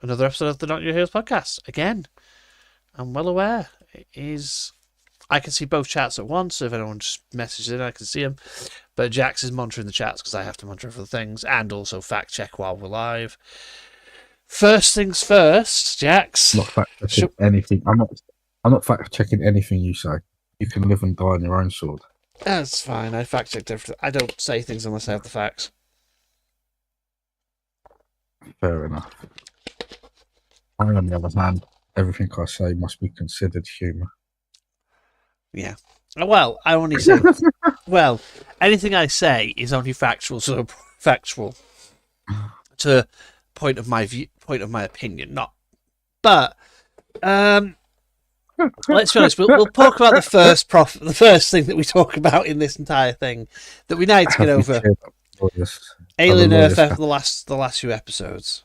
another episode of the Not Your Heroes podcast. Again, I'm well aware it is. I can see both chats at once. So if anyone just messages in, I can see them. But Jax is monitoring the chats because I have to monitor for things and also fact check while we're live. First things first, Jax. I'm not fact checking anything. I'm not fact checking anything you say. You can live and die on your own sword. That's fine. I fact checked everything. I don't say things unless I have the facts. Fair enough. On the other hand, everything I say must be considered humour. Yeah. Well, I only say. Well, anything I say is only factual, so factual to point of my opinion, not. But let's be honest. We'll talk about the first thing that we talk about in this entire thing that we need to get over. Alien Earth after the last few episodes.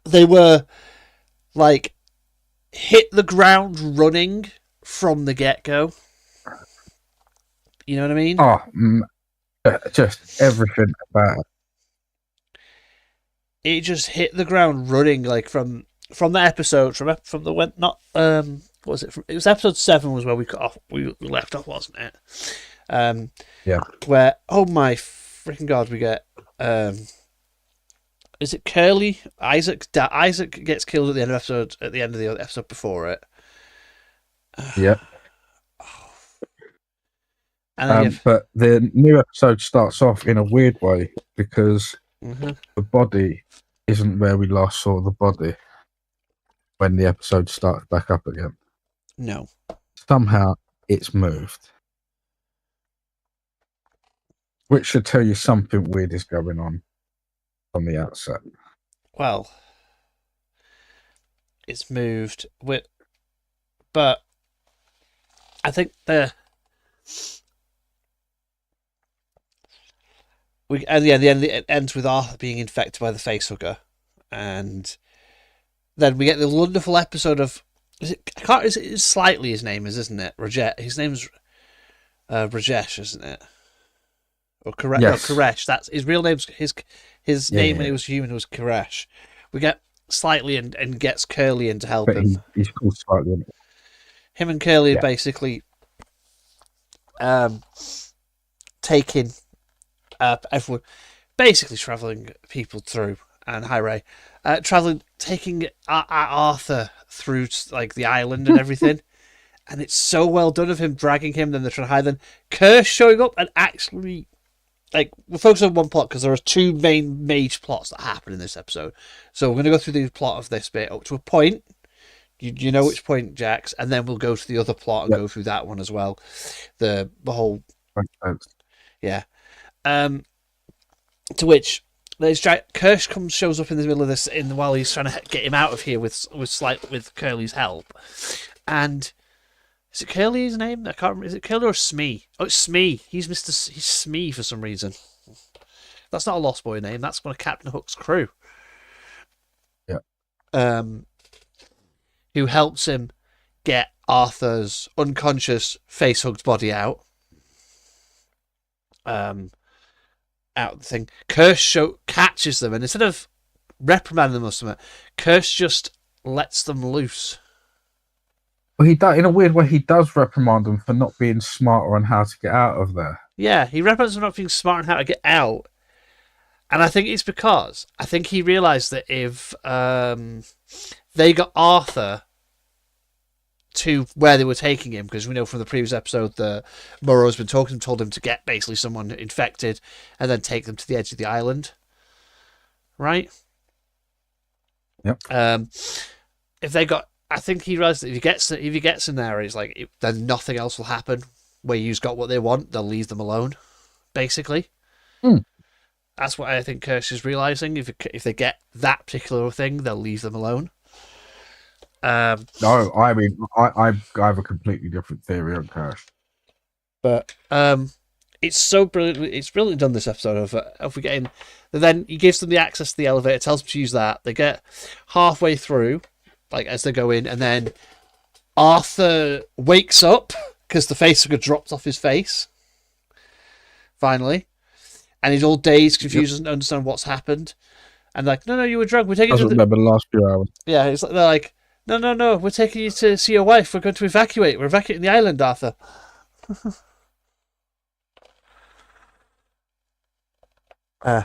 They were like hit the ground running from the get-go. You know what I mean? Oh, just everything about it. It just hit the ground running, like from the episode, from the went not what was it? It was episode 7 was where we cut off. We left off, wasn't it? Yeah. Where oh my freaking god, we get is it Curly? Isaac gets killed at the end of episode. At the end of the episode before it. Yeah. And but the new episode starts off in a weird way because the body isn't where we last saw the body when the episode starts back up again. No. Somehow it's moved. Which should tell you something weird is going on the outset. Well, it's moved but I think at the end it ends with Arthur being infected by the facehugger, and then we get the wonderful episode of is it slightly his name is, isn't it? His name's Rajesh, isn't it? Or Koresh? Yes. No, Koresh. That's his real name's his name when he was human was Koresh. We get Slightly and gets Curly in to help him. He's called Slightly. Him and Curly are basically taking everyone, basically travelling people through, and hi Ray, taking Arthur through like the island and everything, and it's so well done of him dragging him. Then they're trying to hide. Then Kersh showing up and actually, like, we're focusing on one plot because there are two main major plots that happen in this episode. So we're going to go through the plot of this bit up to a point. You know which point, Jax, and then we'll go to the other plot and go through that one as well. The whole, yeah. To which Kersh shows up in the middle of this while he's trying to get him out of here with Curly's help. And is it Curly his name? I can't remember. Is it Curly or Smee? Oh, it's Smee. He's Smee for some reason. That's not a Lost Boy name. That's one of Captain Hook's crew. Yeah. Who helps him get Arthur's unconscious face-hugged body out. Out of the thing. Kersh catches them, and instead of reprimanding them or something, Kersh just lets them loose. Well, he does, in a weird way, he does reprimand them for not being smarter on how to get out of there. Yeah, he reprimands them for not being smart on how to get out. And I think it's because I think he realised that if they got Arthur to where they were taking him, because we know from the previous episode that Morrow's been told him to get basically someone infected and then take them to the edge of the island. Right? Yep. I think he realised that if he gets in there, it's like then nothing else will happen. Where you've got what they want, they'll leave them alone. Basically, that's what I think Kersh is realising. If they get that particular thing, they'll leave them alone. No, I mean I have a completely different theory on Kersh. But it's so brilliant. It's brilliantly done this episode of we getting. Then he gives them the access to the elevator, tells them to use that. They get halfway through, like as they go in, and then Arthur wakes up because the facehugger dropped off his face. Finally, and he's all dazed, confused, doesn't understand what's happened. And like, no, you were drunk. We're taking you Doesn't to the remember the last few hours. yeah. It's like, they're like, no, we're taking you to see your wife. We're going to evacuate. We're evacuating the island, Arthur. Uh,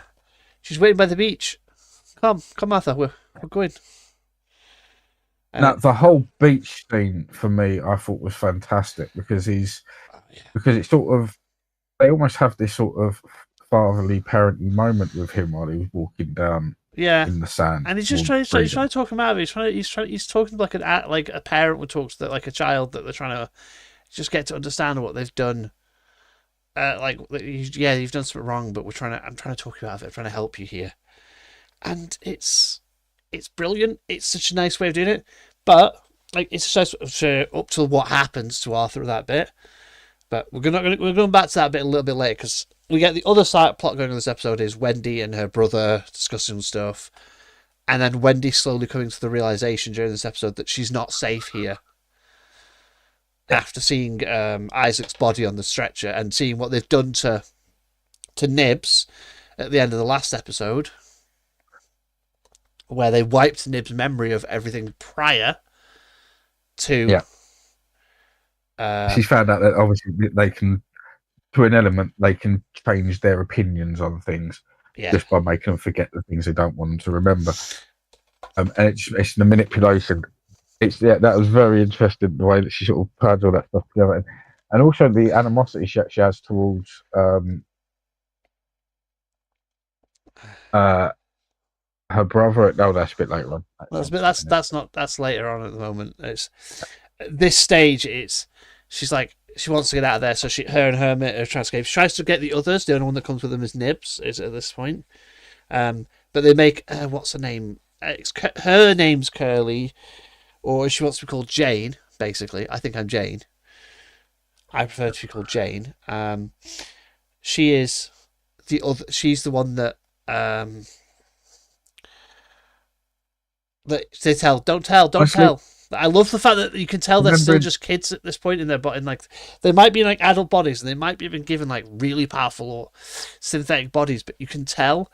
she's waiting by the beach. Come, Arthur. We're going. And Now the whole beach scene for me, I thought was fantastic because it's sort of they almost have this sort of fatherly parenting moment with him while he was walking down yeah, in the sand. and he's just trying to talk him out of it. He's talking like a parent would talk to like a child that they're trying to just get to understand what they've done. You've done something wrong, but I'm trying to talk you out of it. I'm trying to help you here, and it's brilliant. It's such a nice way of doing it, but like it's just up to what happens to Arthur at that bit. But we're going back to that bit a little bit later because we get the other side plot going on this episode is Wendy and her brother discussing stuff, and then Wendy slowly coming to the realization during this episode that she's not safe here. After seeing Isaac's body on the stretcher and seeing what they've done to Nibs at the end of the last episode, where they wiped Nibs' memory of everything prior to. She's found out that obviously they can, to an element, they can change their opinions on things just by making them forget the things they don't want them to remember. And it's the manipulation. That was very interesting the way that she sort of pads all that stuff together, and also the animosity she has towards her brother. No, that's a bit later on. That's later on at the moment. It's this stage. She's like she wants to get out of there, so her and Hermit are trying to escape. She tries to get the others. The only one that comes with them is Nibs. Is at this point, but they make what's her name? Her name's Curly. Or she wants to be called Jane, basically. I think I'm Jane. I prefer to be called Jane. She is the other. She's the one that that they tell. Don't tell. I love the fact that you can tell they're still just kids at this point in their body. Like they might be in like adult bodies, and they might be even given like really powerful or synthetic bodies, but you can tell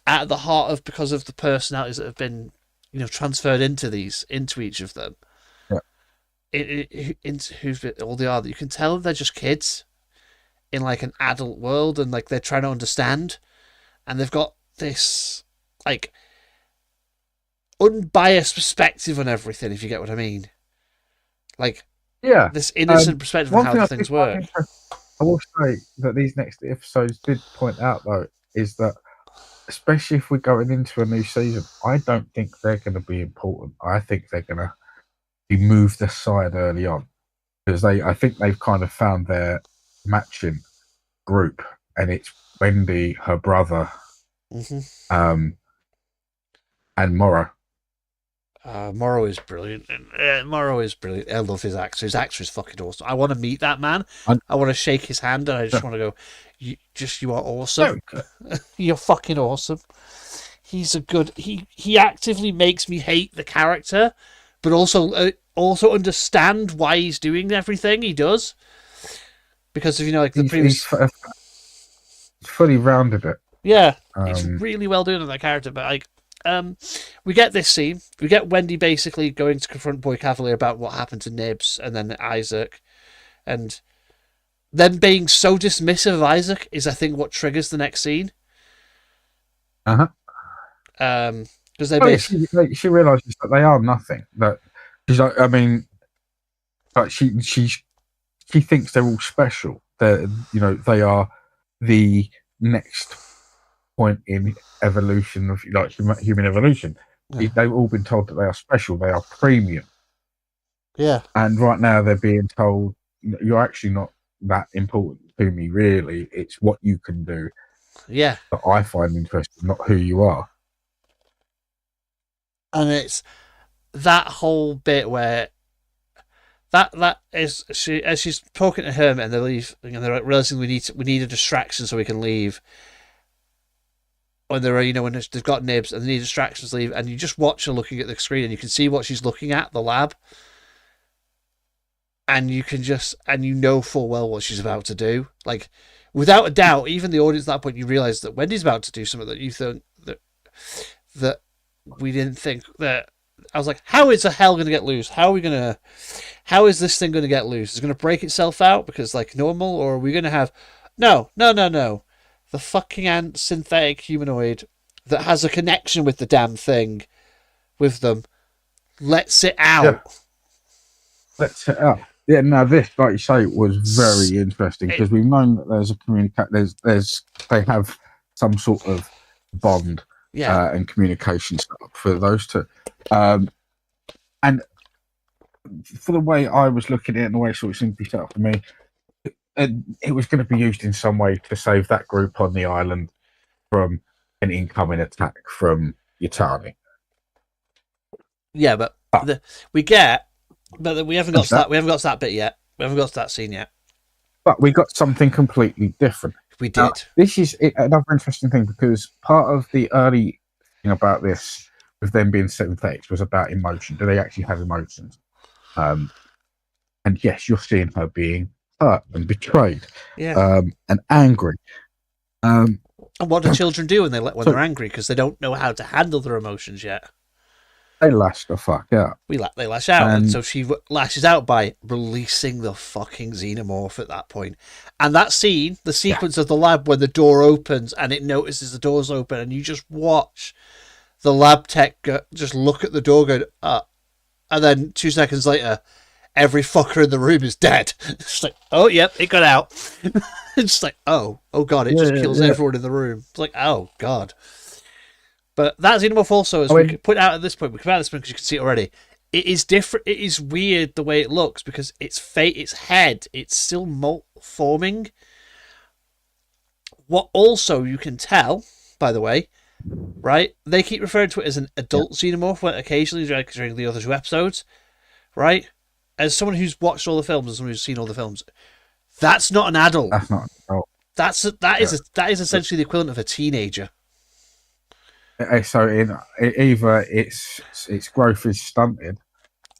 at the heart of because of the personalities that have been transferred into each of them. Into who all they are. You can tell they're just kids in like an adult world, and like they're trying to understand, and they've got this like unbiased perspective on everything. If you get what I mean, like this innocent perspective on how things work. I will say that these next episodes did point out though is that. Especially if we're going into a new season, I don't think they're going to be important. I think they're going to be moved aside early on because I think they've kind of found their matching group, and it's Wendy, her brother, and Morrow. Morrow is brilliant. Morrow is brilliant. I love his actor. His actor is fucking awesome. I want to meet that man. I want to shake his hand, and I just want to go. You are awesome. You're fucking awesome. He's a good. He actively makes me hate the character, but also understand why he's doing everything he does. Because of like the previous. He's fully rounded it. Yeah, he's really well doing that character, but like. We get this scene. We get Wendy basically going to confront Boy Cavalier about what happened to Nibs and then Isaac, and them being so dismissive of Isaac is, I think, what triggers the next scene. Because she realizes that they are nothing. That she's like, I mean, like she thinks they're all special. They are the next point in evolution of like human evolution. They've all been told that they are special, they are premium, and right now they're being told you're actually not that important to me, really. It's what you can do that I find interesting, not who you are. And it's that whole bit where that is as she's talking to Hermit and they leave and they're realizing we need a distraction so we can leave. When they're when they've got Nibs and they need distractions to leave, and you just watch her looking at the screen and you can see what she's looking at, the lab, and you can full well what she's about to do. Like without a doubt, even the audience at that point, you realise that Wendy's about to do something that you think that we didn't think that. I was like, how is the hell going to get loose? How is this thing going to get loose? Is it going to break itself out because like normal, or are we going to have no, no, no, no, the fucking ant synthetic humanoid that has a connection with the damn thing with them lets it out. Yeah. Let's it out. Yeah, now this, like you say, was very interesting because we've known that there's a they have some sort of bond and communication set up for those two. And for the way I was looking at it and the way it sort of seemed to be set up for me, it was going to be used in some way to save that group on the island from an incoming attack from Yutani. Yeah, but we haven't got to that. We haven't got to that bit yet. We haven't got to that scene yet. But we got something completely different. We did. Now, this is another interesting thing because part of the early thing about this, with them being synthetics, was about emotion. Do they actually have emotions? And yes, you're seeing her being hurt and betrayed, and angry. And what do children do when they're angry because they don't know how to handle their emotions yet? They lash the fuck out. They lash out, and so she lashes out by releasing the fucking xenomorph at that point. And that scene, the sequence of the lab when the door opens and it notices the door's open, and you just watch the lab tech just look at the door, going, and then 2 seconds later, every fucker in the room is dead. It's like, oh, yep, it got out. It's like, oh god, it just kills everyone in the room. It's like, oh god. But that xenomorph also, as we put out at this point, we come out at this point because you can see it already. It is different. It is weird the way it looks because its head, it's still forming. What also you can tell, by the way, right? They keep referring to it as an adult xenomorph occasionally during the other 2 episodes, right? As someone who's watched all the films, as someone who's seen all the films, that's not an adult. That's not an adult. That is essentially the equivalent of a teenager. So either its growth is stunted,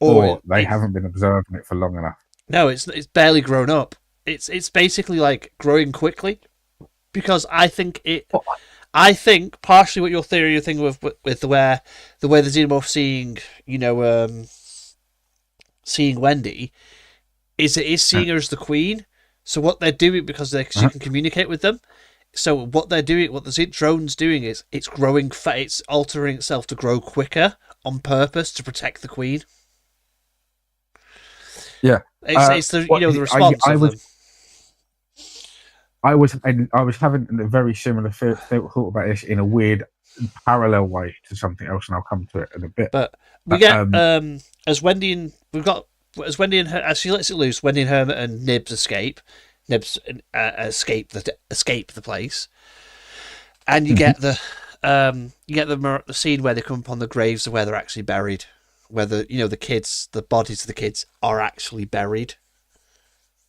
or they haven't been observing it for long enough. No, it's barely grown up. It's basically like growing quickly, because I think partially what your thing with the way the xenomorph seeing Wendy is it is seeing her as the queen. So what they're doing, because she can communicate with them. So what they're doing, what the drone's doing is it's growing, it's altering itself to grow quicker on purpose to protect the queen. Yeah, it's the the response of them. I was having a very similar thought about this in a weird parallel way to something else, and I'll come to it in a bit. But we get as Wendy and her, as she lets it loose, Wendy and Hermit and Nibs escape. Nibs escape the place, and you get the scene where they come upon the graves of where they're actually buried, where the bodies of the kids are actually buried.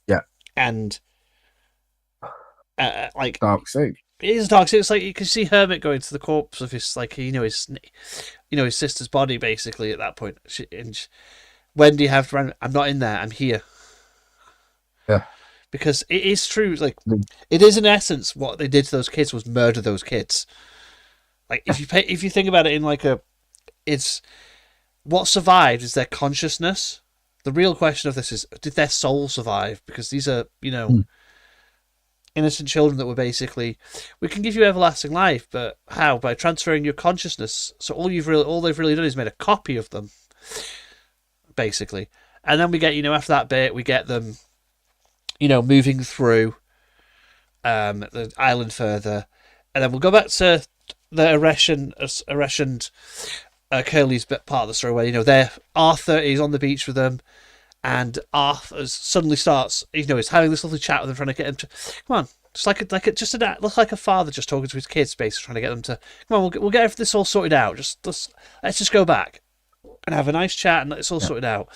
Yeah, and like dark scene. It is a dark scene. It's like you can see Hermit going to the corpse of his his sister's body basically at that point. Wendy I'm not in there. I'm here. Yeah. Because it is true, like it is in essence what they did to those kids was murder those kids. Like if you think about it in it's what survived is their consciousness. The real question of this is, did their soul survive? Because these are innocent children that were basically, we can give you everlasting life, but how? By transferring your consciousness. So all they've really done is made a copy of them, basically. And then we get after that bit we get them. Moving through the island further, and then we'll go back to the Eresh and Curly's part of the story where Arthur is on the beach with them, and Arthur suddenly starts he's having this lovely chat with them, trying to get him to come on, just look like a father just talking to his kids, basically trying to get them to come on, we'll get this all sorted out. Let's just go back and have a nice chat and it's all sorted out.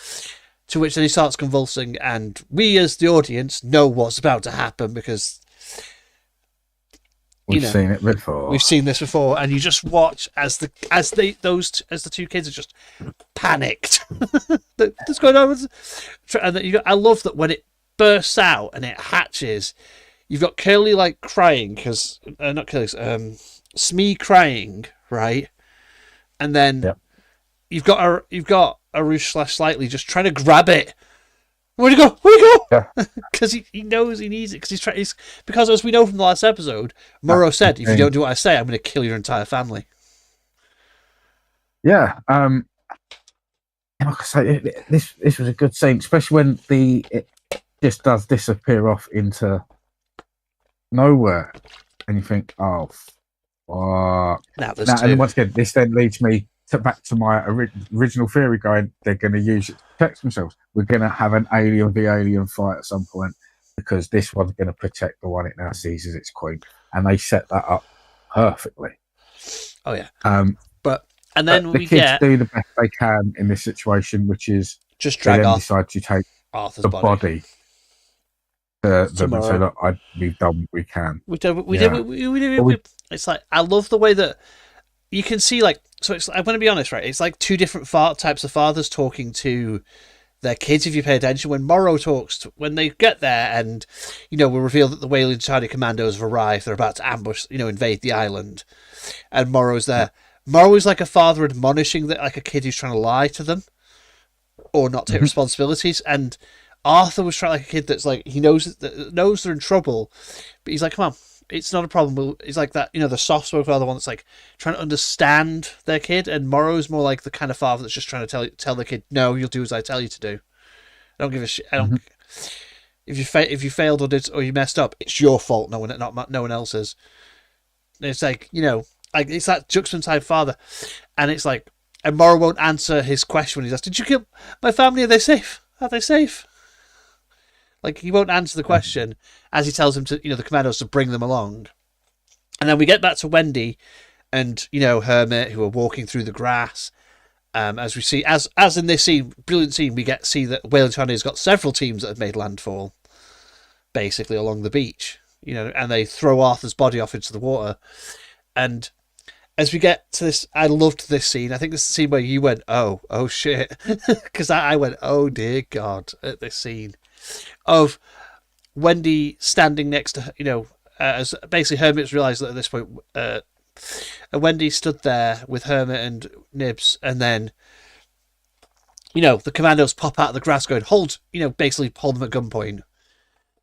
To which then he starts convulsing, and we as the audience know what's about to happen because we've seen it before. We've seen this before, and you just watch as the 2 kids are just panicked. What's going on? And I love that when it bursts out and it hatches, you've got Curly crying because not Curly, Smee crying, right? and then Yep. you've got Arush / Slightly just trying to grab it. Where'd he go? Where'd he go? Yeah. Because he knows he needs it. Because as we know from the last episode, Morrow said, "If you don't do what I say, I'm going to kill your entire family." Yeah. Like I say, this was a good scene, especially when it just does disappear off into nowhere, and you think, "Oh, fuck." Now there's Now, two. and once again, this then leads me back to my original theory, going, they're going to use it to protect themselves. We're going to have an alien v alien fight at some point, because this one's going to protect the one it now sees as its queen, and they set that up perfectly. Oh yeah. And then the kids do the best they can in this situation, which is just drag off. Decide to take Arthur's the body to them and say, "Look, we've done what we can." We did. It's like, I love the way that you can see, like, so it's. I'm going to be honest, right? It's like two different types of fathers talking to their kids. If you pay attention, when Morrow talks, when they get there, and we reveal that the Weyland-Charlie commandos have arrived, they're about to ambush, invade the island, and Morrow's there. Morrow is like a father admonishing that, like a kid who's trying to lie to them or not take responsibilities, and Arthur was trying like a kid that's like, he knows they're in trouble, but he's like, "Come on, it's not a problem." He's like that, the soft-spoken father, one that's like trying to understand their kid, and Morrow's more like the kind of father that's just trying to tell the kid, "No, you'll do as I tell you to do. I don't give a shit. I don't. If you failed or you messed up, it's your fault. No one else's." And it's like, like, it's that Juxman type father, and it's like, and Morrow won't answer his question when he's asked, "Did you kill my family? Are they safe? Are they safe?" Like, he won't answer the question as he tells him to, the commandos to bring them along. And then we get back to Wendy and, Hermit, who are walking through the grass. As we see, as in this scene, brilliant scene, we see that Weyland-Charlie has got several teams that have made landfall, basically along the beach, and they throw Arthur's body off into the water. And as we get to this, I loved this scene. I think this is the scene where you went, oh shit. Because I went, oh dear God, at this scene of Wendy standing next to, as basically Hermit's realised that at this point, Wendy stood there with Hermit and Nibs, and then, the commandos pop out of the grass going, hold, basically hold them at gunpoint,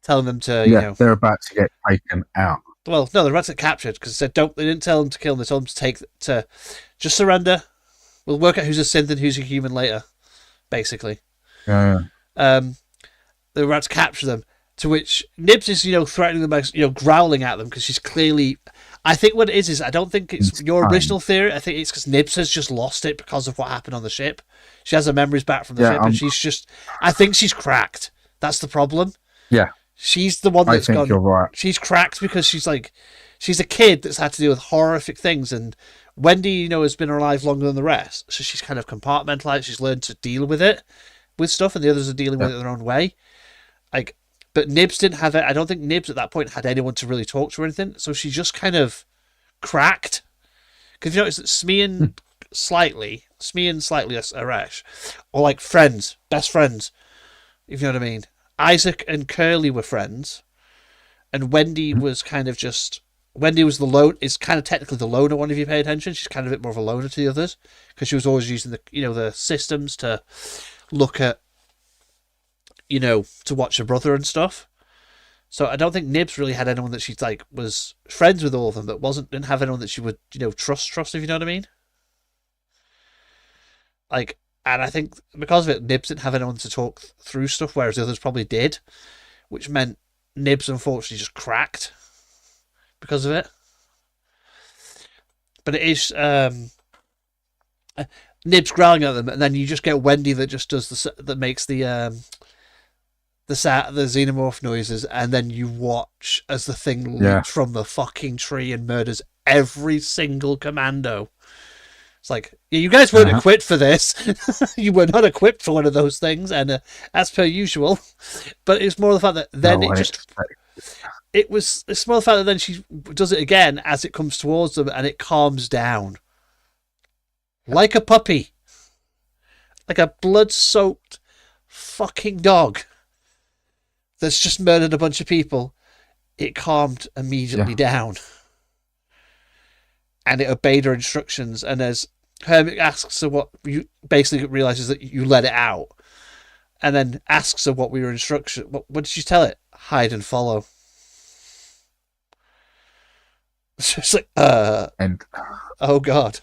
telling them to, they're about to get taken out. Well, no, they're about to get captured, because they didn't tell them to kill them. They told them to just surrender. We'll work out who's a synth and who's a human later, basically. Yeah. They were about to capture them, to which Nibs is, threatening them, growling at them, because she's clearly... I think what it is I don't think it's your original theory. I think it's because Nibs has just lost it because of what happened on the ship. She has her memories back from the ship, and she's just... I think she's cracked. That's the problem. Yeah. She's the one that's gone... I think you're right. She's cracked because she's a kid that's had to deal with horrific things, and Wendy, has been alive longer than the rest, so she's kind of compartmentalized. She's learned to deal with stuff, and the others are dealing with it their own way. But Nibs didn't have it. I don't think Nibs at that point had anyone to really talk to or anything, so she just kind of cracked. Because you notice that Smee and Slightly Aresh, or like friends, best friends, if you know what I mean. Isaac and Curly were friends, and Wendy was kind of just... Wendy was is kind of technically the loner one, if you pay attention. She's kind of a bit more of a loner to the others, because she was always using the systems to look at, to watch her brother and stuff. So I don't think Nibs really had anyone that she was friends with all of them, but didn't have anyone that she would, trust, if you know what I mean. And I think because of it, Nibs didn't have anyone to talk through stuff, whereas the others probably did, which meant Nibs unfortunately just cracked because of it. But it is Nibs growling at them, and then you just get Wendy that just does that makes the xenomorph noises, and then you watch as the thing leaps from the fucking tree and murders every single commando. It's like, you guys weren't equipped for this. You were not equipped for one of those things, and as per usual. But it's more the fact that then it's more the fact that then she does it again as it comes towards them, and it calms down. Like a puppy. Like a blood-soaked fucking dog that's just murdered a bunch of people. It calmed immediately down. And it obeyed her instructions. And as Hermit asks her what you basically realizes that you let it out, and then asks her what were your instructions. What did you tell it? Hide and follow. It's just like, And oh god.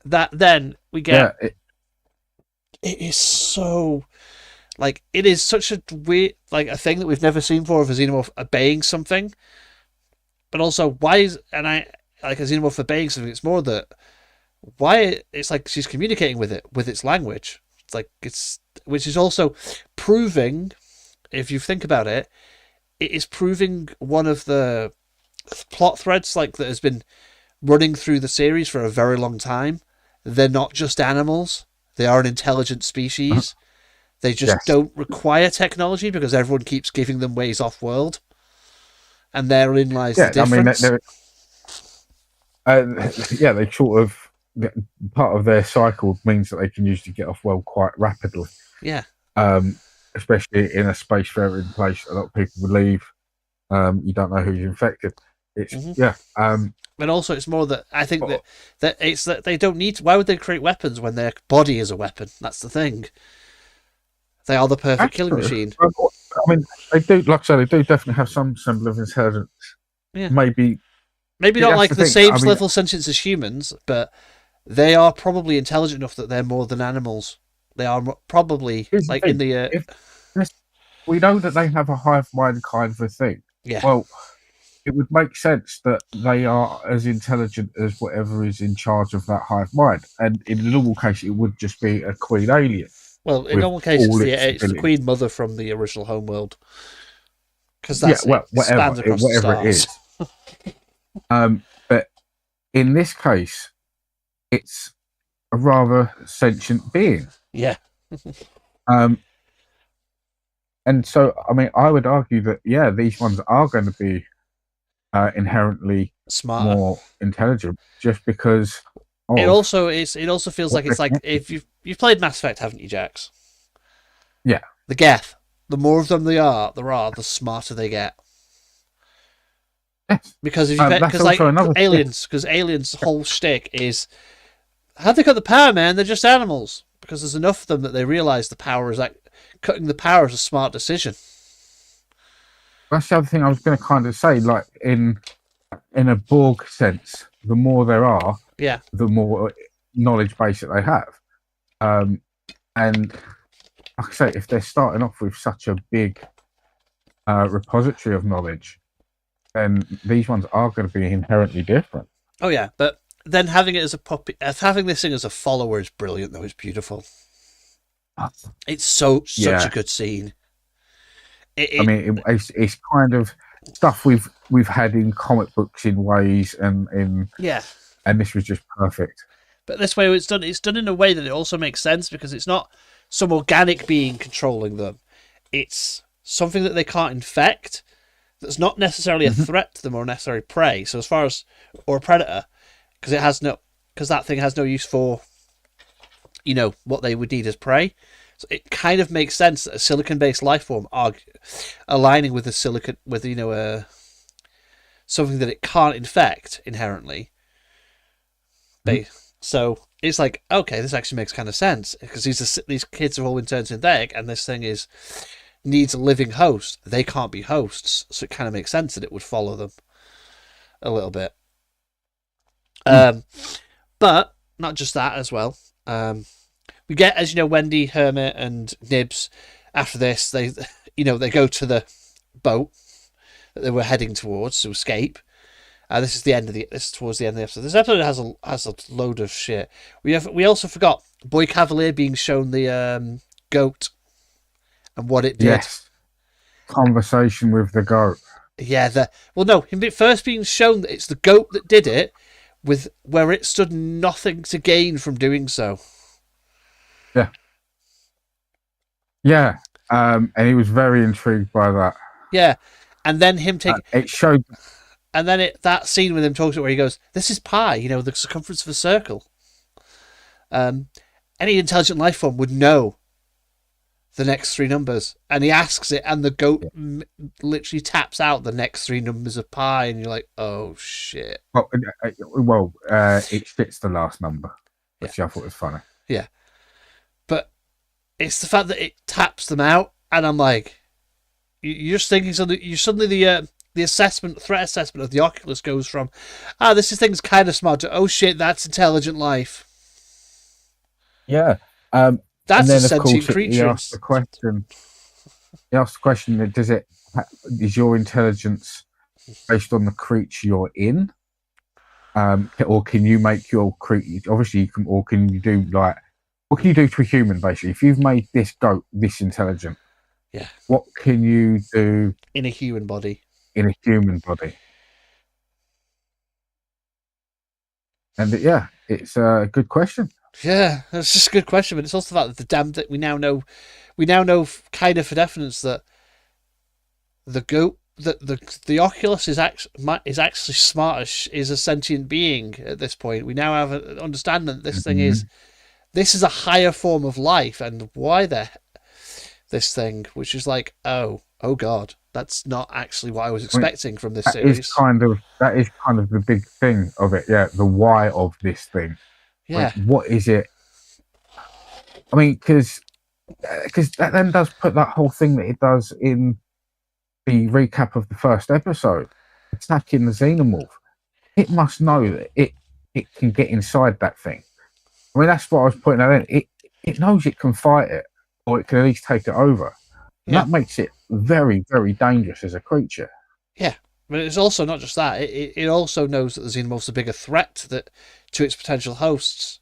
That then we yeah, get. It is so like it is such a weird like a thing that we've never seen before of a xenomorph obeying something, but also why is and I like a xenomorph obeying something. It's more that why it's like she's communicating with it with its language. It's like it's which is also proving, if you think about it, it is proving one of the plot threads like that has been running through the series for a very long time. They're not just animals; they are an intelligent species. They just yes, don't require technology because everyone keeps giving them ways off world, and therein lies the yeah. I mean, difference. yeah, they sort of part of their cycle means that they can usually get off world quite rapidly. Yeah. Especially in a space fair in place. A lot of people believe you don't know who's infected. It's yeah. And also, it's more that I think But that it's that they don't need to. Why would they create weapons when their body is a weapon? That's the thing. They are the perfect that's killing true. machine. I mean, they do, like I say, they do definitely have some semblance of intelligence. Yeah. Maybe Maybe not that's like the the thing. same I mean, level of sentience as humans, but they are probably intelligent enough that they're more than animals. They are probably here's the like in thing: the if this, we know that they have a hive mind kind of a thing, yeah. well, it would make sense that they are as intelligent as whatever is in charge of that hive mind. And in a normal case, it would just be a queen alien Well, in with normal case, all its it's the abilities. Queen Mother from the original Homeworld because Yeah, that's well, it spans across the whatever it stars. is. But in this case, it's a rather sentient being. Yeah. Um, and so, I mean, I would argue that, yeah, these ones are going to be inherently Smarter. more intelligent just because It of also is. It also feels what like they're it's like connected if to. you've played Mass Effect, haven't you, Jax? Yeah. The Geth. The more of them there are, the smarter they get. Yes. Because if you That's because also like another. Yeah. aliens' whole shtick is how they got the power, man. They're just animals. Because there's enough of them that they realize the power is like cutting the power is a smart decision. That's the other thing I was going to kind of say. Like in a Borg sense, the more there are, Yeah. the more knowledge base that they have. And like I say, if they're starting off with such a big repository of knowledge, then these ones are going to be inherently different. Oh yeah, but then having it as a puppy, having this thing as a follower is brilliant. Though it's beautiful. It's such a Yeah, good scene. I It mean, it's kind of stuff we've had in comic books in ways, yeah. and this was just perfect. But this way it's done in a way that it also makes sense because it's not some organic being controlling them. It's something that they can't infect. That's not necessarily a Mm-hmm. threat to them or necessary prey. So as far as or a predator, because it has no because that thing has no use for what they would need as prey. So it kind of makes sense that a silicon-based life form aligning with a silicon with something that it can't infect inherently. Mm-hmm. So it's like okay, this actually makes kind of sense because these kids have all been turned synthetic, and this thing needs a living host. They can't be hosts, so it kind of makes sense that it would follow them a little bit. But not just that as well. We get, as you know, Wendy, Hermit, and Nibs. After this, they go to the boat that they were heading towards to escape. This is towards the end of the episode. This episode has a load of shit. We also forgot Boy Cavalier being shown the goat and what it did. Yes, conversation with the goat. Yeah, him first being shown that it's the goat that did it, with where it stood nothing to gain from doing so. Yeah, yeah, and he was very intrigued by that. Yeah, and then him taking It showed. and then that scene with him talking to it where he goes, "This is pi, the circumference of a circle." Any intelligent life form would know the next three numbers, and he asks it, and the goat literally taps out the next three numbers of pi, and you're like, oh shit. It fits the last number, which I thought was funny. Yeah, but it's the fact that it taps them out, and I'm like, you're just thinking something. You suddenly the threat assessment of the Oculus goes from, this thing's kind of smart, to, oh shit, that's intelligent life. Yeah. That's and then, a sentient creature. He asked the question. Is your intelligence based on the creature you're in? Or can you make your creature? Obviously, you can. Or can you do like? What can you do to a human? Basically, if you've made this goat this intelligent, what can you do in a human body? In a human body, and it's a good question. Yeah, it's just a good question, but it's also the fact that we now know kind of for definite that the goat, the Oculus is actually smart, is a sentient being at this point. We now have an understanding that this thing is a higher form of life, and why this thing, which is like, oh god, that's not actually what I was expecting from this series. That is kind of the big thing of it, the why of this thing. Yeah. Like, what is it? I mean, because that then does put that whole thing that it does in the recap of the first episode, attacking the xenomorph. It must know that it can get inside that thing. I mean, that's what I was pointing out. It knows it can fight it, or it can at least take it over. And that makes it very, very dangerous as a creature. Yeah. But it's also not just that. It also knows that the xenomorph's a bigger threat to its potential hosts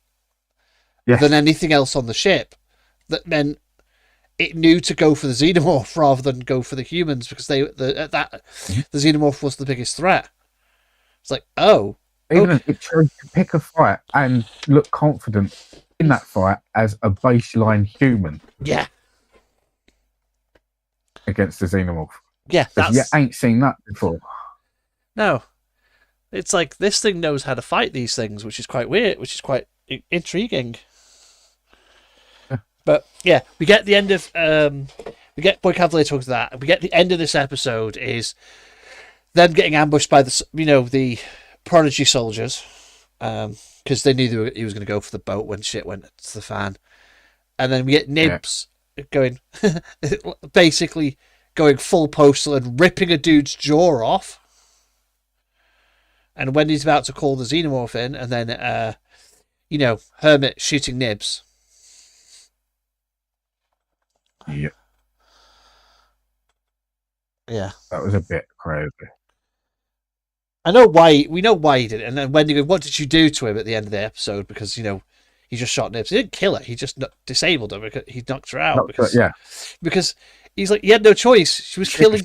than anything else on the ship. That meant it knew to go for the xenomorph rather than go for the humans, because the xenomorph was the biggest threat. It's like, even it chose to pick a fight and look confident in that fight as a baseline human. Yeah. Against the xenomorph. Yeah, you ain't seen that before. No, it's like this thing knows how to fight these things, which is quite weird, which is quite intriguing. Yeah. But yeah, we get the end of we get Boy Cavalier talking to that. We get the end of this episode is them getting ambushed by the Prodigy soldiers, because they knew he was going to go for the boat when shit went to the fan, and then we get Nibs going basically going full postal and ripping a dude's jaw off. And Wendy's about to call the xenomorph in, and then, Hermit shooting Nibs. Yeah. Yeah. That was a bit crazy. We know why he did it. And then Wendy goes, what did you do to him at the end of the episode? Because, he just shot Nibs. He didn't kill her. He just disabled her. Because he knocked her out. Because he's like, he had no choice. She was killing...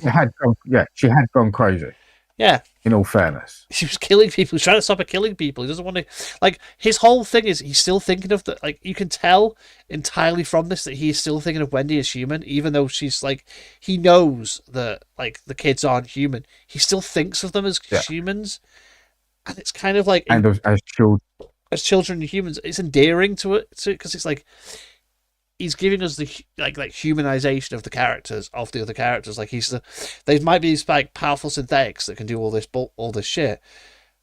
She had gone crazy. Yeah. In all fairness. She was killing people. He's trying to stop her killing people. He doesn't want to... Like, his whole thing is he's still thinking of... you can tell entirely from this that he's still thinking of Wendy as human, even though she's like... He knows that, the kids aren't human. He still thinks of them as humans. And it's kind of like... And as children. As children and humans. It's endearing to it, because it's like... He's giving us the humanization of the characters, of the other characters. Like there might be these powerful synthetics that can do all this shit,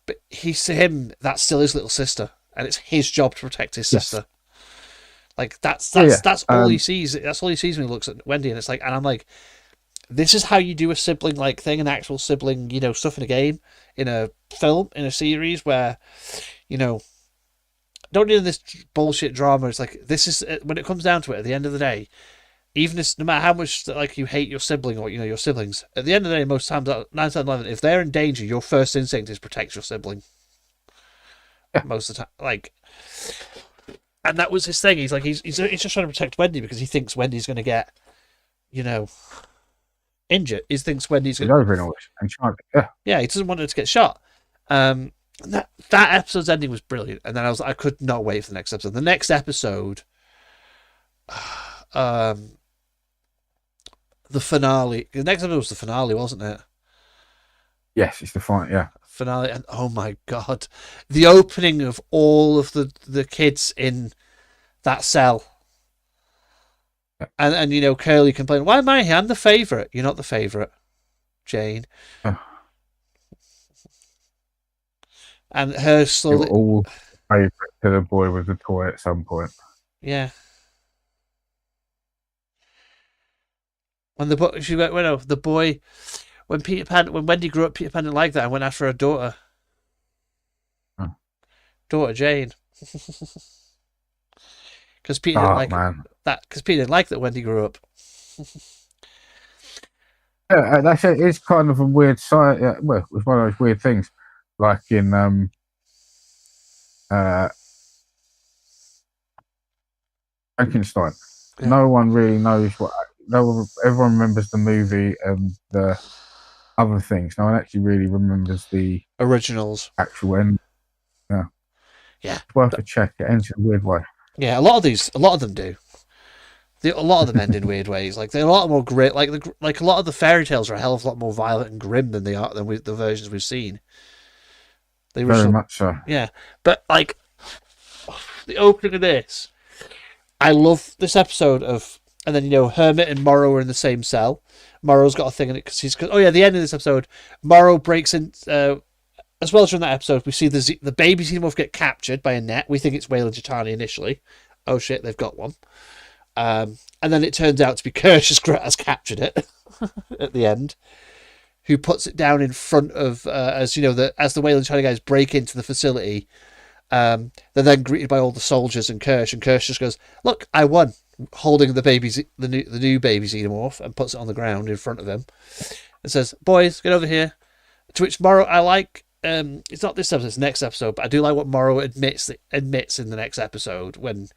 but to him that's still his little sister, and it's his job to protect his sister. Like that's all he sees. That's all he sees when he looks at Wendy, and it's like, and I'm like, this is how you do a sibling thing, an actual sibling, stuff in a game, in a film, in a series where, don't need this bullshit drama. It's like, this is, when it comes down to it, at the end of the day, even if, no matter how much you hate your sibling or your siblings, at the end of the day, most times, 9 times 11, if they're in danger, your first instinct is protect your sibling. Yeah. Most of the time, and that was his thing. He's like, he's just trying to protect Wendy because he thinks Wendy's going to get, injured. He thinks Wendy's going to... Yeah, he doesn't want her to get shot. That episode's ending was brilliant, and then I could not wait for the next episode. The next episode, the finale. The next episode was the finale, wasn't it? Yes, it's the finale, and oh my god, the opening of all of the kids in that cell. And you know, Curly complained, "Why am I here? I'm the favourite." You're not the favourite, Jane. Uh, And her You're slowly, all favourite to the boy with the toy at some point. yeah. When the boy, she went, well, no, the boy, when Wendy grew up, Peter Pan didn't like that and went after her Uh, daughter Jane, because Peter didn't Dark like man. that, because Peter didn't like that Wendy grew up. Yeah, that's it. It's kind of a weird side. Yeah, well, it's one of those weird things, like in uh, Frankenstein. Yeah. No one really knows what. No one, everyone remembers the movie and the other things. No one actually really remembers the Originals. actual end. Yeah, Yeah. it's worth a check. It ends in a weird way. Yeah, a lot of them do. A lot of them end in weird ways. Like they're a lot more grit. Like a lot of the fairy tales are a hell of a lot more violent and grim than the versions we've seen. The Very original, much so. yeah. But like the opening of this, I love this episode of, and then you know Hermit and Morrow are in the same cell. Morrow's got a thing in it because oh yeah, the end of this episode, Morrow breaks in. As well as during that episode, we see the baby xenomorph get captured by a net. We think it's Weyland-Yutani initially. Oh shit, they've got one. And then it turns out to be Kirsch has captured it at the end, who puts it down in front of, as you know, as the Weyland-Yutani guys break into the facility. They're then greeted by all the soldiers and Kirsch just goes, "Look, I won," holding the new baby xenomorph, and puts it on the ground in front of him. And says, "Boys, get over here." To which Morrow, I like. It's not this episode; it's next episode. But I do like what Morrow admits in the next episode when,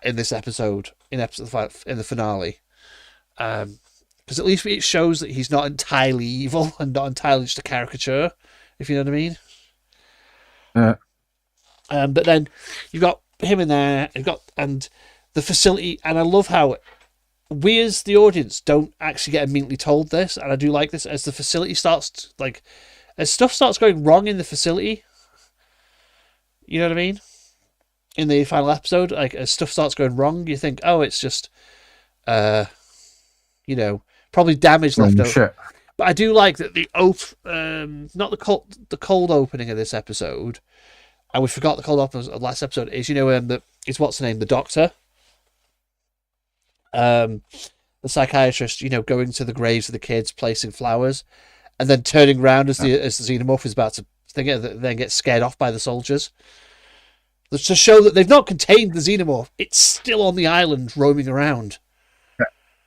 in this episode, in the finale, because at least it shows that he's not entirely evil and not entirely just a caricature, if you know what I mean. Yeah. But then you've got him in there, and the facility, and I love how we as the audience don't actually get immediately told this, and I do like this as the facility starts as stuff starts going wrong in the facility. You know what I mean? In the final episode, like as stuff starts going wrong, you think, oh, it's just, you know, probably damage left over. Shit. But I do like that not the cold opening of this episode, and we forgot the cold opening of last episode is, you know, is what's the name, the doctor, the psychiatrist, you know, going to the graves of the kids, placing flowers, and then turning around as the xenomorph is about to then get scared off by the soldiers. To show that they've not contained the xenomorph, it's still on the island roaming around.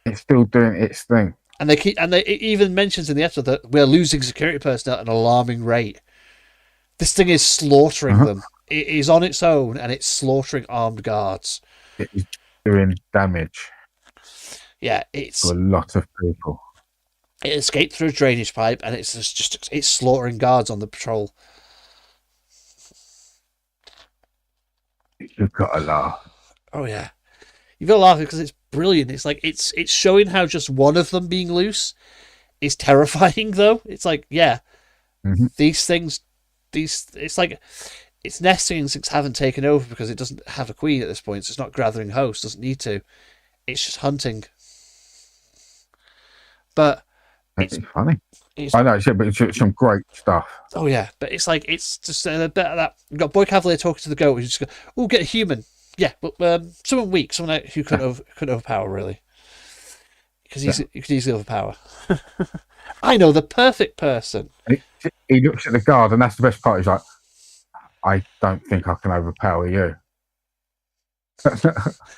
It's still doing its thing. And it even mentions in the episode that we're losing security personnel at an alarming rate. This thing is slaughtering them. It is on its own, and it's slaughtering armed guards. It is doing damage. Yeah, it's to a lot of people. It escaped through a drainage pipe, and it's slaughtering guards on the patrol. You've got to laugh. Oh yeah, you've got to laugh because it's brilliant. It's like it's showing how just one of them being loose is terrifying. Though it's like, yeah, these things, it's like its nesting instincts haven't taken over because it doesn't have a queen at this point. So it's not gathering hosts. Doesn't need to. It's just hunting. But it's funny. I know, but it's some great stuff. Oh yeah, but it's like it's just a bit of that. You've got Boy Cavalier talking to the goat. You just go, "Oh, get a human." Yeah, but someone weak, someone who couldn't overpower really, because you could easily overpower. I know the perfect person. He looks at the guard, and that's the best part. He's like, "I don't think I can overpower you."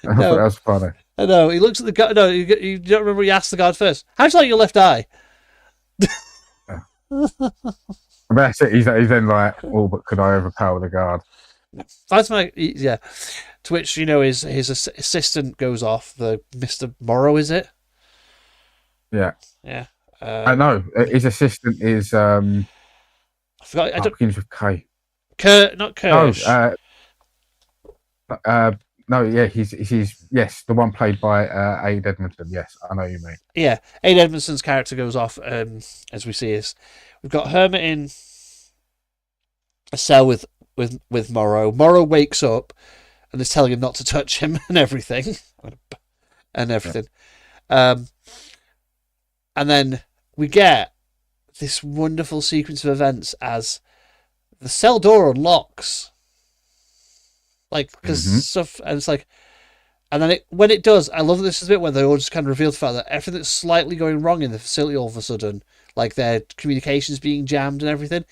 No, that's funny. I know. He looks at the guard. No, you don't remember. He asked the guard first. How do you like your left eye? That's it. He's then like, "Oh, but could I overpower the guard?" That's yeah. To which, you know, his assistant goes off. The Mr. Morrow, is it? Yeah. Yeah. I know. His assistant is I forgot. I don't. Begins with K. Not Kirsch. No, yeah, he's yes, the one played by Aid Edmondson. Yes, I know what you mean. Yeah, Aid Edmondson's character goes off, as we see us. We've got Hermit in a cell with Morrow. Morrow wakes up and is telling him not to touch him and everything. and everything. Um, and then we get this wonderful sequence of events as the cell door unlocks. Like, because Mm-hmm. stuff, and it's like, and then when it does, I love this bit where they all just kind of reveal the fact that everything that's slightly going wrong in the facility all of a sudden, like their communications being jammed and everything,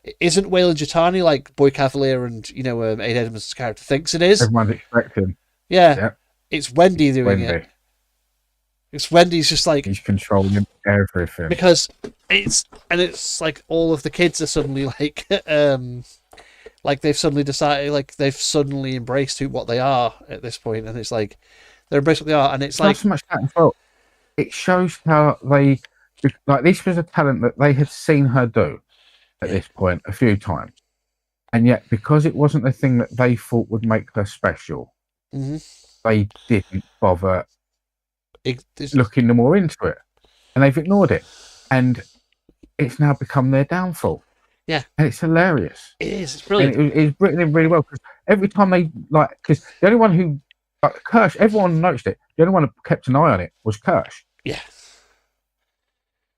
it isn't Wayland Yutani like Boy Cavalier and, Aid Edmonds' character thinks it is. Everyone's expecting. Yeah, Yeah, it's Wendy doing it. Wendy. It's Wendy's just like, He's controlling everything. because it's like all of the kids are suddenly like they've suddenly decided, like they've suddenly embraced what they are at this point, and it's like they're embracing what they are, and it's Not like, so much that as well. It shows how they, like, this was a talent that they had seen her do at this point a few times, and yet because it wasn't the thing that they thought would make her special, they didn't bother looking no more into it, and they've ignored it, and it's now become their downfall. Yeah, and it's hilarious. It is. It's brilliant. And it's written in really well, because every time they, like, because the only one who, Kirsch, everyone noticed it. The only one who kept an eye on it was Kirsch. Yeah.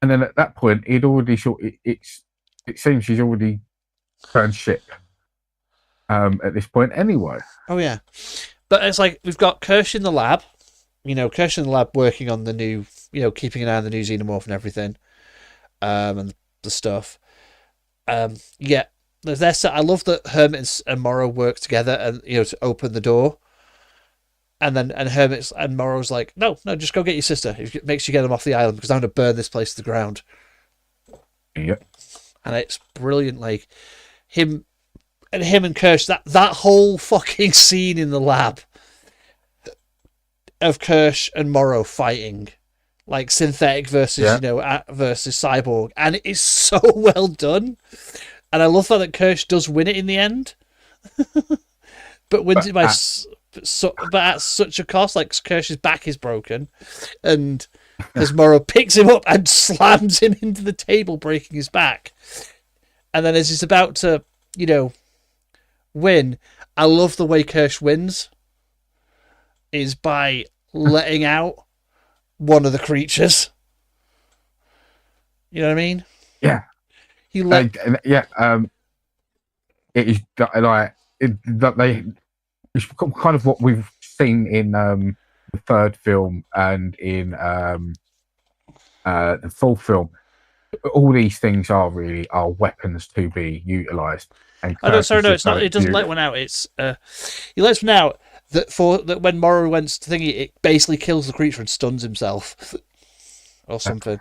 And then at that point, he'd already it seems he's already turned ship. At this point, anyway. Oh yeah, but it's like we've got Kirsch in the lab. Kirsch in the lab working on the new, keeping an eye on the new xenomorph and everything, and the stuff. Yeah, there's I love that Hermit and Morrow work together, and to open the door. And then Hermit and Morrow's like, no, just go get your sister. Make sure you get them off the island, because I'm going to burn this place to the ground. Yep. And it's brilliant, like him and Kirsch. That whole fucking scene in the lab of Kirsch and Morrow fighting, like synthetic versus versus cyborg, and it is so well done. And I love that Kirsch does win it in the end, but wins it by but at such a cost. Like, Kirsch's back is broken, and as Morrow picks him up and slams him into the table, breaking his back. And then as he's about to, win, I love the way Kirsch wins is by letting out one of the creatures. You know what I mean? Yeah. He let. It is like it's kind of what we've seen in the third film and in the fourth film. All these things are weapons to be utilised. It's not. It doesn't let one out. It's he lets one out that when Morrow went to thingy, it basically kills the creature and stuns himself, or something.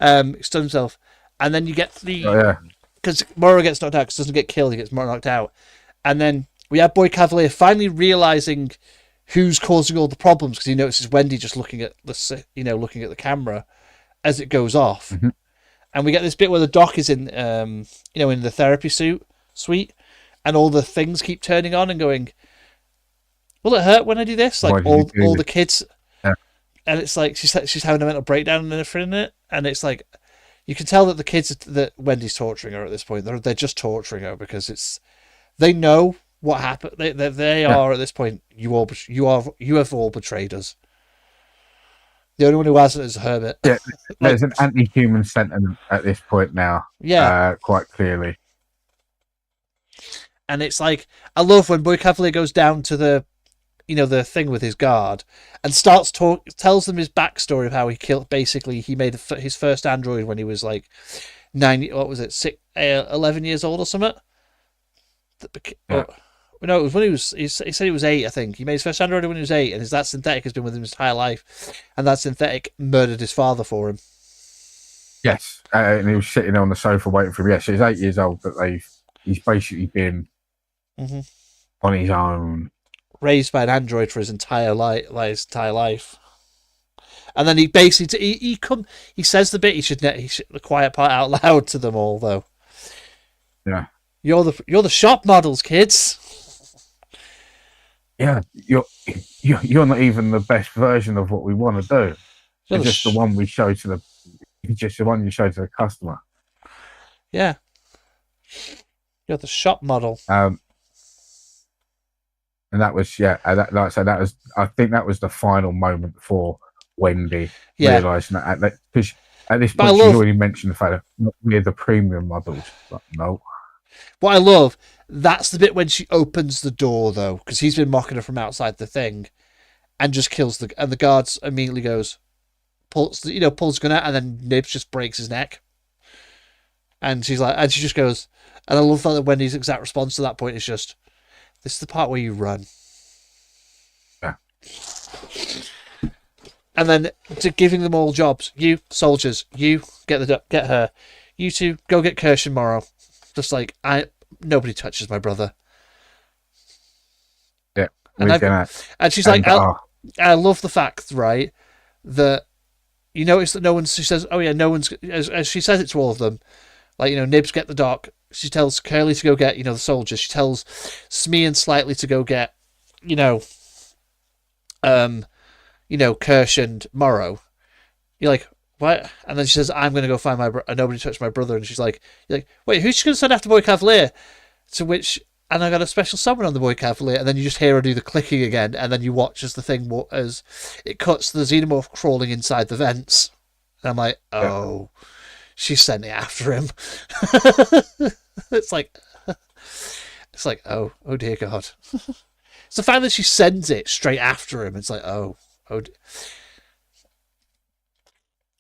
Stuns himself, and then you get because Morrow gets knocked out, because doesn't get killed, he gets more knocked out, and then we have Boy Cavalier finally realizing who's causing all the problems, because he notices Wendy just looking at the camera as it goes off. Mm-hmm. And we get this bit where the doc is in in the therapy suite, and all the things keep turning on and going, will it hurt when I do this? Like all the kids, and it's like she's having a mental breakdown and everything in it, and it's like you can tell that the kids that Wendy's torturing her at this point. They're just torturing her because they know what happened. They are at this point. You have all betrayed us. The only one who hasn't is Hermit. Yeah, there's an anti-human sentiment at this point now. Yeah, quite clearly. And it's like, I love when Boy Cavalier goes down to the thing with his guard and tells them his backstory of how he killed. Basically, he made his first android when he was like 11 years old or something. No, it was when he said he was 8, I think. He made his first android when he was 8, and that synthetic has been with him his entire life. And that synthetic murdered his father for him. Yes, and he was sitting on the sofa waiting for him. Yes, he's 8 years old, but he's basically been on his own. Raised by an android for his entire life. And then he basically he says the bit he should the quiet part out loud to them all, though. Yeah. You're the shop models, kids. Yeah, you're not even the best version of what we want to do. You're just the one we show to the customer. Yeah, you're the shop model. And that was like I said, that was I think that was the final moment for Wendy Yeah, realizing that because at this but I point she's love already mentioned the fact that we're the premium models. But no, what I love. That's the bit when she opens the door though, because he's been mocking her from outside the thing, and just kills the guards immediately goes pulls gun out, and then Nibs just breaks his neck, and she just goes, and I love that Wendy's exact response to that point is just, "This is the part where you run." yeah, And then to giving them all jobs. You soldiers, you get her. You two go get Kirshen Morrow. Just like nobody touches my brother. yeah, And we're I've gonna and she's like, and I love the fact, right, that you notice that no one's. She says, "Oh yeah, no one's." As she says it to all of them, like Nibs get the doc. She tells Curly to go get the soldiers. She tells Smee and Slightly to go get um Kirsch and Morrow. You're like, what? And then she says, I'm going to go find my nobody touched my brother. And you're like, wait, who's she going to send after Boy Cavalier? To which, and I got a special summon on the Boy Cavalier. And then you just hear her do the clicking again. And then you watch as the thing, as it cuts to the Xenomorph crawling inside the vents. And I'm like, yeah. oh, she sent it after him. it's like, oh dear God. It's the fact that she sends it straight after him. It's like, oh.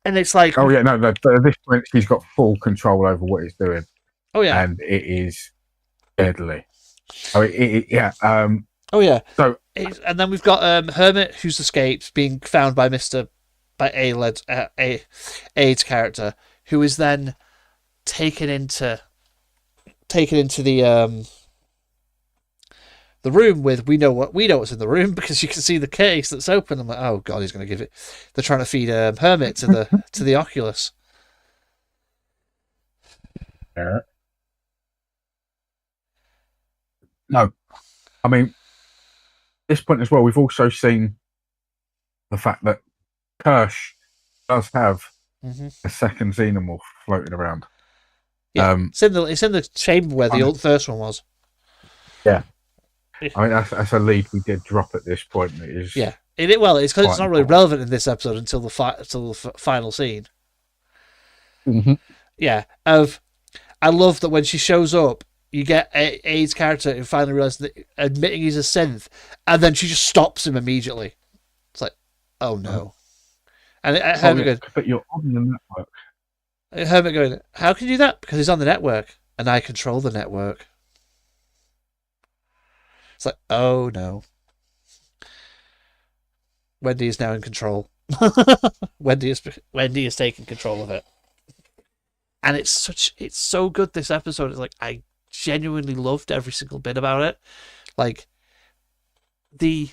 And it's like, Oh yeah, no. At this point, she's got full control over what he's doing, oh yeah, and it is deadly. Oh yeah. oh yeah. So And then we've got Hermit, who's escaped, being found by Aid's character, who is then taken into the room with we know what's in the room because you can see the case that's open. I'm like, oh God, he's going to give it. They're trying to feed Hermit to the Oculus. yeah. No, I mean, at this point as well, we've also seen the fact that Kirsch does have a second xenomorph floating around. Yeah, it's in the chamber where the first one was. Yeah, I mean that's a lead we did drop at this point. It is yeah. It's because it's not really relevant in this episode until the final scene. Mm-hmm. Yeah, I love that when she shows up, you get Aid's character who finally realizes that admitting he's a synth, and then she just stops him immediately. It's like, oh no. And Hermit going, but you're on the network. Hermit going, how can you do that? Because he's on the network, and I control the network. It's like, oh no. Wendy is now in control. Wendy is taking control of it. And it's so good, this episode. It's like, I genuinely loved every single bit about it. Like, then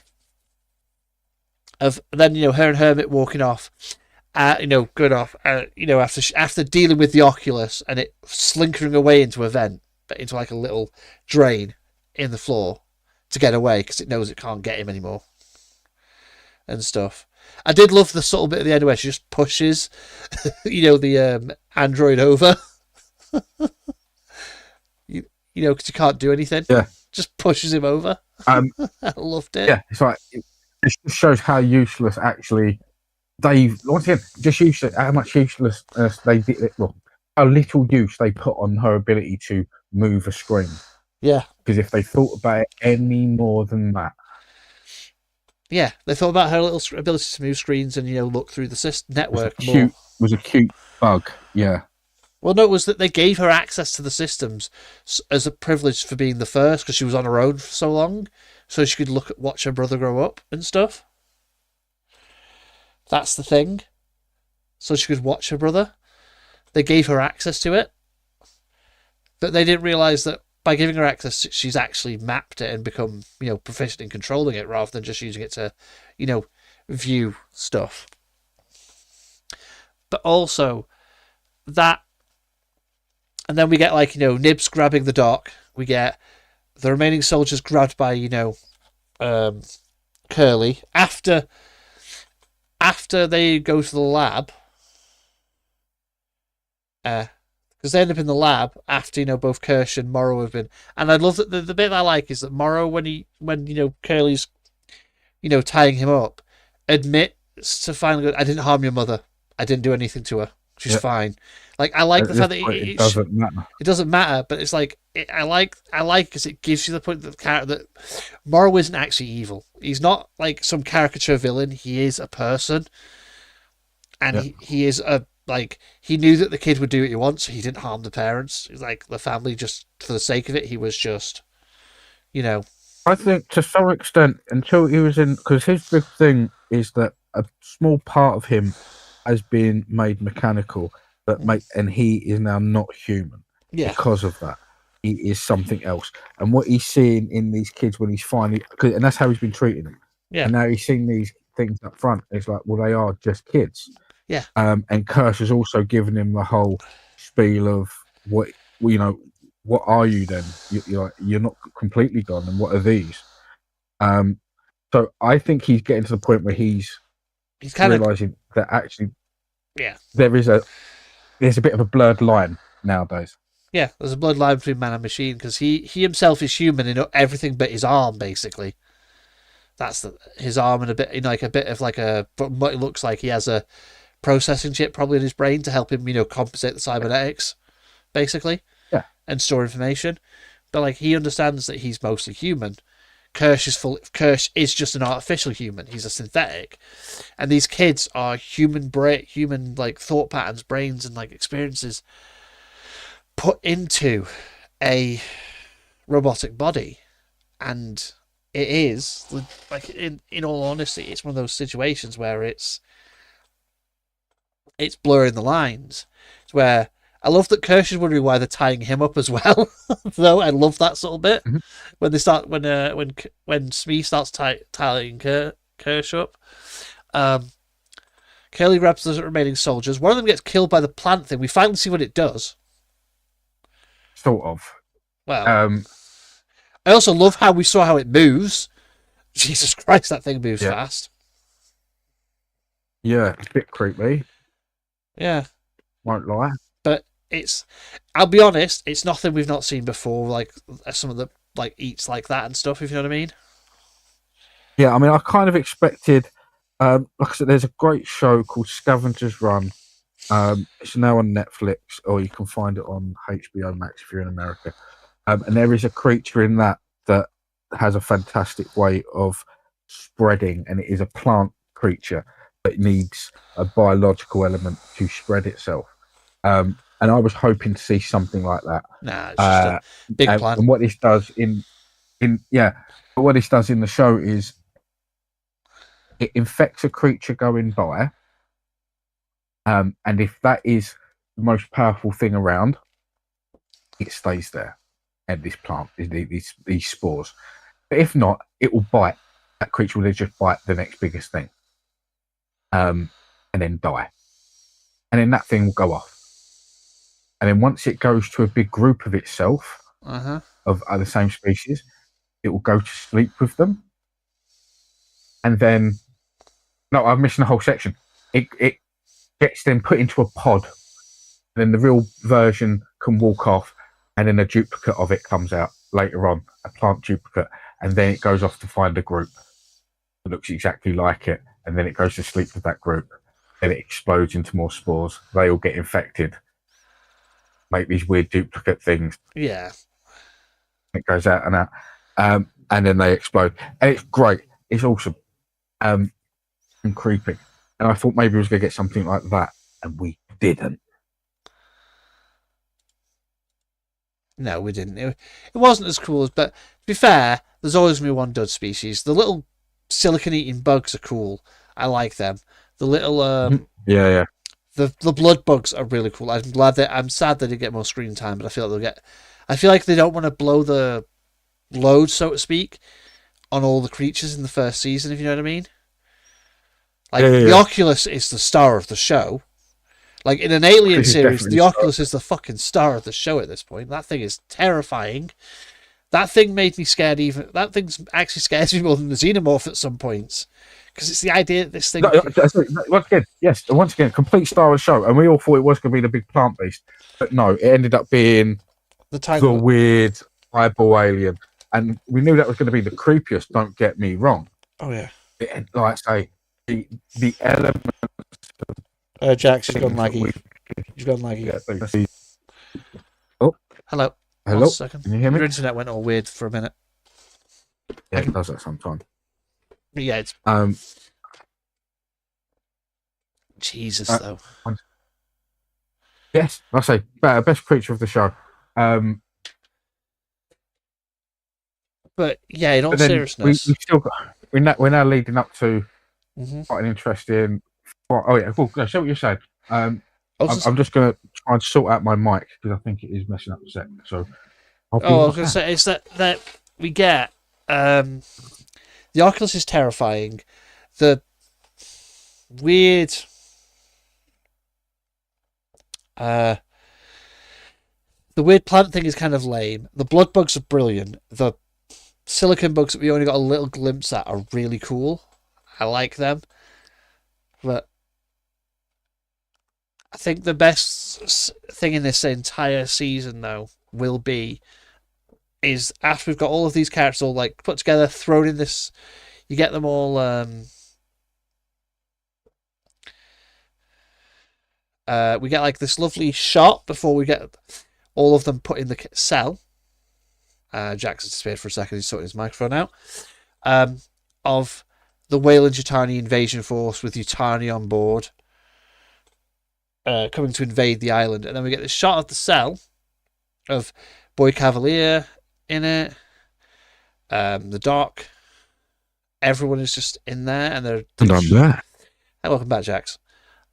her and Hermit walking off, going off, after dealing with the Oculus and it slinkering away into a vent, but into like a little drain in the floor to get away because it knows it can't get him anymore and stuff. I did love the subtle bit at the end where she just pushes, the android over. Because you can't do anything. Yeah, just pushes him over. I loved it. Yeah, it's like it just shows how useless actually they've once again just useless how much uselessness they did. Well, how little use they put on her ability to move a screen. Yeah, because if they thought about it any more than that. Yeah, they thought about her little ability to move screens and look through the network. Was a cute bug, yeah. Well, no, it was that they gave her access to the systems as a privilege for being the first because she was on her own for so long, so she could watch her brother grow up and stuff. That's the thing. So she could watch her brother. They gave her access to it, but they didn't realize that by giving her access, she's actually mapped it and become, proficient in controlling it rather than just using it to, view stuff. But also that, and then we get Nibs grabbing the dock. We get the remaining soldiers grabbed by, Curly after they go to the lab. because they end up in the lab after both Kirsch and Morrow have been. And I love that the bit I like is that Morrow, when Curly's tying him up, admits to finally go, I didn't harm your mother. I didn't do anything to her. She's fine. Like, I like At the this fact that point, it doesn't matter. it doesn't matter, but it's like I like because it gives you the point that the character that Morrow isn't actually evil. He's not like some caricature villain. He is a person, and he is a like he knew that the kid would do what he wants, so he didn't harm the parents. Like the family, just for the sake of it, he was just, I think to some extent, until he was in, because his big thing is that a small part of him has been made mechanical, and he is now not human because of that. He is something else, and what he's seeing in these kids when he's finally, and that's how he's been treating them. Yeah, and now he's seeing these things up front. It's like, well, they are just kids. Yeah. And Kirsch has also given him the whole spiel of what are you then? You're not completely gone, and what are these? So I think he's getting to the point where he's kind of realizing that actually, there's a bit of a blurred line nowadays. Yeah, there's a blood line between man and machine because he himself is human in everything but his arm, basically. That's his arm and a bit, like a bit of like what it looks like he has a processing chip probably in his brain to help him, compensate the cybernetics, basically. Yeah. And store information. But like he understands that he's mostly human. Kirsch is just an artificial human. He's a synthetic. And these kids are human like thought patterns, brains and like experiences put into a robotic body. And it is like in all honesty, it's one of those situations where it's blurring the lines. It's where I love that Kirsch is wondering why they're tying him up as well. Though I love that sort of bit when they start when Smee starts tying Kirsch up. Curly grabs the remaining soldiers. One of them gets killed by the plant thing. We finally see what it does. Sort of. Well, I also love how we saw how it moves. Jesus Christ, that thing moves fast. Yeah, it's a bit creepy. Yeah. Won't lie. But I'll be honest, it's nothing we've not seen before, like some of the like eats like that and stuff, if you know what I mean. Yeah, I mean, I kind of expected, like I said, there's a great show called Scavenger's Run. It's now on Netflix, or you can find it on HBO Max if you're in America. And there is a creature in that has a fantastic way of spreading, and it is a plant creature that needs a biological element to spread itself. And I was hoping to see something like that. Nah, it's just a big plant. And what this does but what this does in the show is it infects a creature going by, and if that is the most powerful thing around, it stays there. And this plant, these spores. But if not, it will bite. That creature will just bite the next biggest thing, and then die. And then that thing will go off. And then once it goes to a big group of itself, of the same species, it will go to sleep with them. And then, no, I'm missing a whole section. It gets then put into a pod. Then the real version can walk off, and then a duplicate of it comes out later on, a plant duplicate, and then it goes off to find a group that looks exactly like it, and then it goes to sleep with that group. Then it explodes into more spores. They all get infected, make these weird duplicate things. Yeah. It goes out and out, and then they explode. And it's great. It's awesome. And creepy. And I thought maybe we was going to get something like that, and we didn't. No, we didn't. It wasn't as cool as, but to be fair, there's always going to be one dud species. The little silicon-eating bugs are cool. I like them. The little yeah. The blood bugs are really cool. I'm sad they didn't get more screen time, but I feel like I feel like they don't want to blow the load, so to speak, on all the creatures in the first season, if you know what I mean. Like the Oculus is the star of the show. Like in an Alien series, the Oculus is the fucking star of the show at this point. That thing is terrifying. That thing made me scared. Even that thing actually scares me more than the xenomorph at some points, because it's the idea that this thing. No, once again, yes, once again, complete Star Wars show, and we all thought it was going to be the big plant beast, but no, it ended up being the weird eyeball alien, and we knew that was going to be the creepiest. Don't get me wrong. Oh yeah. Like I say, the element. Jax, you've gone laggy. Oh, hello. Hello. 1 second. Can you hear me? Your internet went all weird for a minute. Yeah, it does that sometimes. Yeah, it's Jesus though. Yes, I say best creature of the show. But yeah, in all seriousness, we're now leading up to mm-hmm. quite an interesting. Oh yeah, cool. Show what you're saying. I'm just going to try and sort out my mic because I think it is messing up the set. So, I was going to say is that we get the Oculus is terrifying. The weird, the weird plant thing is kind of lame. The blood bugs are brilliant. The silicon bugs that we only got a little glimpse at are really cool. I like them, but I think the best thing in this entire season, though, is after we've got all of these characters all like put together, thrown in this, you get them all. We get like this lovely shot before we get all of them put in the cell. Jackson disappeared for a second. He's sorting his microphone out. Of the Weyland-Yutani invasion force with Yutani on board. Coming to invade the island, and then we get this shot of the cell of Boy Cavalier in it, the doc. Everyone is just in there, and they're. And I'm there. Hey, welcome back, Jax.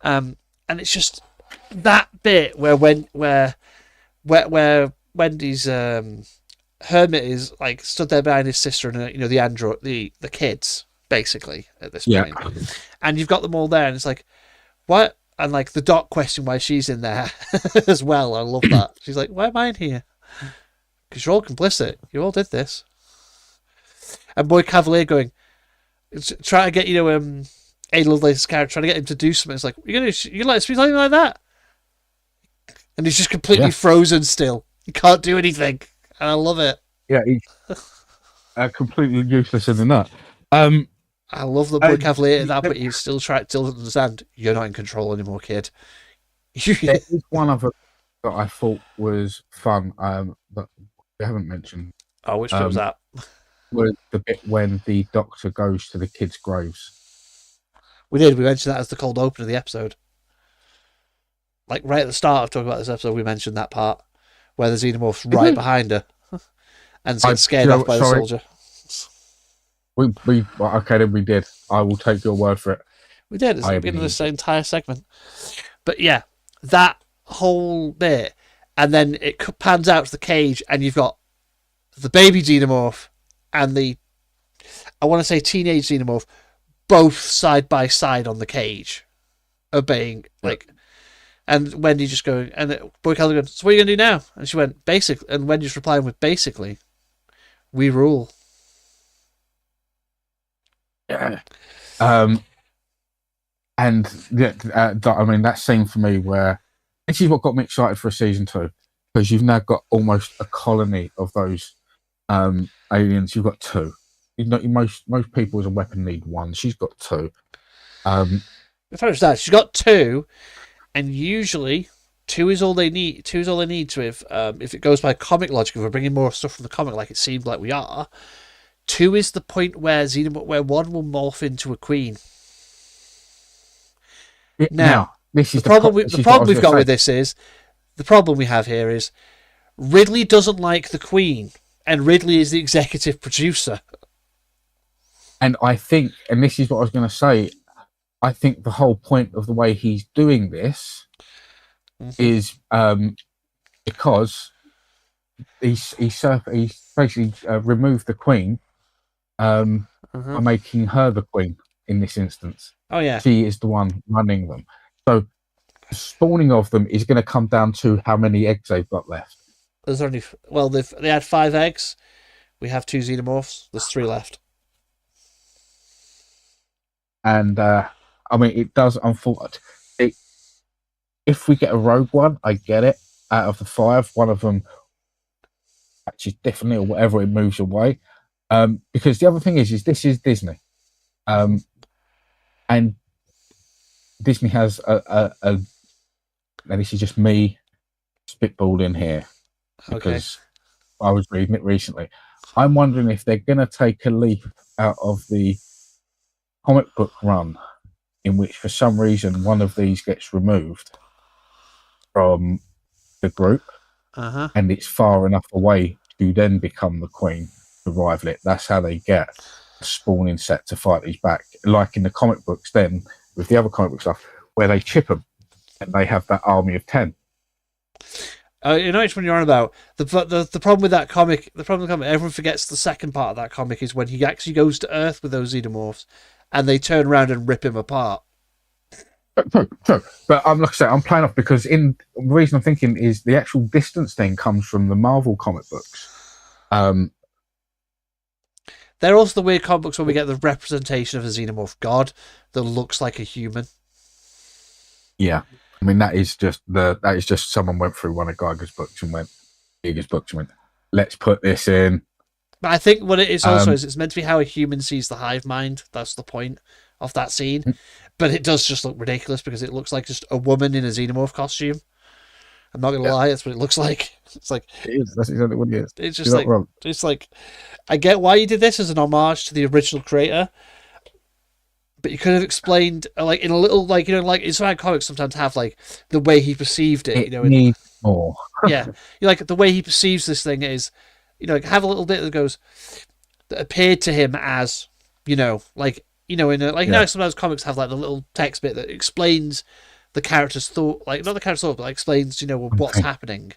And it's just that bit where Wendy's hermit is like stood there behind his sister and the android, the kids basically at this point, and you've got them all there, and it's like, what? And like the doc question why she's in there as well. I love that. She's like, why am I in here? Because you're all complicit. You all did this. And Boy Cavalier going, trying to get, Ada Lovelace's character, trying to get him to do something. It's like, you let us be something like that? And he's just completely frozen still. He can't do anything. And I love it. Yeah, he's completely useless in the nut. I love the Boy Cavalier in that, but he still doesn't understand. You're not in control anymore, kid. There is one other that I thought was fun, that we haven't mentioned. Oh, which bit was that? Was the bit when the doctor goes to the kids' graves. We did. We mentioned that as the cold open of the episode. Like right at the start of talking about this episode, we mentioned that part where the xenomorph's right behind her and gets scared off by the soldier. Okay, then we did. I will take your word for it. We did. It's the beginning of this entire segment. But yeah, that whole bit, and then it pans out to the cage, and you've got the baby xenomorph and the, I want to say teenage xenomorph, both side by side on the cage, obeying and Wendy just going, and Boy Calder going, so what are you going to do now? And she went, basically, and Wendy's replying with, basically, we rule. Yeah. And I mean, that scene for me where this is what got me excited for season 2, because you've now got almost a colony of those aliens. You've got 2. Most people as a weapon need 1. She's got 2. If I understand, she's got 2, and usually 2 is all they need. 2 is all they need to if it goes by comic logic. If we're bringing more stuff from the comic, like it seemed like we are. 2 is the point where one will morph into a queen. Now, this is the problem. The problem we've got with this is the problem we have here is Ridley doesn't like the Queen, and Ridley is the executive producer. And I think, and this is what I was going to say, I think the whole point of the way he's doing this is because he's basically removed the Queen. By making her the queen in this instance. Oh yeah, she is the one running them. So the spawning of them is going to come down to how many eggs they've got left. There's only they had 5 eggs. We have 2 xenomorphs. There's 3 left. And I mean, it does. Unfortunately, if we get a rogue one, I get it. Out of the 5, one of them actually definitely, or whatever, it moves away. Because the other thing is this is Disney, and Disney has and this is just me spitballing here because I was reading it recently. I'm wondering if they're going to take a leaf out of the comic book run in which, for some reason, one of these gets removed from the group, and it's far enough away to then become the queen to rival it. That's how they get a spawning set to fight these back, like in the comic books. Then with the other comic book stuff, where they chip them and they have that army of 10. You know which one you're on about. The problem with that comic, everyone forgets the second part of that comic is when he actually goes to Earth with those xenomorphs, and they turn around and rip him apart. True. But like I say, I'm playing off because the reason I'm thinking is the actual distance thing comes from the Marvel comic books. They're also the weird comic books where we get the representation of a xenomorph god that looks like a human. Yeah. I mean, that is just someone went through one of Giger's books and went, let's put this in. But I think what it is also is it's meant to be how a human sees the hive mind. That's the point of that scene. But it does just look ridiculous because it looks like just a woman in a xenomorph costume. I'm not gonna lie, that's what it looks like. It's like it is. That's exactly what it is. It's just it's like I get why you did this as an homage to the original creator. But you could have explained, like, in a little, like, you know, like, Inspired Comics sometimes have, like, the way he perceived it, you know. Needs more. Yeah. Like, the way he perceives this thing is, you know, like, have a little bit that goes, that appeared to him as, you know, like, you know, you know, sometimes comics have, like, the little text bit that explains the character's thought, like, not the character's thought, but like, explains, you know, what's happening.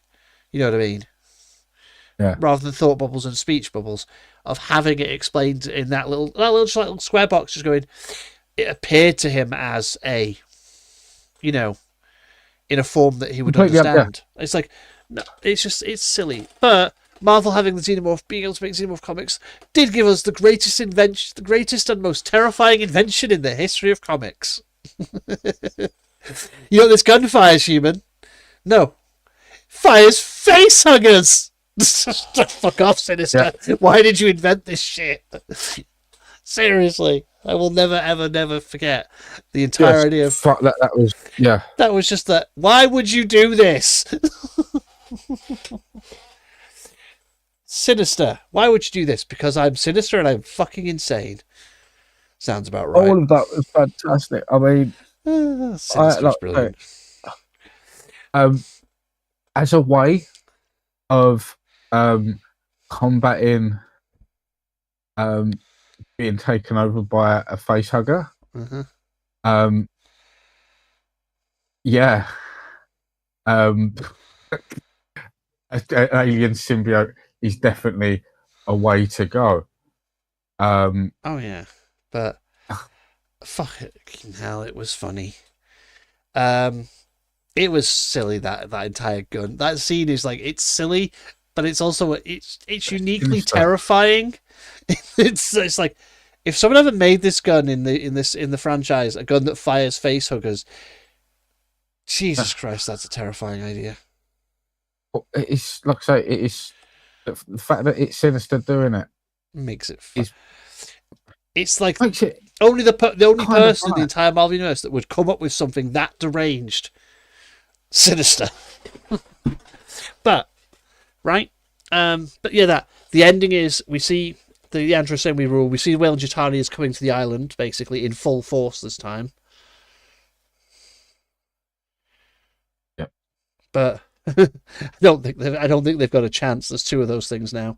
You know what I mean? Yeah. Rather than thought bubbles and speech bubbles, of having it explained in that little square box, just going, it appeared to him as a, you know, in a form that he would understand. Yeah. It's like, no, it's silly. But Marvel having the xenomorph, being able to make xenomorph comics, did give us the greatest invention, the greatest and most terrifying invention in the history of comics. You know, this gun fires human. No. Fires face huggers! Fuck off, Sinister. Yeah. Why did you invent this shit? Seriously. I will never, ever, never forget the entirety of... Fuck, that was... Yeah. That was just that... Why would you do this? Sinister. Why would you do this? Because I'm sinister and I'm fucking insane. Sounds about right. All of that was fantastic. I mean... Sinister's brilliant. As a way of combating being taken over by a face hugger, yeah, an alien symbiote is definitely a way to go. Oh yeah, but fucking hell, it was funny. It was silly, that entire gun. That scene is like, it's silly, but it's also it's uniquely terrifying. It's like, if someone ever made this gun in the franchise, a gun that fires face huggers, Jesus Christ, that's a terrifying idea. It's like I say, it is the fact that it's Sinister doing it makes it fun. It's like only the only person in the entire Marvel universe that would come up with something that deranged. Sinister. But right, but yeah, that the ending is we see the Androsemi rule. We see Weyland Yutani is coming to the island basically in full force this time. Yep. But I don't think they've got a chance. There's 2 of those things now.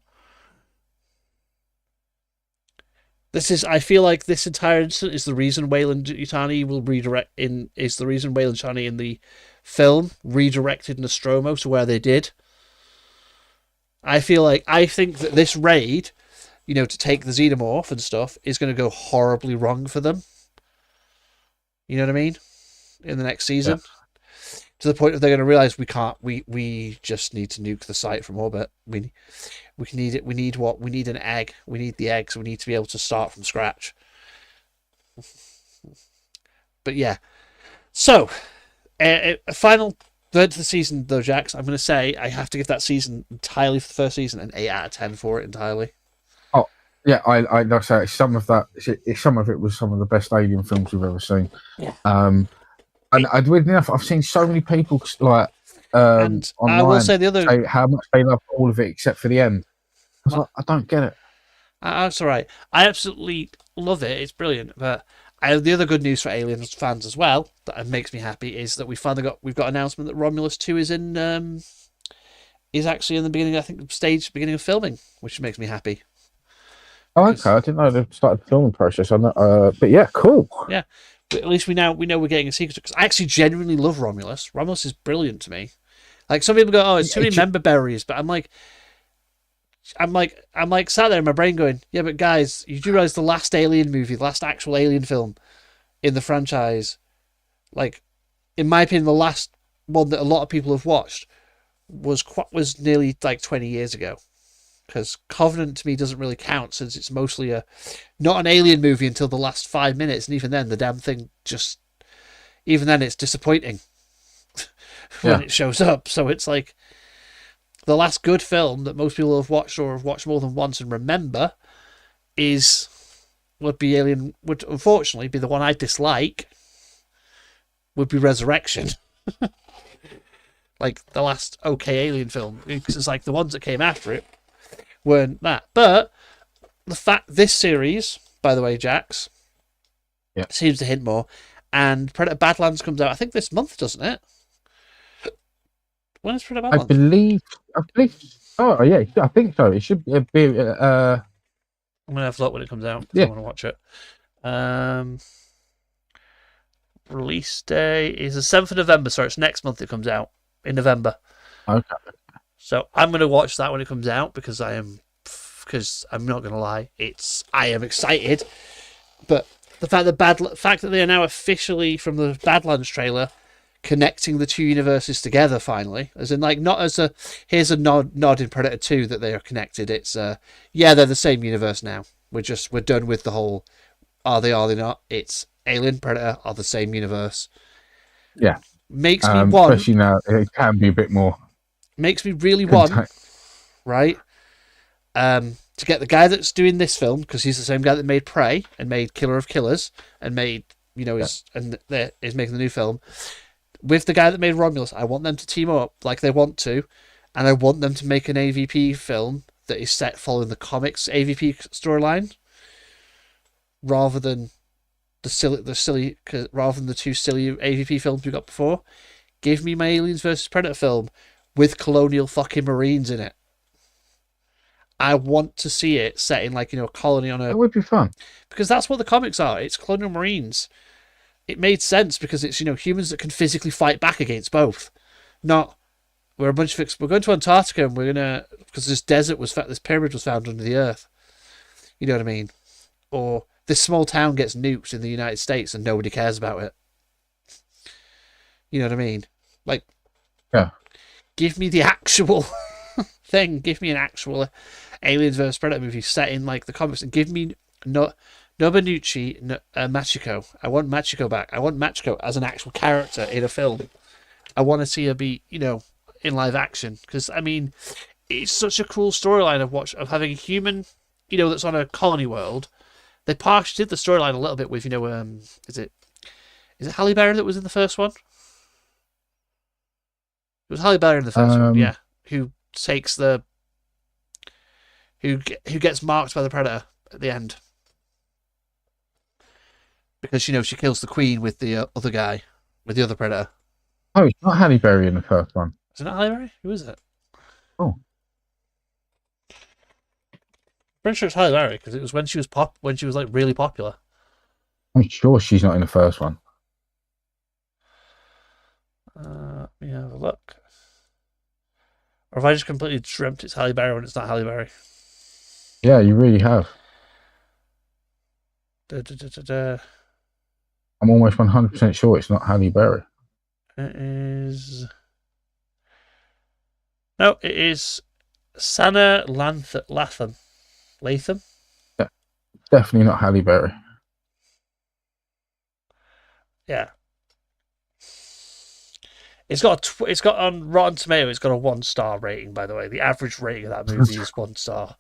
I feel like this entire incident is the reason Weyland Yutani will redirect is the reason Weyland Yutani in the film redirected Nostromo to where they did. I think that this raid, you know, to take the xenomorph and stuff, is going to go horribly wrong for them. You know what I mean? In the next season. Yeah. to the point of they're going to realize we can't. We just need to nuke the site from orbit. We need it. We need what? We need an egg. We need the eggs. We need to be able to start from scratch. But yeah, so a final third to the season though, Jax. I'm going to say I have to give that season entirely for the first season an 8 out of 10 for it entirely. Oh yeah, I like I say some of it was some of the best Alien films we've ever seen. Yeah. And weirdly enough, I've seen so many people like and online I will say the other say how much they love all of it except for the end. I was like, I don't get it. That's all right. I absolutely love it. It's brilliant. But the other good news for Alien fans as well that makes me happy is that we've got announcement that Romulus 2 is actually in the beginning. I think beginning of filming, which makes me happy. Oh, okay. I didn't know they started the filming process on that. But yeah, cool. Yeah, but at least we know we're getting a sequel because I actually genuinely love Romulus. Romulus is brilliant to me. Like some people go, oh, it's too many member berries, but I'm like sat there in my brain going, yeah, but guys, you do realize the last Alien movie, the last actual Alien film in the franchise, like in my opinion, the last one that a lot of people have watched was nearly like 20 years ago. Because Covenant to me doesn't really count since it's mostly not an Alien movie until the last 5 minutes, and even then the damn thing even then it's disappointing when it shows up. So it's like the last good film that most people have watched or have watched more than once and remember would unfortunately be the one I dislike, would be Resurrection. Like the last okay Alien film, because it's like the ones that came after it weren't that. But the fact this series, by the way, Jax, seems to hint more. And Predator Badlands comes out, I think this month, doesn't it? When is Predator Badlands? I believe. Oh yeah, I think so. It should be. I'm gonna have a look when it comes out. Yeah. I want to watch it. Release day is the 7th of November, so it's next month it comes out in November. Okay. So I'm going to watch that when it comes out because I'm not going to lie, I am excited. But the fact that they are now officially from the Badlands trailer connecting the two universes together finally, as in like not as here's a nod in Predator 2 that they are connected. It's they're the same universe now. We're done with the whole are they not. It's Alien Predator are the same universe. Yeah, makes me want, especially now it can be a bit more. Makes me really want, right? To get the guy that's doing this film, because he's the same guy that made Prey and made Killer of Killers and made is making the new film with the guy that made Romulus. I want them to team up like they want to, and I want them to make an AVP film that is set following the comics AVP storyline, rather than rather than the two silly AVP films we got before. Give me my Aliens versus Predator film with colonial fucking Marines in it. I want to see it set in like a colony on a. That would be fun because that's what the comics are. It's colonial Marines. It made sense because it's humans that can physically fight back against both. Not we're a bunch of we're going to Antarctica and we're gonna because this this pyramid was found under the earth. You know what I mean? Or this small town gets nuked in the United States and nobody cares about it. You know what I mean? Like, yeah. Give me the actual thing. Give me an actual Aliens vs Predator movie set in like the comics, and give me Nobunuchi Machiko. I want Machiko back. I want Machiko as an actual character in a film. I want to see her be, in live action because I mean, it's such a cool storyline of having a human, that's on a colony world. They partially did the storyline a little bit with, is it Halle Berry that was in the first one? It was Halle Berry in the first one, yeah. Who takes who gets marked by the Predator at the end. Because, she kills the Queen with the other guy, with the other Predator. Oh, it's not Halle Berry in the first one. Is it not Halle Berry? Who is it? Oh. Pretty sure it's Halle Berry, because it was when she was like really popular. I'm sure she's not in the first one. Let me have a look. Or have I just completely dreamt it's Halle Berry when it's not Halle Berry? Yeah, you really have. I'm almost 100% sure it's not Halle Berry. It is. No, it is Sana Latham. Latham? Yeah, definitely not Halle Berry. Yeah. It's got on Rotten Tomato. It's got a 1-star rating. By the way, the average rating of that movie is 1 star.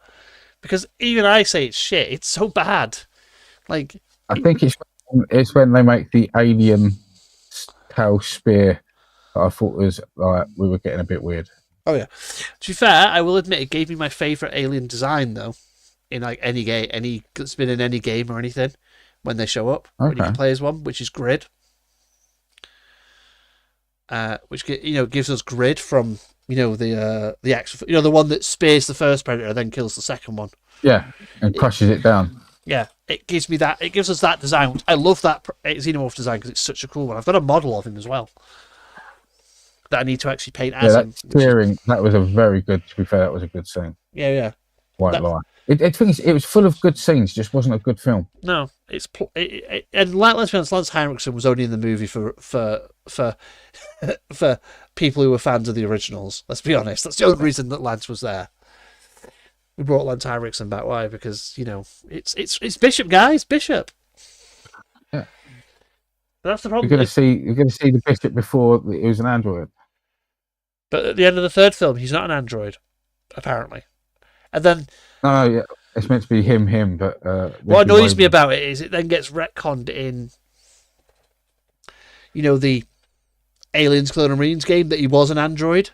Because even I say it's shit. It's so bad. Like, I think it's when they make the alien tail spear that I thought was like we were getting a bit weird. oh yeah. To be fair, I will admit it gave me my favorite alien design though. In like any game, that's been in any game or anything, when they show up, when you Okay. can play as one, which is Grid. Which gives us Grid from the actual the one that spears the first predator then kills the second one. Yeah, and crushes it down. Yeah, it gives me that. It gives us that design. I love that xenomorph design because it's such a cool one. I've got a model of him as well that I need to actually paint as him. That was a very good. To be fair, that was a good scene. Yeah. White lie. It was full of good scenes, just wasn't a good film. No, and let's be honest, Lance Henriksen was only in the movie for for people who were fans of the originals. Let's be honest, that's the only reason that Lance was there. We brought Lance Henriksen back. Why? Because it's Bishop, guys. Bishop. Yeah, But that's the problem. You're gonna see the Bishop before it was an android. But at the end of the third film, he's not an android, apparently. And then No, yeah, it's meant to be him. But what annoys me about it is it then gets retconned in, the Aliens Clone Marines game that he was an android.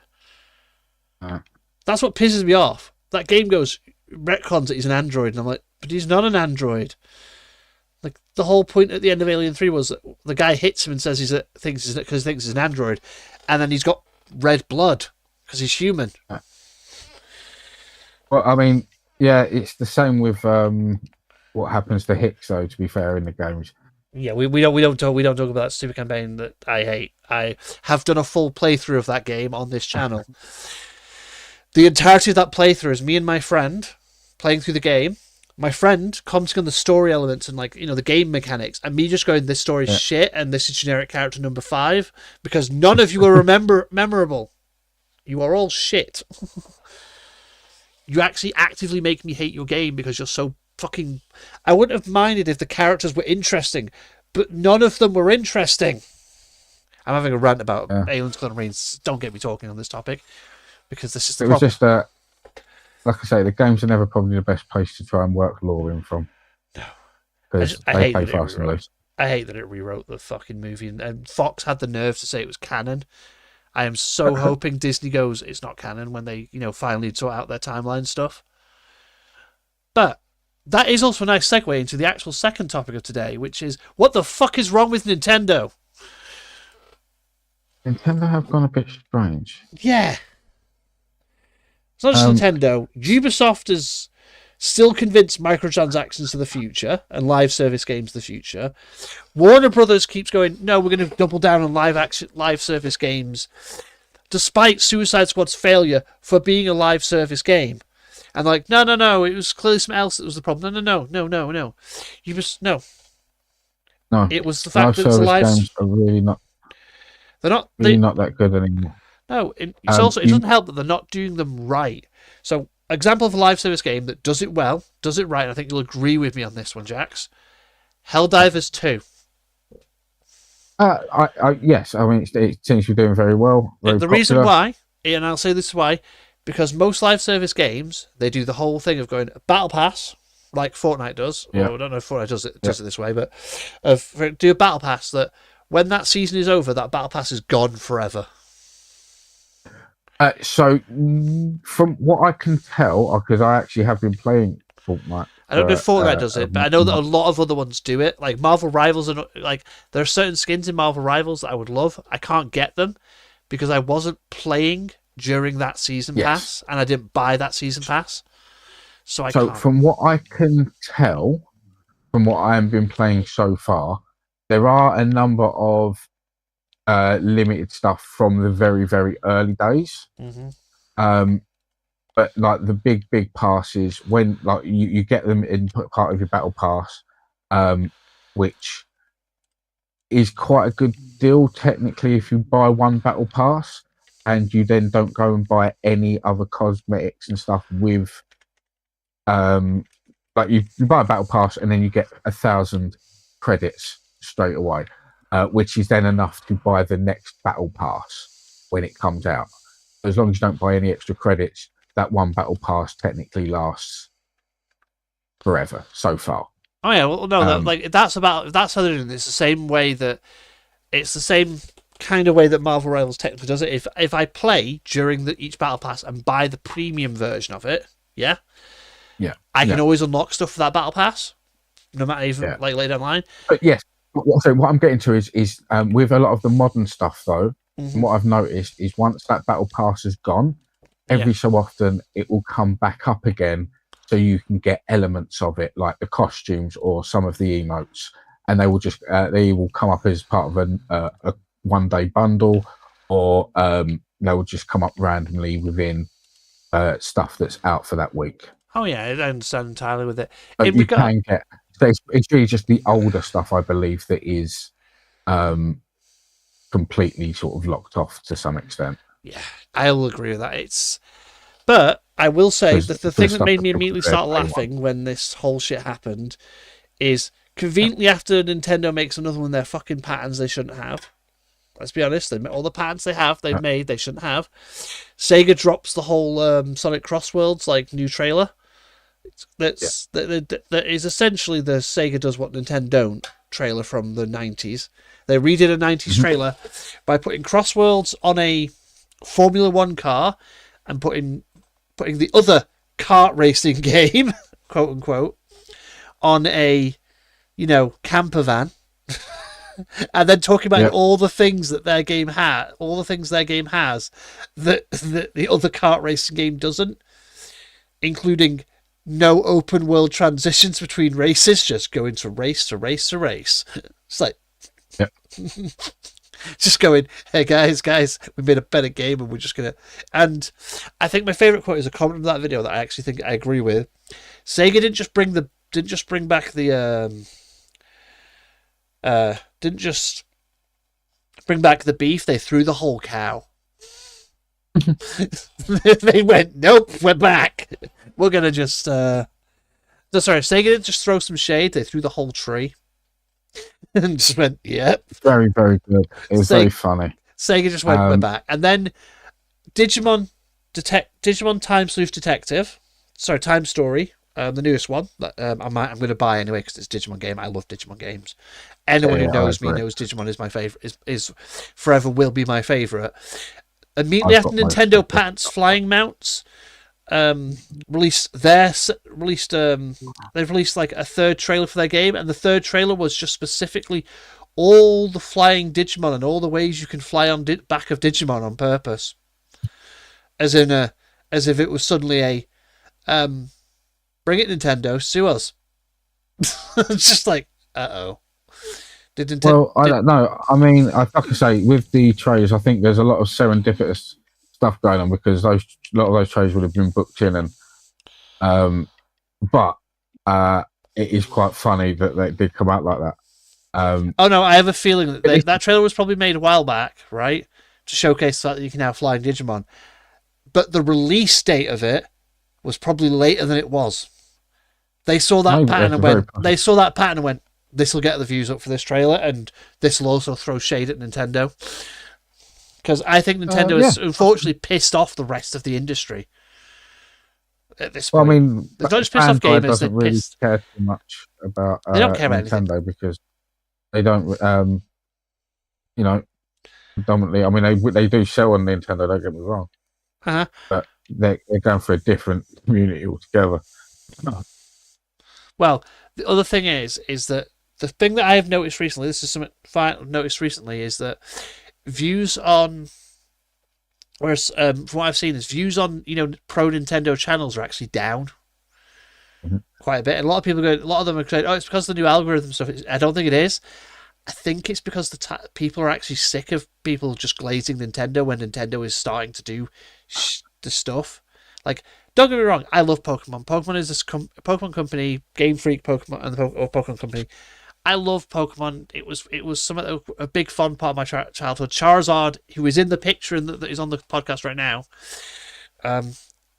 That's what pisses me off. That game goes retcons that he's an android, and I'm like, but he's not an android. Like the whole point at the end of Alien 3 was that the guy hits him and says he thinks he's an android, and then he's got red blood because he's human. Well, I mean, yeah, it's the same with what happens to Hicks, though. To be fair, in the games. Yeah, we don't talk about that stupid campaign that I hate. I have done a full playthrough of that game on this channel. The entirety of that playthrough is me and my friend playing through the game. My friend commenting on the story elements and the game mechanics, and me just going, "This story's shit," and this is generic character number 5 because none of you are memorable. You are all shit. You actually actively make me hate your game because you're so fucking... I wouldn't have minded if the characters were interesting, but none of them were interesting. I'm having a rant about Aliens Clone Marines. Don't get me talking on this topic because this is the problem. It was just like I say, the games are never probably the best place to try and work lore in from. No. Because they play fast and loose. I hate that it rewrote the fucking movie, and Fox had the nerve to say it was canon. I am so hoping Disney goes, it's not canon when they, finally sort out their timeline stuff. But that is also a nice segue into the actual second topic of today, which is, what the fuck is wrong with Nintendo? Nintendo have gone a bit strange. Yeah. It's not just Nintendo. Ubisoft is still convinced microtransactions are the future and live service games the future. Warner Brothers keeps going, no, we're going to double down on live service games, despite Suicide Squad's failure for being a live service game. And no, it was clearly something else that was the problem. No. No. It was the fact that it's a live games are really not. They're not not that good anymore. No, it doesn't help that they're not doing them right. So, example of a live service game that does it well, does it right, and I think you'll agree with me on this one, Jax. Helldivers 2. Yes, I mean, it seems to be doing very well. The reason why, and I'll say this why, because most live service games, they do the whole thing of going Battle Pass, like Fortnite does. Yeah. Well, I don't know if Fortnite does it this way, but do a Battle Pass that when that season is over, that Battle Pass is gone forever. So, from what I can tell, because I actually have been playing Fortnite. I don't know if Fortnite does it, but I know that a lot of other ones do it. Like Marvel Rivals, there are certain skins in Marvel Rivals that I would love. I can't get them because I wasn't playing during that season pass, and I didn't buy that season pass. So can't. From what I can tell, from what I have been playing so far, there are a number of limited stuff from the very, very early days. Mm-hmm. But like the big passes, when you get them in part of your battle pass, which is quite a good deal technically if you buy one battle pass and you then don't go and buy any other cosmetics and stuff with like you buy a battle pass and then you get 1,000 credits straight away, which is then enough to buy the next battle pass when it comes out. As long as you don't buy any extra credits, that one battle pass technically lasts forever so far. Oh yeah, well no, that's how they're doing it. It's the same way that it's the same kind of way that Marvel Rivals technically does it. If I play during each battle pass and buy the premium version of it, yeah, I can always unlock stuff for that battle pass, no matter even like later down the line. But yes, so what I'm getting to is with a lot of the modern stuff though, what I've noticed is once that battle pass is gone, every so often it will come back up again, so you can get elements of it, like the costumes or some of the emotes, and they will come up as part of a 1 day bundle, or they will just come up randomly within stuff that's out for that week. Oh yeah, I understand entirely with it. But you can get. It's really just the older stuff, I believe, that is completely sort of locked off to some extent. Yeah, I'll agree with that. But I will say that the thing that made me immediately start laughing when this whole shit happened is conveniently after Nintendo makes another one of their fucking patterns they shouldn't have. Let's be honest, all the patterns they've made they shouldn't have. Sega drops the whole Sonic Crossworlds new trailer. That is essentially the Sega does what Nintendo don't trailer from the 90s. They redid a 90s trailer by putting Crossworlds on a Formula 1 car and putting the other kart racing game, quote unquote, on a camper van. And then talking about all the things that their game has, that the other kart racing game doesn't, including no open world transitions between races, just going to race to race to race. It's like, just going, hey guys, we made a better game and we're just gonna. And I think my favorite quote is a comment from that video that I actually think I agree with. Sega didn't just bring back the beef. They threw the whole cow. They went, nope, we're back. We're gonna just. Sorry, Sega didn't just throw some shade. They threw the whole tree. And just went, yep. Very, very good. It was very funny. Sega just went, we're back. And then Digimon Time Sleuth Detective. Sorry, Time Story. The newest one that I'm going to buy anyway because it's a Digimon game. I love Digimon games. Anyone who knows me knows Digimon is my favorite. Is forever will be my favorite. Immediately after Nintendo patents flying mounts, they've released like a third trailer for their game, and the third trailer was just specifically all the flying Digimon and all the ways you can fly on back of Digimon on purpose, as if it was suddenly a bring it Nintendo, sue us. It's just like, uh-oh. I don't know. I mean, like I say, with the trailers, I think there's a lot of serendipitous stuff going on because a lot of those trailers would have been booked in, and but it is quite funny that they did come out like that. Oh no, I have a feeling that that trailer was probably made a while back, right, to showcase the fact that you can now fly Digimon, but the release date of it was probably later than it was. They saw that pattern and went, this will get the views up for this trailer, and this will also throw shade at Nintendo. Because I think Nintendo is unfortunately pissed off the rest of the industry at this point. Well, I mean, they've not just pissed off gamers, doesn't really care too much about they don't care about Nintendo anything. because they don't, predominantly. I mean, they do sell on Nintendo. Don't get me wrong, but they're going for a different community altogether. Well, the other thing is that the thing that I have noticed recently, this is something I've noticed recently, is that views on, whereas from what I've seen, is views on pro Nintendo channels are actually down quite a bit. And a lot of them are saying, oh, it's because of the new algorithm stuff. I don't think it is. I think it's because people are actually sick of people just glazing Nintendo when Nintendo is starting to do the stuff. Like, don't get me wrong, I love Pokemon. Pokemon is this Pokemon company, Game Freak Pokemon, and the Pokemon company. I love Pokemon. It was a big fun part of my childhood. Charizard, who is in the picture and that is on the podcast right now,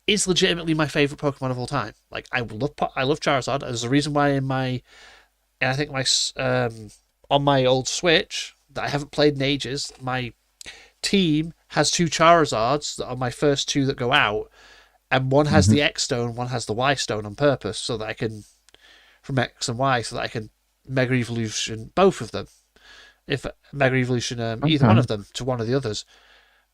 is legitimately my favorite Pokemon of all time. Like I love Charizard. There's a reason why I think on my old Switch that I haven't played in ages, my team has 2 Charizards that are my first 2 that go out, and one has the X Stone, one has the Y Stone on purpose, so that I can from X and Y, so that I can Mega Evolution both of them. If Mega Evolution either one of them to one of the others,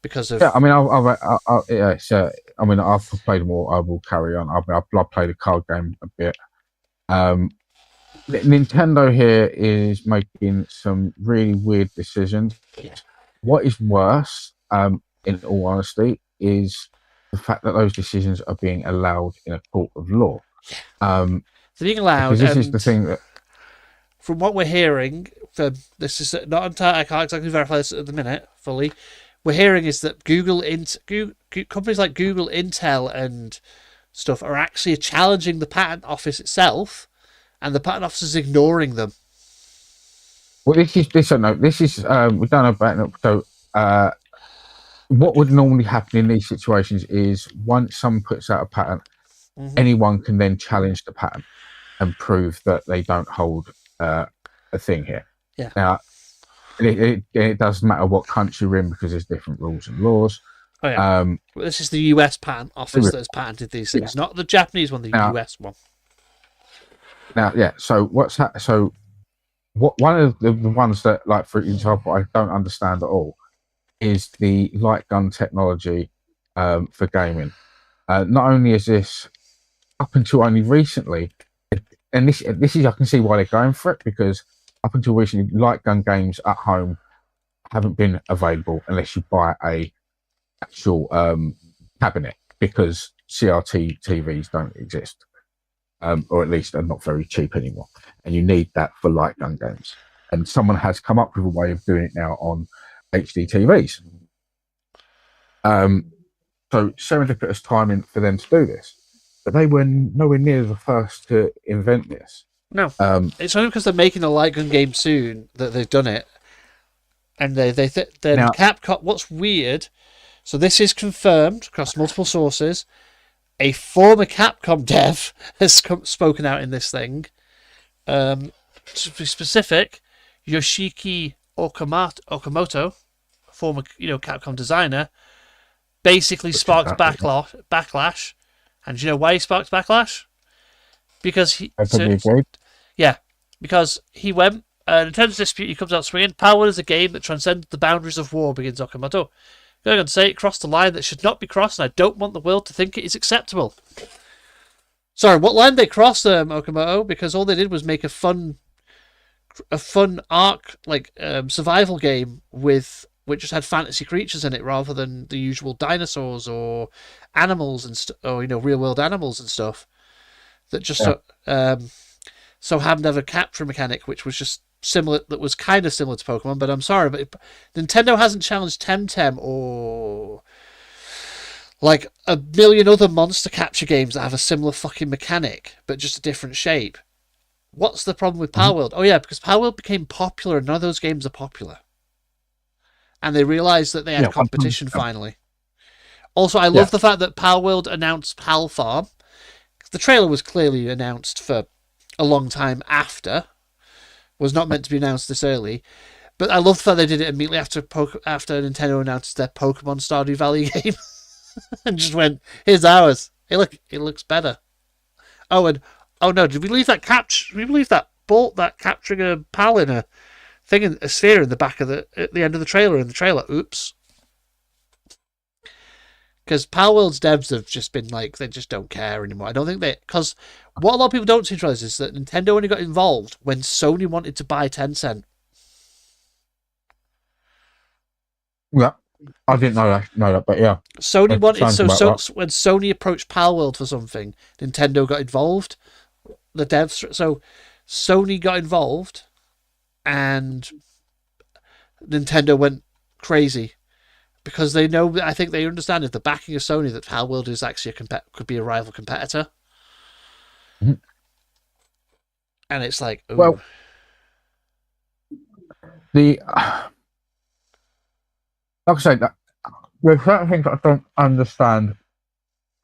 because of I mean, I mean, I've played them all. I will carry on. I've played a card game a bit. Nintendo here is making some really weird decisions. What is worse, in all honesty, is the fact that those decisions are being allowed in a court of law. They're being allowed. Because this is the thing that, from what we're hearing, this is not entirely, I can't exactly verify this at the minute fully. We're hearing is that companies like Google, Intel, and stuff are actually challenging the patent office itself, and the patent office is ignoring them. well, this is we don't know about it. So, what would normally happen in these situations is once someone puts out a patent, anyone can then challenge the patent and prove that they don't hold a thing here. Yeah. Now, it doesn't matter what country you're in because there's different rules and laws. Oh yeah. This is the US patent office that has patented these things, not the Japanese one, the US one. Now, yeah. So one of the ones that, like, for example, I don't understand at all is the light gun technology for gaming. Not only is this up until only recently, and this is, I can see why they're going for it, because up until recently, light gun games at home haven't been available unless you buy a actual cabinet, because CRT TVs don't exist, or at least are not very cheap anymore, and you need that for light gun games. And someone has come up with a way of doing it now on HD TVs. So serendipitous timing for them to do this, but they were nowhere near the first to invent this. No, it's only because they're making a light gun game soon that they've done it, and then Capcom. What's weird? So this is confirmed across multiple sources. A former Capcom dev has spoken out in this thing. To be specific, Yoshiki Okamoto, former Capcom designer, basically sparked backlash. And do you know why he sparked backlash? Because because he went, Nintendo's dispute, he comes out swinging. Power is a game that transcended the boundaries of war, begins Okamoto. Going on to say it crossed a line that should not be crossed, and I don't want the world to think it is acceptable. Sorry, what line they crossed, Okamoto? Because all they did was make a fun arc, survival game which just had fantasy creatures in it rather than the usual dinosaurs or animals or real world animals and stuff that just so happened to have a capture mechanic which was just similar, that was kind of similar to Pokemon. But I'm sorry, but Nintendo hasn't challenged Temtem or like a million other monster capture games that have a similar fucking mechanic but just a different shape. What's the problem with Power World? Oh yeah, because Power World became popular and none of those games are popular. And they realised that they had competition finally. Also, I love the fact that Power World announced Pal Farm. The trailer was clearly announced for a long time after. Was not meant to be announced this early. But I love the fact they did it immediately after Nintendo announced their Pokemon Stardew Valley game. And just went, here's ours. Hey, look, it looks better. Oh, and no, did we leave that bolt that capturing a pal in a sphere in the back of at the end of the trailer Oops. Because Power World's devs have just been like, they just don't care anymore. I don't think because what a lot of people don't seem to realize is that Nintendo only got involved when Sony wanted to buy Tencent. Yeah, I didn't know that, but yeah. Sony wanted, when Sony approached Power World for something, Nintendo got involved. The devs, so Sony got involved, and Nintendo went crazy. Because they know, I think they understand, if the backing of Sony, that Power World is actually could be a rival competitor. Mm-hmm. And it's like, ooh. Well, the like I say, that there's certain things that I don't understand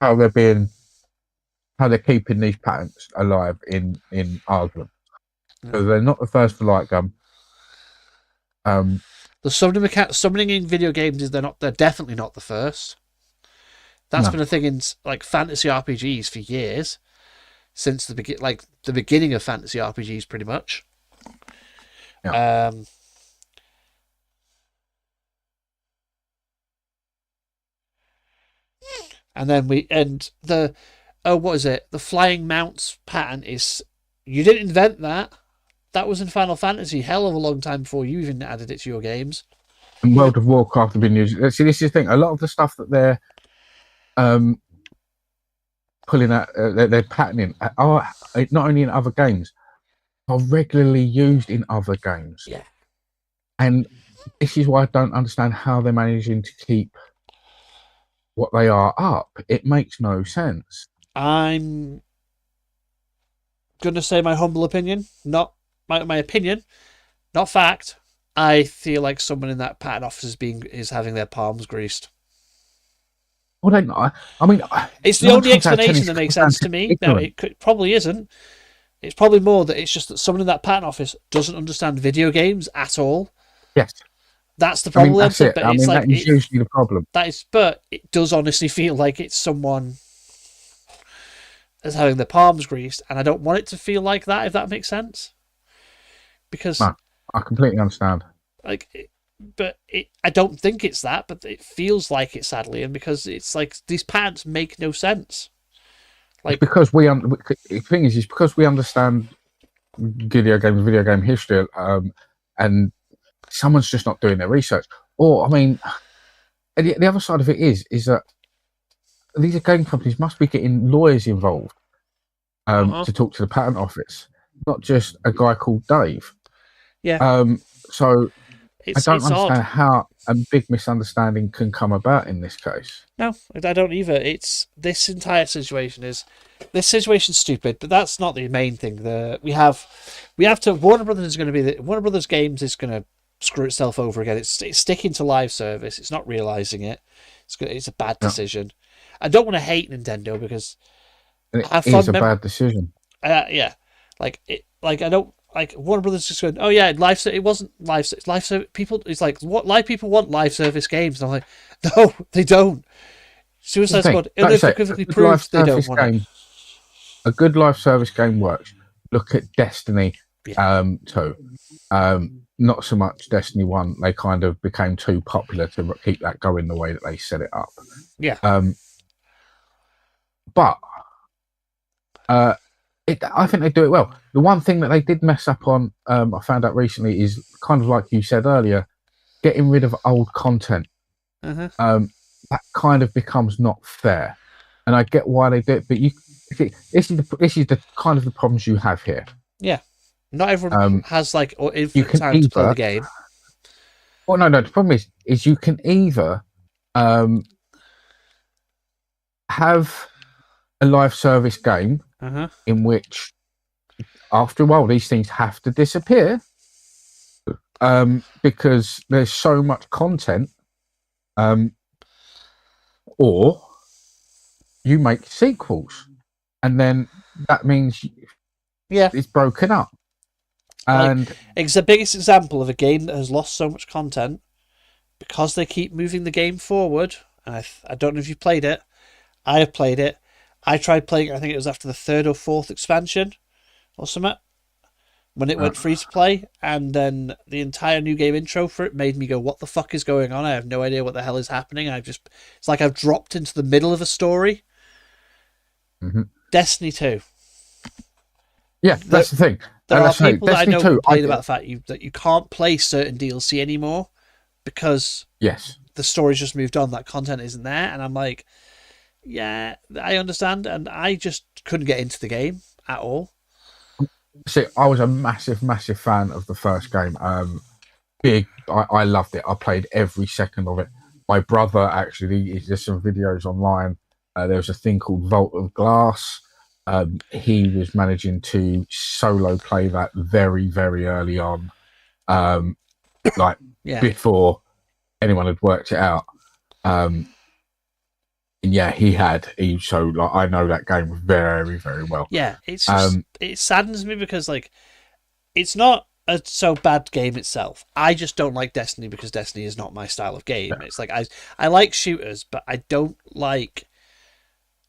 how they're keeping these patents alive in argument. So they're not the first to light gun. The summoning in video games is they're definitely not the first. That's been a thing in like fantasy RPGs for years, since the beginning of fantasy RPGs, pretty much. Yeah. And then what is it? The flying mounts pattern is, you didn't invent that. That was in Final Fantasy, hell of a long time before you even added it to your games. And World of Warcraft have been using. See, this is the thing. A lot of the stuff that they're pulling out, they're patenting, are not only in other games, are regularly used in other games. Yeah. And this is why I don't understand how they're managing to keep what they are up. It makes no sense. I'm gonna say my humble opinion, not my opinion, not fact. I feel like someone in that patent office is having their palms greased. Well, they not. I mean, it's the only explanation that makes sense to me. Now, it probably isn't. It's probably more that it's just that someone in that patent office doesn't understand video games at all. Yes. That's the problem. That's it. But that is usually the problem. But it does honestly feel like it's someone as having their palms greased, and I don't want it to feel like that, if that makes sense. Because no, I completely understand. I don't think it's that, but it feels like it, sadly, and because it's like these patents make no sense. Like, it's because the thing is because we understand video game history, and someone's just not doing their research. Or, I mean, the other side of it is that these game companies must be getting lawyers involved to talk to the patent office, not just a guy called Dave. Yeah. So I don't understand odd. how a big misunderstanding can come about in this case. No, I don't either. This entire situation situation's stupid, but that's not the main thing. We have to. Warner Brothers is going to be Warner Brothers Games is going to screw itself over again. It's sticking to live service. It's not realizing it. It's a bad decision. I don't want to hate Nintendo because it is a bad decision. Yeah, I don't. Like Warner Brothers just going, oh yeah, it wasn't live service. People, it's like, what live people want live service games, and I'm like, no, they don't. Suicide Squad unequivocally proves they don't want it. A good live service game works. Look at Destiny 2. Not so much Destiny 1. They kind of became too popular to keep that going the way that they set it up. Yeah. But I think they do it well. The one thing that they did mess up on, I found out recently, is kind of like you said earlier, getting rid of old content. That kind of becomes not fair, and I get why they do it. But this is the kind of the problems you have here. Yeah, not everyone has like infinite time to play the game. Well, no. The problem is you can either have a live service game in which, after a while, these things have to disappear because there's so much content, or you make sequels, and then that means it's broken up. And it's the biggest example of a game that has lost so much content because they keep moving the game forward. And I don't know if you've played it. I have played it. I tried playing it, I think it was after the 3rd or 4th expansion or something, when it went free to play, and then the entire new game intro for it made me go, what the fuck is going on? I have no idea what the hell is happening. It's like I've dropped into the middle of a story. Destiny 2. Yeah, that's the thing. There are people that I know complain about the fact that you can't play certain DLC anymore because the story's just moved on, that content isn't there, and I'm like, yeah, I understand, and I just couldn't get into the game at all. See, I was a massive fan of the first game. I loved it. I played every second of it. My brother, actually, there's some videos online. There was a thing called Vault of Glass. He was managing to solo play that very, very early on. like Yeah. before anyone had worked it out. And yeah, so like I know that game very, very well. Yeah, it's just it saddens me because like it's not a so bad game itself. I just don't like Destiny because Destiny is not my style of game. It's like I like shooters, but I don't like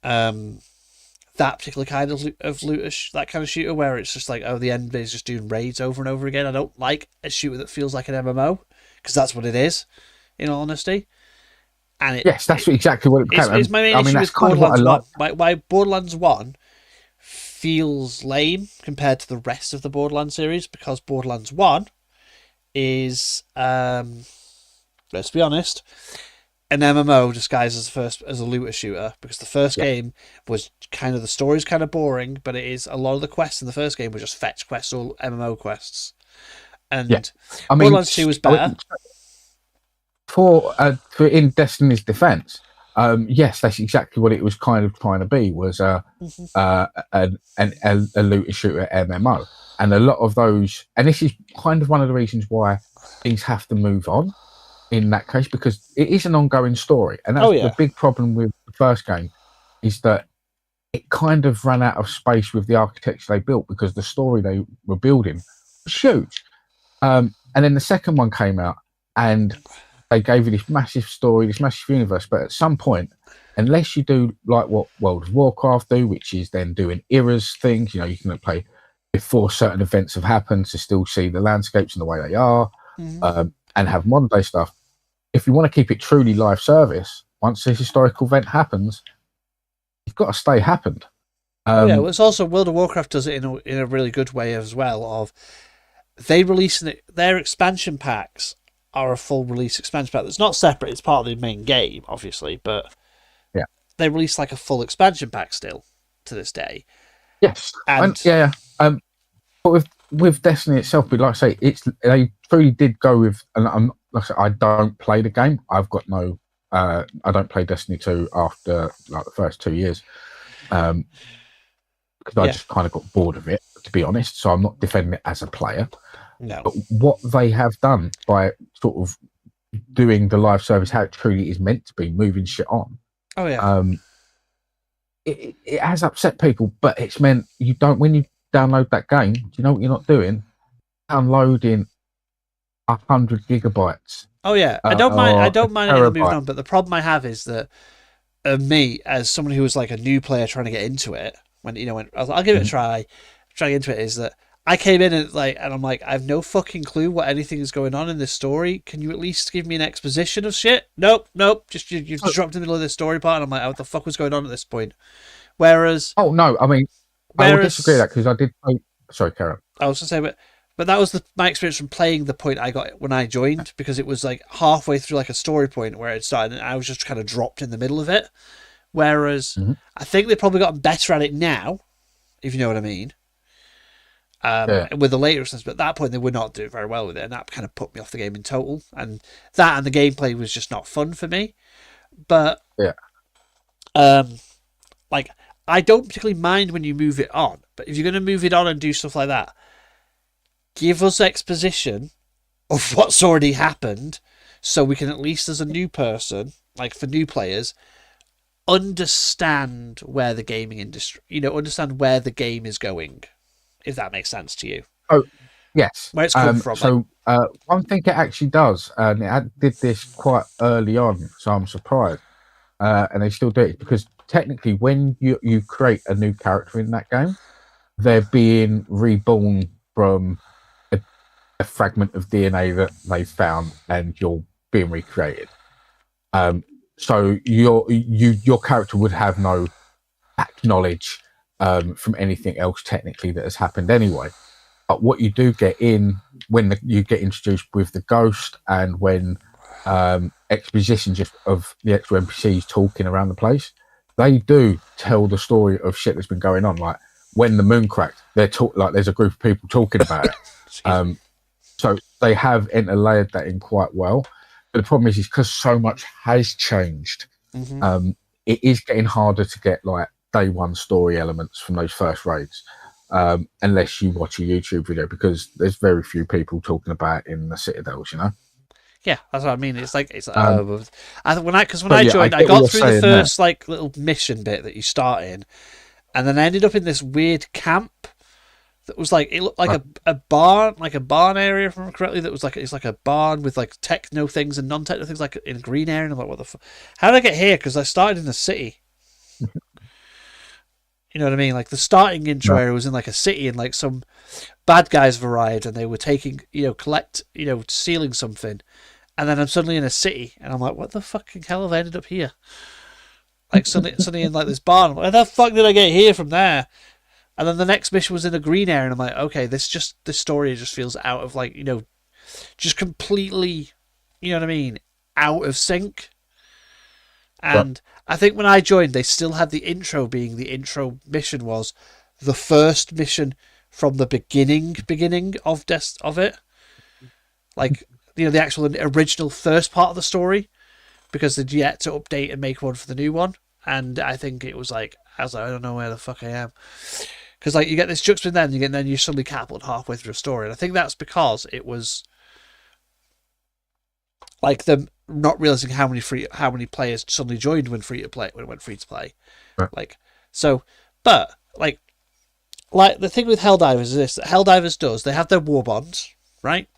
that particular kind of looter, that kind of shooter where it's just like, oh, the end is just doing raids over and over again. I don't like a shooter that feels like an MMO because that's what it is, in all honesty. And yes, that's exactly what it became. it's my main I mean, issue that's with kind of what I Borderlands like. 1. Why Borderlands 1 feels lame compared to the rest of the Borderlands series because Borderlands 1 is, let's be honest, an MMO disguised as a looter shooter because the first Yeah. game was kind of, the story's kind of boring, but it is a lot of the quests in the first game were just fetch quests or MMO quests. And Yeah. I mean, Borderlands 2 was better. For in Destiny's defense, yes, that's exactly what it was kind of trying to be, was a looter shooter MMO. And a lot of those, and this is kind of one of the reasons why things have to move on in that case, because it is an ongoing story. And that's the big problem with the first game, is that it kind of ran out of space with the architecture they built because the story they were building was huge. And then the second one came out and they gave you this massive story, this massive universe. But at some point, unless you do like what World of Warcraft do, which is then doing eras things, you can play before certain events have happened to still see the landscapes and the way they are, and have modern day stuff. If you want to keep it truly live service, once this historical event happens, you've got to stay happened. Well, it's also World of Warcraft does it in a really good way as well. Of they release their expansion packs are a full release expansion pack that's not separate. It's part of the main game, obviously, but yeah, they release like a full expansion pack still to this day. Yes, and yeah, but with Destiny itself, we'd like to say they truly did go with, and like I said, I don't play the game. I've got no, I don't play Destiny 2 after like the first 2 years, because I just kind of got bored of it, to be honest. So I'm not defending it as a player. No. But what they have done by sort of doing the live service how it truly is meant to be, moving shit on. Oh yeah. It has upset people, but it's meant you don't, when you download that game, do you know what you're not doing? Downloading 100 gigabytes. Oh yeah. I don't mind it moving on, but the problem I have is that me, as someone who was like a new player trying to get into it, when I'll give it a try, trying to get into it, is that I came in and I'm like, I have no fucking clue what anything is going on in this story. Can you at least give me an exposition of shit? Nope. Just you've dropped in the middle of this story part, and I'm like, what the fuck was going on at this point? Whereas, I would disagree with that because I did play. Sorry, Karen. I was gonna say, but that was my experience from playing the point I got when I joined, because it was like halfway through like a story point where it started, and I was just kind of dropped in the middle of it. Whereas I think they've probably gotten better at it now, if you know what I mean. With the later stuff, but at that point they would not do very well with it, and that kind of put me off the game in total. And the gameplay was just not fun for me. But like I don't particularly mind when you move it on, but if you're going to move it on and do stuff like that, give us exposition of what's already happened, so we can at least, as a new person, like for new players, understand where the gaming industry, understand where the game is going. If that makes sense to you. Oh, yes. Where it's come from. So one thing it actually does, and it did this quite early on, so I'm surprised, and they still do it, because technically when you create a new character in that game, they're being reborn from a fragment of DNA that they found, and you're being recreated. So your character would have no back knowledge from anything else technically that has happened anyway. But what you do get when you get introduced with the ghost, and when exposition just of the extra NPCs talking around the place, they do tell the story of shit that's been going on. Like when the moon cracked, there's a group of people talking about it. So they have interlayered that in quite well. But the problem is because so much has changed, it is getting harder to get like day one story elements from those first raids. unless you watch a YouTube video, because there's very few people talking about it in the Citadels, you know. Yeah, that's what I mean. It's like Um, when I yeah, I joined, I get what got you're through the saying there. first like little mission bit that you start in, and then I ended up in this weird camp that was like it looked like Right. a barn area, if I remember correctly. That was like it's like a barn with like techno things and non-techno things, like in a green area. And I'm like, what the fuck? How did I get here? Because I started in a city. You know what I mean? Like the starting intro No. area was in like a city, and like some bad guys have arrived, and they were stealing something, and then I'm suddenly in a city, and I'm like, what the fucking hell have I ended up here? Like suddenly in like this barn. Where the fuck did I get here from there? And then the next mission was in a green area, and I'm like, okay, this story just feels out of like just completely, you know what I mean, out of sync. Right. And I think when I joined, they still had the intro being the intro mission was the first mission from the beginning of it, like the actual original first part of the story, because they'd yet to update and make one for the new one. And I think it was like I was like, I don't know where the fuck I am, because like you get this juxtaposition, then you suddenly catapult halfway through a story, and I think that's because it was like them not realizing how many players suddenly joined when it went free to play, Right. like so. But like the thing with Helldivers is this: that Helldivers does they have their war bonds, right?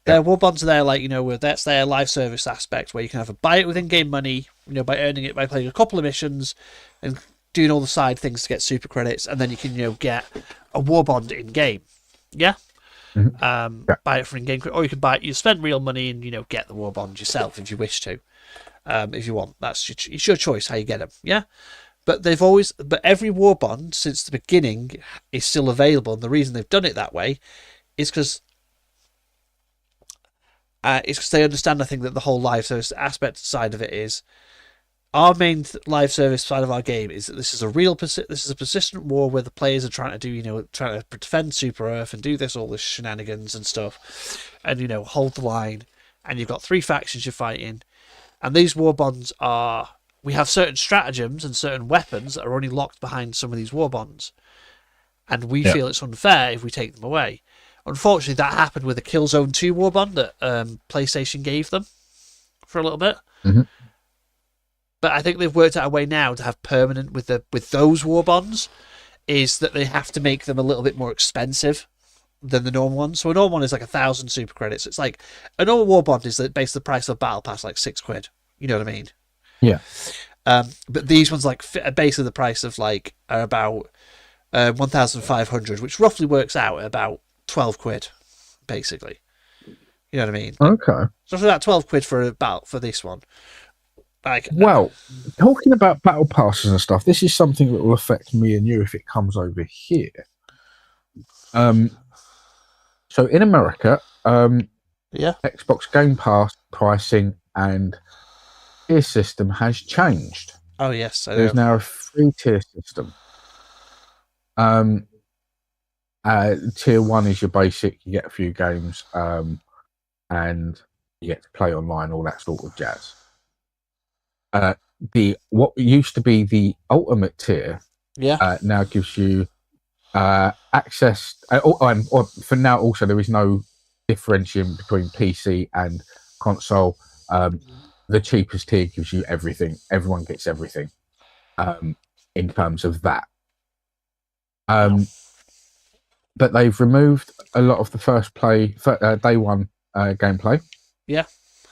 Yeah. Their war bonds are there, like where that's their live service aspect, where you can have a buy it with in-game money, by earning it by playing a couple of missions and doing all the side things to get super credits, and then you can get a war bond in game. Yeah. Mhm. Yeah. Buy it for in-game, or you can buy it. You spend real money and get the war bond yourself if you wish to, if you want. It's your choice how you get them. Yeah, but every war bond since the beginning is still available, and the reason they've done it that way is because they understand. I think that the whole live service aspect side of it is our main live service side of our game is that this is a persistent war where the players are trying to defend Super Earth and do all this shenanigans and stuff, and hold the line. And you've got 3 factions you're fighting, and these war bonds we have certain stratagems and certain weapons that are only locked behind some of these war bonds, and we Yeah. feel it's unfair if we take them away. Unfortunately, that happened with the Killzone 2 war bond that PlayStation gave them for a little bit. Mhm. But I think they've worked out a way now to have permanent with those war bonds, is that they have to make them a little bit more expensive than the normal one. So a normal one is like 1,000 super credits. It's like a normal war bond is basically the price of a battle pass, like £6. You know what I mean? Yeah. But these ones are basically the price of like are about 1,500, which roughly works out at about £12, basically. You know what I mean? Okay. So for that £12 for this one. Like, Well, talking about battle passes and stuff, this is something that will affect me and you if it comes over here. So in America, yeah. Xbox Game Pass pricing and tier system has changed. Oh yes, I There's know. now a 3-tier system. Tier 1 is your basic, you get a few games, and you get to play online, all that sort of jazz. What used to be the ultimate tier, now gives you access, or for now also there is no differentiation between PC and console. The cheapest tier gives you everything. Everyone gets everything in terms of that. But they've removed a lot of the day one gameplay. Yeah.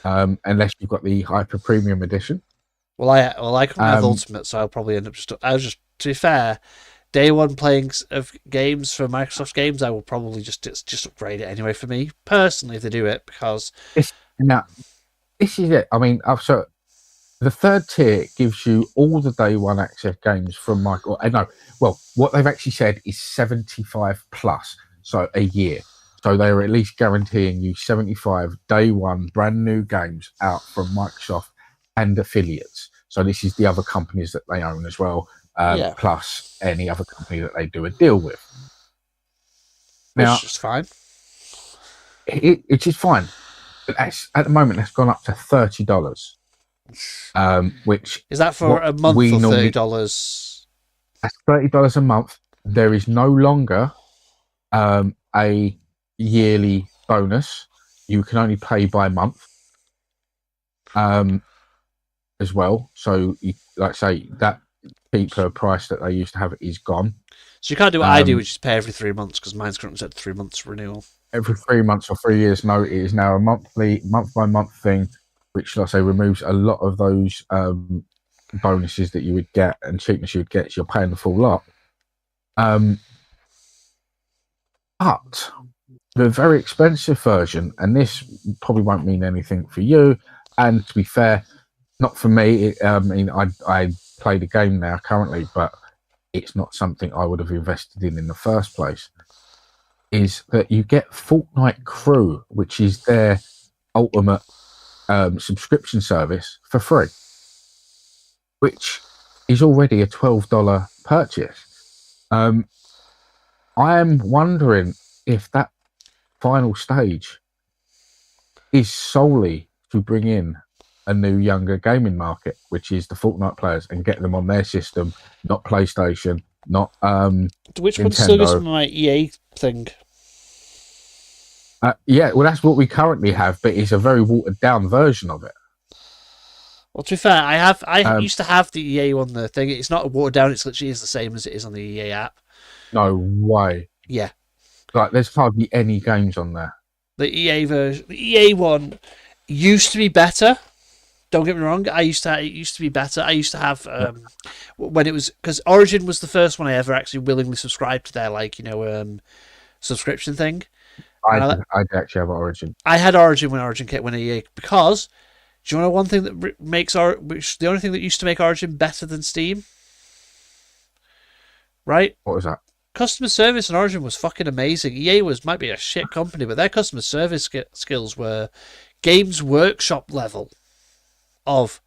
Unless you've got the hyper premium edition. Well, I couldn't have Ultimate, so I'll probably end up to be fair, day one playing of games for Microsoft games, I will probably just upgrade it anyway for me personally if they do it, because now this is it. I mean, so the 3rd tier gives you all the day one access games from Microsoft. What they've actually said is 75 plus, so a year. So they are at least guaranteeing you 75 day one brand new games out from Microsoft and affiliates. So this is the other companies that they own as well, plus any other company that they do a deal with. Now, which is fine. It is fine. But at the moment, that's gone up to $30. Which is that for a month or $30? That's $30 a month. there is no longer a yearly bonus. You can only pay by month as well. So, like say, that cheaper price that they used to have is gone. So you can't do what I do, which is pay every 3 months, because mine's currently set to 3 months renewal. Every 3 months or 3 years, no, it is now a month by month thing, which, like I say, removes a lot of those bonuses that you would get and cheapness you would get. So you're paying the full lot. But the very expensive version, and this probably won't mean anything for you, and to be fair, not for me. I mean, I play the game now currently, but it's not something I would have invested in the first place. Is that you get Fortnite Crew, which is their ultimate subscription service for free, which is already a $12 purchase. I am wondering if that final stage is solely to bring in a new younger gaming market, which is the Fortnite players, and get them on their system, not PlayStation, not Which one's Nintendo. still got my EA thing? Yeah, well, that's what we currently have, but it's a very watered down version of it. Well, to be fair, I used to have the EA on the thing. It's not watered down. It's literally the same as it is on the EA app. No way. Yeah. Like, there's hardly any games on there. The EA version, the EA one, used to be better. Don't get me wrong. It used to be better. I used to have when it was, because Origin was the first one I ever actually willingly subscribed to their subscription thing. I actually have Origin. I had Origin when EA, because do you know one thing that makes the only thing that used to make Origin better than Steam? Right? What was that? Customer service in Origin was fucking amazing. EA might be a shit company, but their customer service skills were Games Workshop level. This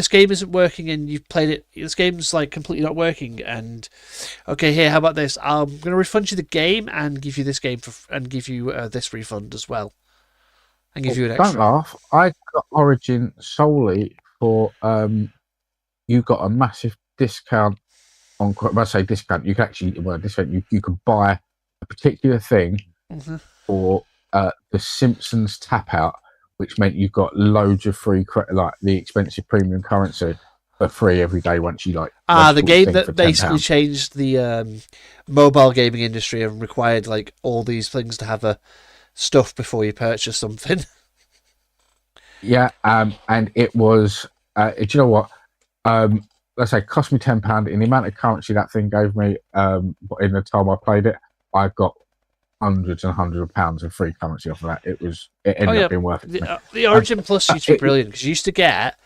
game isn't working and you've played it. This game's like completely not working, and okay, here, how about this? I'm going to refund you the game and give you this game and give you this refund as well, and give you an extra. Don't laugh. I got Origin solely for you got a massive discount on. When I say discount, you can actually discount. You could buy a particular thing for the Simpsons Tap Out, which meant you got loads of free, like the expensive premium currency for free every day once you like. The game that basically changed the mobile gaming industry and required like all these things to have a stuff before you purchase something. Yeah, and it was. Do you know what? Let's say it cost me £10. In the amount of currency that thing gave me, in the time I played it, I got hundreds and hundreds of pounds of free currency off of that. It ended up being worth it. The Origin Plus used to be brilliant, because you used to get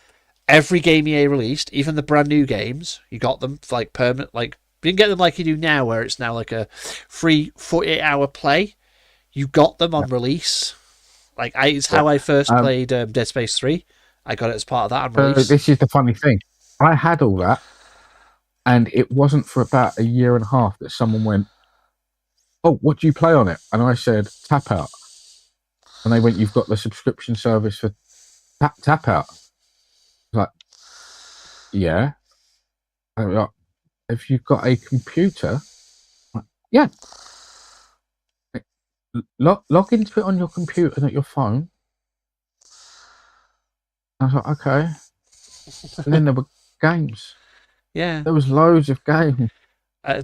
every game EA released, even the brand new games. You got them like permanent, like you didn't get them like you do now, where it's now like a free 48-hour play. You got them on release. Like it's how I first played Dead Space 3. I got it as part of that on release. This is the funny thing. I had all that, and it wasn't for about a year and a half that someone went, "Oh, what do you play on it?" And I said, "Tap Out." And they went, "You've got the subscription service for Tap Out." I was like, "Yeah." And they were like, "Have you got a computer?" Like, yeah. Log into it on your computer and at your phone. I was like, "Okay." And then there were games. Yeah. There was loads of games.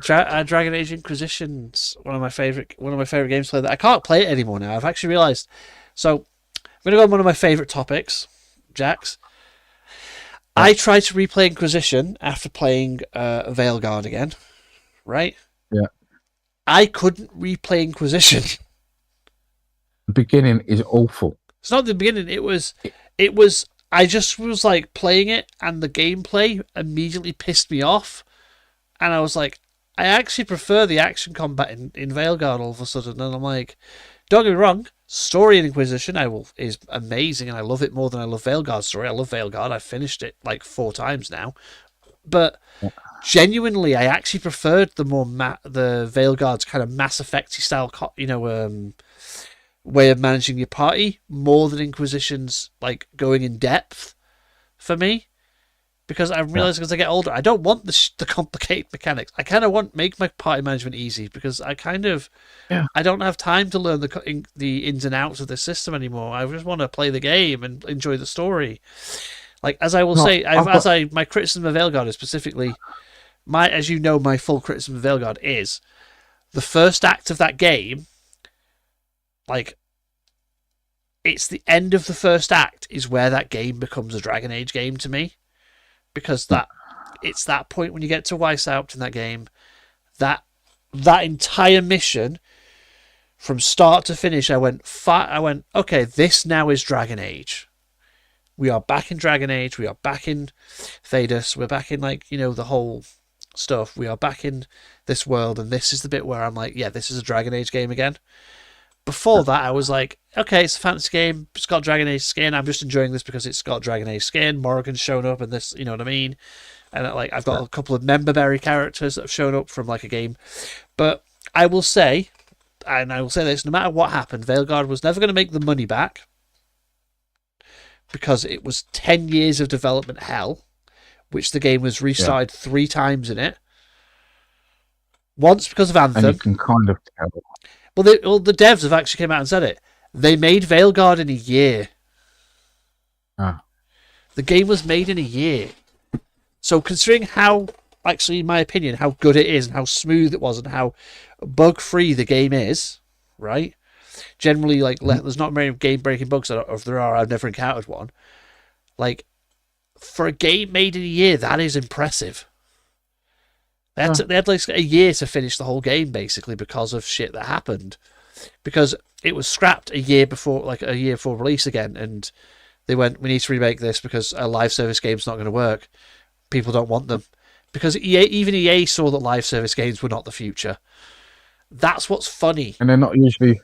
Dragon Age Inquisition's one of my favorite games to play. That I can't play it anymore now. I've actually realized. So I'm gonna go on one of my favorite topics, Jax. Yeah. I tried to replay Inquisition after playing Veilguard again, right? Yeah. I couldn't replay Inquisition. The beginning is awful. It's not the beginning. It was. I just was like playing it, and the gameplay immediately pissed me off. And I was like, I actually prefer the action combat in Veilguard all of a sudden. And I'm like, don't get me wrong, story in Inquisition is amazing, and I love it more than I love Veilguard's story. I love Veilguard. I've finished it like 4 times now. But genuinely, I actually preferred the Veilguard's kind of Mass Effect-y style, way of managing your party more than Inquisition's like going in depth for me. because I'm realizing as I get older, I don't want the complicated mechanics. I kind of make my party management easy because I don't have time to learn the ins and outs of the system anymore. I just want to play the game and enjoy the story. Like as I will say, my criticism of Veilguard is specifically as you know, my full criticism of Veilguard is the first act of that game. Like, it's the end of the first act is where that game becomes a Dragon Age game to me, because it's that point when you get to Weishaupt in that game, that entire mission from start to finish, I went, okay, this now is Dragon Age. We are back in Dragon Age. We are back in Thedas. We're back in the whole stuff. We are back in this world, and this is the bit where I'm like, yeah, this is a Dragon Age game again. Before that, I was like, okay, it's a fantasy game. It's got Dragon Age skin. I'm just enjoying this because it's got Dragon Age skin. Morrigan's shown up, and this, you know what I mean? And I've got a couple of memberberry characters that have shown up from a game. But I will say this: no matter what happened, Veilguard was never going to make the money back because it was 10 years of development hell, which the game was restarted 3 times in it. Once because of Anthem. And you can kind of tell. Well, the devs have actually came out and said it. They made Veilguard in a year. Ah. The game was made in a year. So considering how, actually, in my opinion, how good it is and how smooth it was and how bug-free the game is, right? Generally, there's not many game-breaking bugs, or if there are, I've never encountered one. For a game made in a year, that is impressive. They had a year to finish the whole game, basically, because of shit that happened. Because it was scrapped a year before release again, and they went, we need to remake this because a live service game's not going to work. People don't want them. Because even EA saw that live service games were not the future. That's what's funny. And they're not usually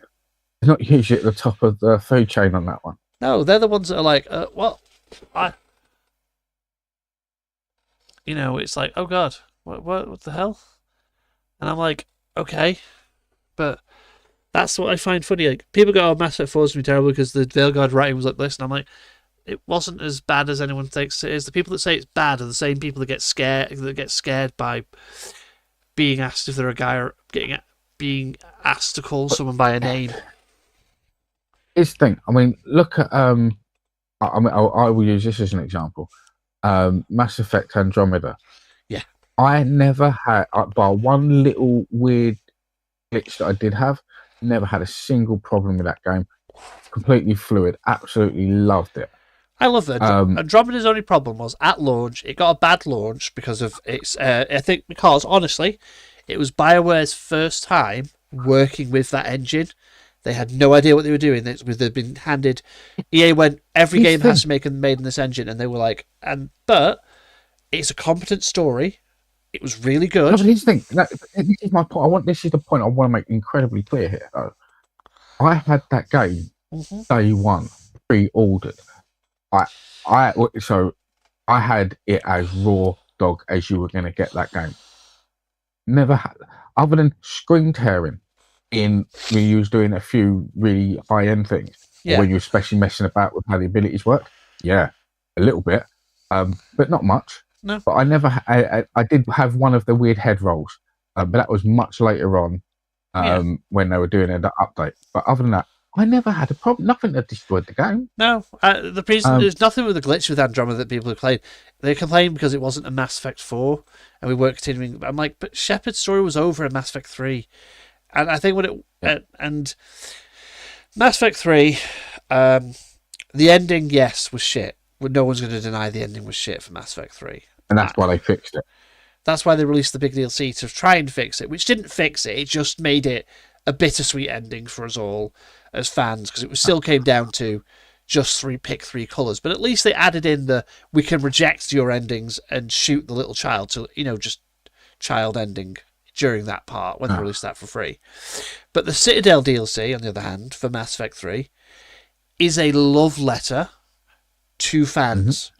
at the top of the food chain on that one. No, they're the ones that are like, it's like, oh god, what the hell? And I'm like, okay, but that's what I find funny. Like, people go, oh, Mass Effect 4 is going to be terrible because the Veilguard writing was like this, and I'm like, it wasn't as bad as anyone thinks it is. The people that say it's bad are the same people that get scared by being asked if they're a guy or being asked to call someone by a name. It's the thing. I mean, look at I will use this as an example. Mass Effect Andromeda. Yeah. I never had, bar one little weird glitch that I did have, never had a single problem with that game. Completely fluid. Absolutely loved it. I love that. Andromeda's only problem was at launch, it got a bad launch because of its. I think because honestly, it was BioWare's first time working with that engine. They had no idea what they were doing. They'd been handed. EA went, every game has to be made in this engine, and they were like, but it's a competent story. It was really good. No, but here's the thing. This is my point. This is the point I want to make incredibly clear here. Though. I had that game day one pre-ordered. So I had it as raw dog as you were going to get that game. Never had, other than screen tearing in when you was doing a few really high end things. Yeah. When you were especially messing about with how the abilities work. Yeah, a little bit, but not much. No. But I never. I did have one of the weird head rolls, but that was much later on when they were doing an update. But other than that, I never had a problem. Nothing that destroyed the game. No, there's nothing with the glitch with Andromeda that people complain. They complain because it wasn't a Mass Effect 4, and we weren't continuing. I'm like, but Shepard's story was over in Mass Effect 3, and I think and Mass Effect 3, the ending, yes, was shit. No one's going to deny the ending was shit for Mass Effect 3, and that's why they fixed it. That's why they released the big DLC to try and fix it, which didn't fix it. It just made it a bittersweet ending for us all as fans, because it still came down to just pick three colours. But at least they added in we can reject your endings and shoot the little child to, just child ending during that part when they released that for free. But the Citadel DLC, on the other hand, for Mass Effect 3, is a love letter to fans.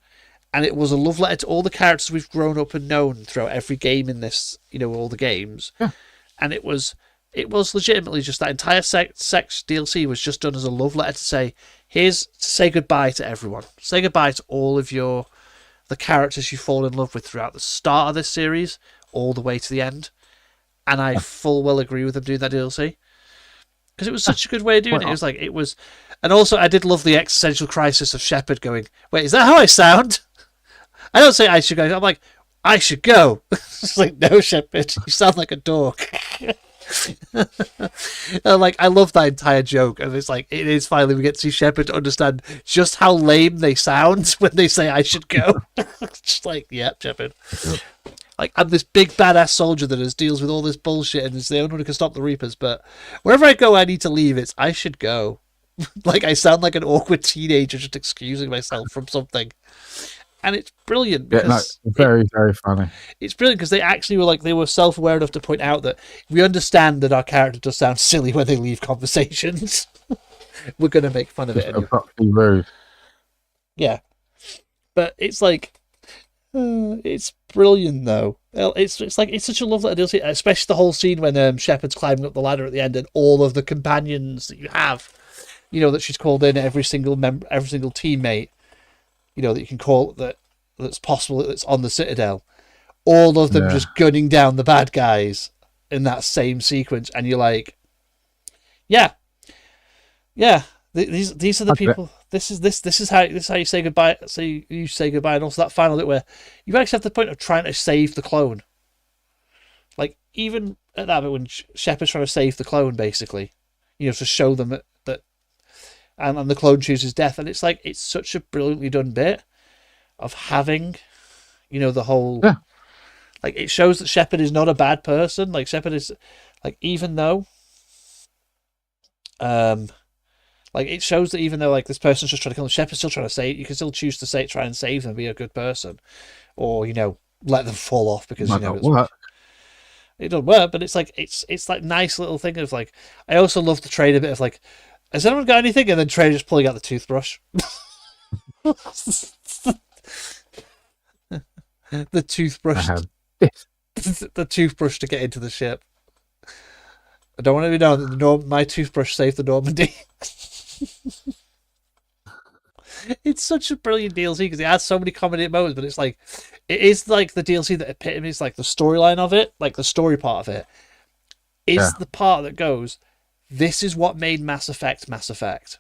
And it was a love letter to all the characters we've grown up and known throughout every game in this, all the games. Yeah. And it was legitimately just that entire sex DLC was just done as a love letter to say, to say goodbye to everyone. Say goodbye to all of the the characters you fall in love with throughout the start of this series all the way to the end. And I full well agree with them doing that DLC. Because it was such a good way of doing it. It was, and also I did love the existential crisis of Shepard going, "Wait, is that how I sound?" I don't say I should go. I'm like, I should go. It's like, no, Shepard, you sound like a dork. Like, I love that entire joke, and it's like, it is finally we get to see Shepard understand just how lame they sound when they say I should go. Just like, yeah, Shepard. Like, I'm this big badass soldier that deals with all this bullshit and is the only one who can stop the Reapers, but wherever I go I need to leave. It's I should go. Like, I sound like an awkward teenager just excusing myself from something. And it's brilliant. Because very, very funny. It's brilliant because they actually were they were self-aware enough to point out that we understand that our character does sound silly when they leave conversations. We're going to make fun of it anyway. Abruptly rude. Yeah. But it's like, it's brilliant though. It's such a lovely DLC, especially the whole scene when Shepard's climbing up the ladder at the end and all of the companions that you have, that she's called in, every single teammate, that you can call that's possible, that's on the Citadel, all of them just gunning down the bad guys in that same sequence, and you're like, yeah, these are the people. This is how you say goodbye. So you say goodbye, and also that final bit where you actually have the point of trying to save the clone. Like, even at that bit when Shepard's trying to save the clone, basically, to show them that and the clone chooses death, and it's like, it's such a brilliantly done bit of having, the whole, like, it shows that Shepard is not a bad person. Like, Shepard is, like, even though, like, it shows that even though, like, this person's just trying to kill him, Shepard's still trying to save. You can still choose to try and save them, be a good person, or let them fall off because it doesn't work. But it's like it's like nice little thing of like. I also love the trade a bit of like, has anyone got anything? And then Trey just pulling out the toothbrush. The toothbrush. The toothbrush to get into the ship. I don't want to be known that my toothbrush saved the Normandy. It's such a brilliant DLC because it has so many comedy moments, but it is like the DLC that epitomises like the storyline of it, like the story part of it, is the part that goes, this is what made Mass Effect Mass Effect.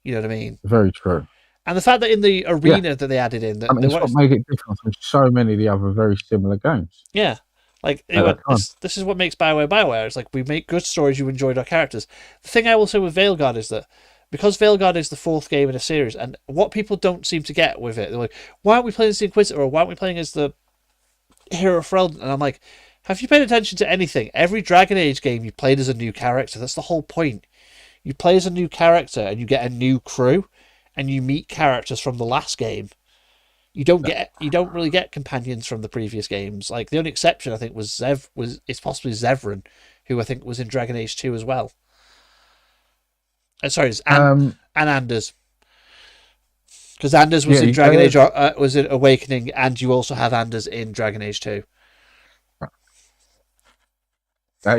You know what I mean? Very true. And the fact that in the arena that they added in, it's what made it different from so many of the other very similar games. Yeah. Like, this is what makes BioWare. It's like, we make good stories, you enjoyed our characters. The thing I will say with Veilguard is that, because Veilguard is the fourth game in a series, and what people don't seem to get with it, they're like, why aren't we playing as the Inquisitor, or why aren't we playing as the Hero Freldon? And I'm like, have you paid attention to anything? Every Dragon Age game, you played as a new character. That's the whole point. You play as a new character, and you get a new crew, and you meet characters from the last game. You don't really get companions from the previous games. Like, the only exception I think is possibly Zevran, who I think was in Dragon Age 2 as well. Sorry, it's and Anders, because Anders was in Dragon Age, was in Awakening, and you also have Anders in Dragon Age 2.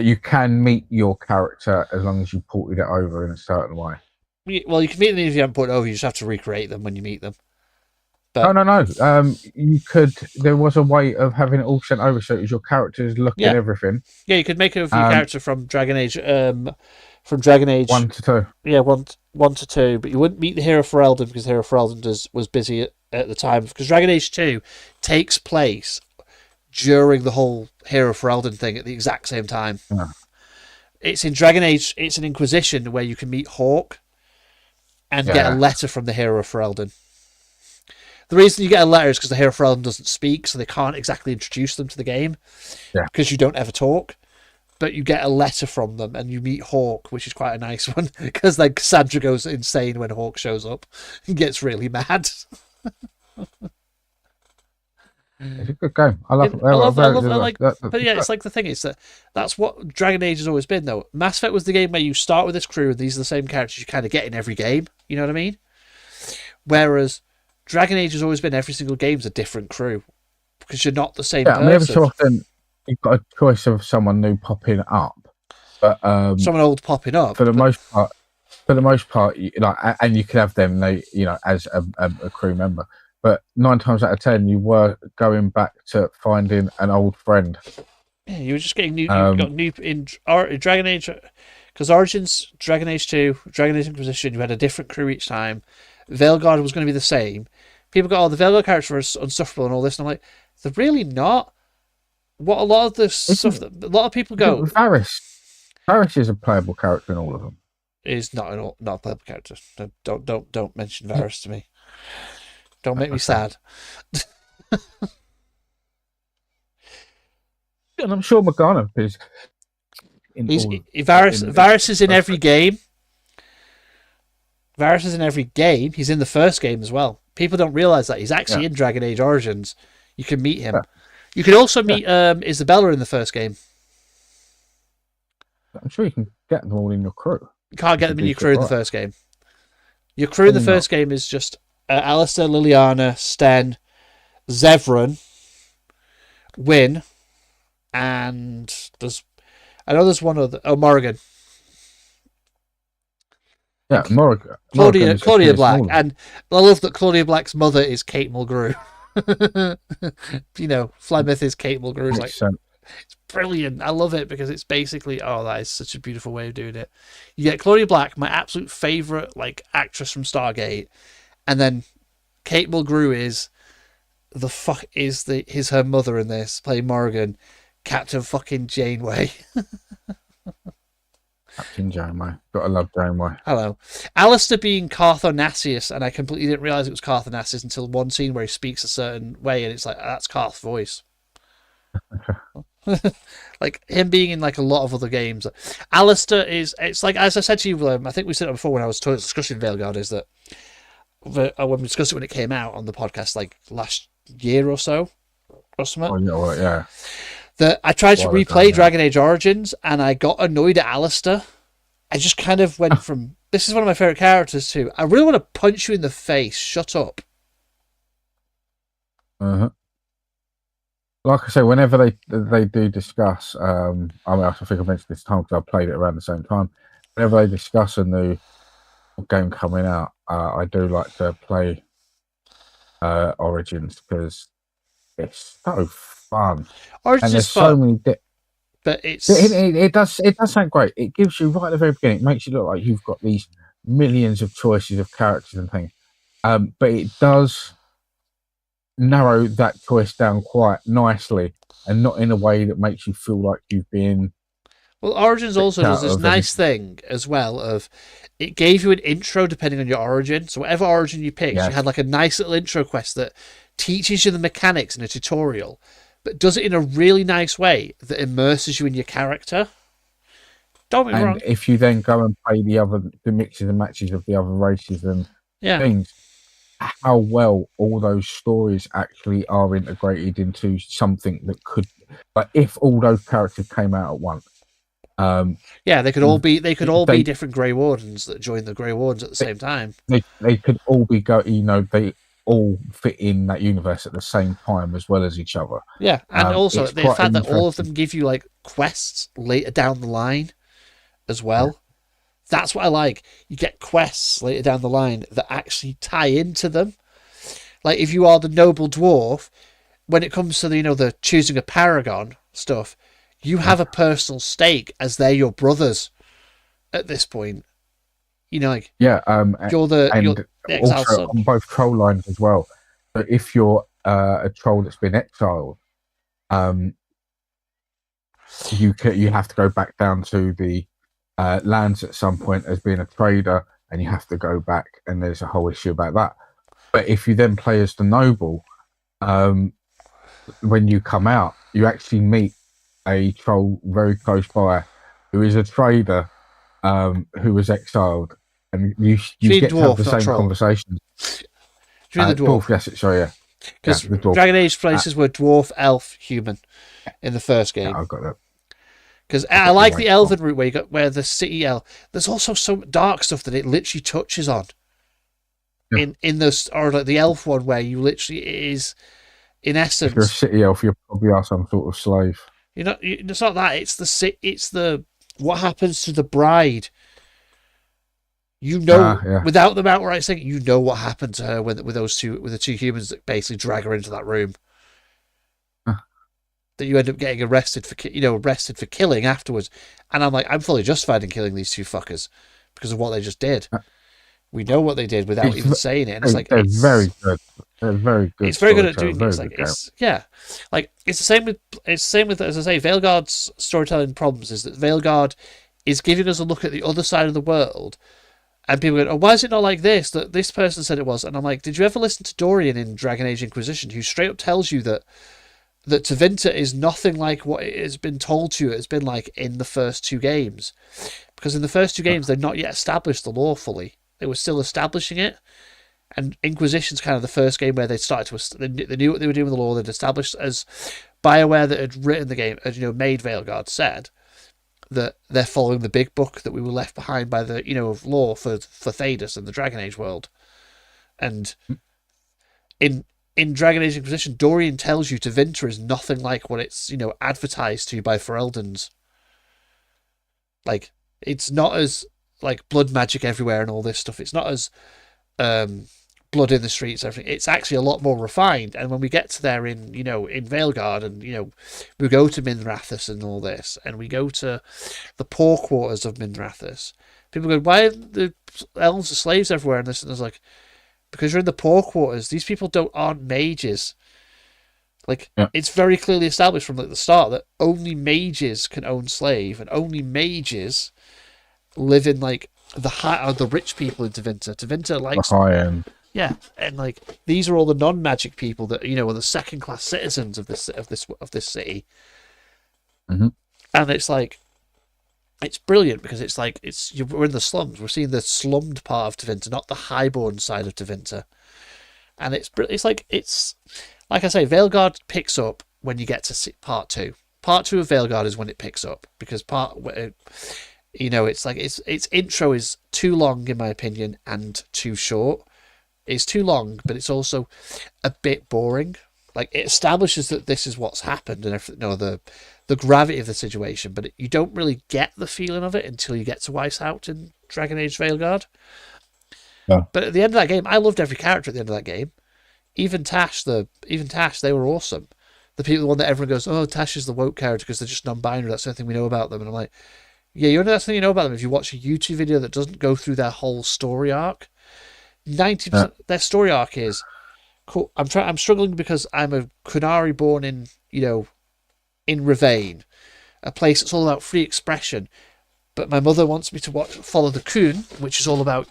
You can meet your character as long as you ported it over in a certain way. Well, you can meet them if you haven't ported it over. You just have to recreate them when you meet them. But, no. You could. There was a way of having it all sent over, so it was your characters looking at everything. Yeah, you could make a character from Dragon Age. From Dragon Age 1 to 2. Yeah, 1 to 2, but you wouldn't meet the Hero Ferelden because Hero Ferelden was busy at the time. Because Dragon Age 2 takes place during the whole Hero Ferelden thing at the exact same time. Yeah. It's in Dragon Age. It's an Inquisition where you can meet Hawk and get a letter from the Hero Ferelden. The reason you get a letter is because the Hero Ferelden doesn't speak, so they can't exactly introduce them to the game. Yeah. Because you don't ever talk. But you get a letter from them, and you meet Hawk, which is quite a nice one, because like Cassandra goes insane when Hawk shows up and gets really mad. It's a good game. I love it. But yeah, it's like the thing is that's what Dragon Age has always been, though. Mass Effect was the game where you start with this crew, and these are the same characters you kind of get in every game. You know what I mean? Whereas Dragon Age has always been every single game's a different crew because you're not the same person. Every so often you've got a choice of someone new popping up, but someone old popping up. For the most part, and you can have them, as a crew member. but 9 times out of 10, you were going back to finding an old friend. Yeah, you were just getting new. You got new in Dragon Age, because Origins, Dragon Age 2, Dragon Age Inquisition. You had a different crew each time. Veilguard was going to be the same. People got, the Veilguard characters are unsufferable and all this, and I'm like, they're really not. What a lot of the stuff that a lot of people go, Varys is a playable character in all of them. Is not a playable character. Don't mention Varys to me. Don't make me sad. And I'm sure Morgana is. Varys is in every game. Varys is in every game. He's in the first game as well. People don't realize that he's actually in Dragon Age Origins. You can meet him. Yeah. You can also meet Isabella in the first game. I'm sure you can get them all in your crew. You can't get them in your crew in the first game. Your crew in the first game is just Alistair, Liliana, Sten, Zevran, Wynn, and there's one other. Oh, Morrigan. Yeah, Morrigan. Claudia Black. And I love that Claudia Black's mother is Kate Mulgrew. Flemeth is Kate Mulgrew. It's brilliant. I love it because it's basically, that is such a beautiful way of doing it. You get Claudia Black, my absolute favourite actress from Stargate, and then Kate Mulgrew is her mother in this, playing Morrigan, Captain fucking Janeway. Captain Janeway. Gotta love Janeway. Hello. Alistair being Carthonacius, and I completely didn't realise it was Carthonacius until one scene where he speaks a certain way, and it's like, that's Carth's voice. Him being in a lot of other games. Alistair it's like, as I said to you, I think we said it before when I was discussing Veilguard, is that when we discussed it when it came out on the podcast last year or so, or something. Oh, yeah. That I tried to replay Dragon Age Origins and I got annoyed at Alistair. I just kind of went from, this is one of my favourite characters, to, I really want to punch you in the face, shut up. Uh-huh. Like I say, whenever they do discuss, I think I mentioned this time because I played it around the same time. Whenever they discuss a new game coming out, I do like to play Origins because it's so fun. Origins is fun, so many but it does sound great. It gives you right at the very beginning. It makes you look like you've got these millions of choices of characters and things, but it does narrow that choice down quite nicely, and not in a way that makes you feel like you've been. Well, Origins also does this nice thing as well of it gave you an intro depending on your origin. So whatever origin you picked, you had a nice little intro quest that teaches you the mechanics in a tutorial, but does it in a really nice way that immerses you in your character. Don't be wrong. If you then go and play the mixes and matches of the other races and things, how well all those stories actually are integrated into something that could, if all those characters came out at once. They could all be be different Grey Wardens that join the Grey Wardens at the same time. They could all be they all fit in that universe at the same time as well as each other. Yeah, and also the fact that all of them give you quests later down the line as well. Yeah. That's what I like. You get quests later down the line that actually tie into them. Like if you are the noble dwarf, when it comes to the choosing a paragon stuff, you have a personal stake as they're your brothers at this point. You're the exiled also son. On both troll lines as well. So if you're a troll that's been exiled, you have to go back down to the lands at some point as being a trader, and you have to go back, and there's a whole issue about that. But if you then play as the noble, when you come out, you actually meet a troll very close by who is a trader who was exiled, and you get to have the same conversation. The dwarf. Yes, sorry, yeah. Because Dragon Age places were dwarf, elf, human in the first game. Yeah, I've got that. Because I like the elven route where the city elf. There's also some dark stuff that it literally touches on. Yeah. In this, or the elf one where you literally, it is in essence. If you're a city elf, you probably are some sort of slave. It's not that. It's the what happens to the bride. You know, Yeah. without them outright saying, you know what happened to her with the two humans that basically drag her into that room. That you end up getting arrested for killing afterwards, and I'm like, I'm fully justified in killing these two fuckers because of what they just did. We know what they did without even saying it, and it's like they're very good. They're very good. it's very good at storytelling, doing it. It's very like good it's the same with as I say, Veilguard's storytelling problems is that Veilguard is giving us a look at the other side of the world, and people go, oh, why is it not like this? That this person said it was, and I'm like, did you ever listen to Dorian in Dragon Age Inquisition, who straight up tells you that Tevinter is nothing like what it has been told to you it's been like in the first two games. Because in the first two games, they've not yet established the law fully. They were still establishing it. And Inquisition's kind of the first game where they started to... They knew what they were doing with the law. They'd established, as BioWare that had written the game, as made Veilguard, said that they're following the big book that we were left behind by the, of law for Thedas and the Dragon Age world. And in Dragon Age Inquisition, Dorian tells you Tevinter is nothing like what it's, advertised to you by Fereldans. Like, it's not as, like, blood magic everywhere and all this stuff. It's not as blood in the streets, everything. It's actually a lot more refined. And when we get to there in Veilguard and, we go to Minrathous and all this, and we go to the poor quarters of Minrathous, people go, why are the elves and slaves everywhere? And this, and there's like, because you're in the poor quarters. These people aren't mages. Like, it's very clearly established from the start that only mages can own slave, and only mages live in like the rich people in Tevinter. Tevinter likes the high end. Yeah, and like these are all the non-magic people that are the second-class citizens of this city. Mm-hmm. And it's like, it's brilliant because it's like we're in the slums. We're seeing the slummed part of Tevinter, not the highborn side of Tevinter. And it's like I say, Veilguard picks up when you get to part 2. Part 2 of Veilguard is when it picks up because it's like its intro is too long in my opinion and too short. It's too long, but it's also a bit boring. Like, it establishes that this is what's happened and everything, the gravity of the situation, but you don't really get the feeling of it until you get to Weishaupt in Dragon Age Veilguard. Yeah. But at the end of that game, I loved every character at the end of that game. Even Tash, they were awesome. The one that everyone goes, oh, Tash is the woke character because they're just non-binary. That's the only thing we know about them. And I'm like, yeah, that's the thing you know about them if you watch a YouTube video that doesn't go through their whole story arc. 90% their story arc is cool. I'm struggling because I'm a Kunari born in in Ravane, a place that's all about free expression. But my mother wants me to follow the Kun, which is all about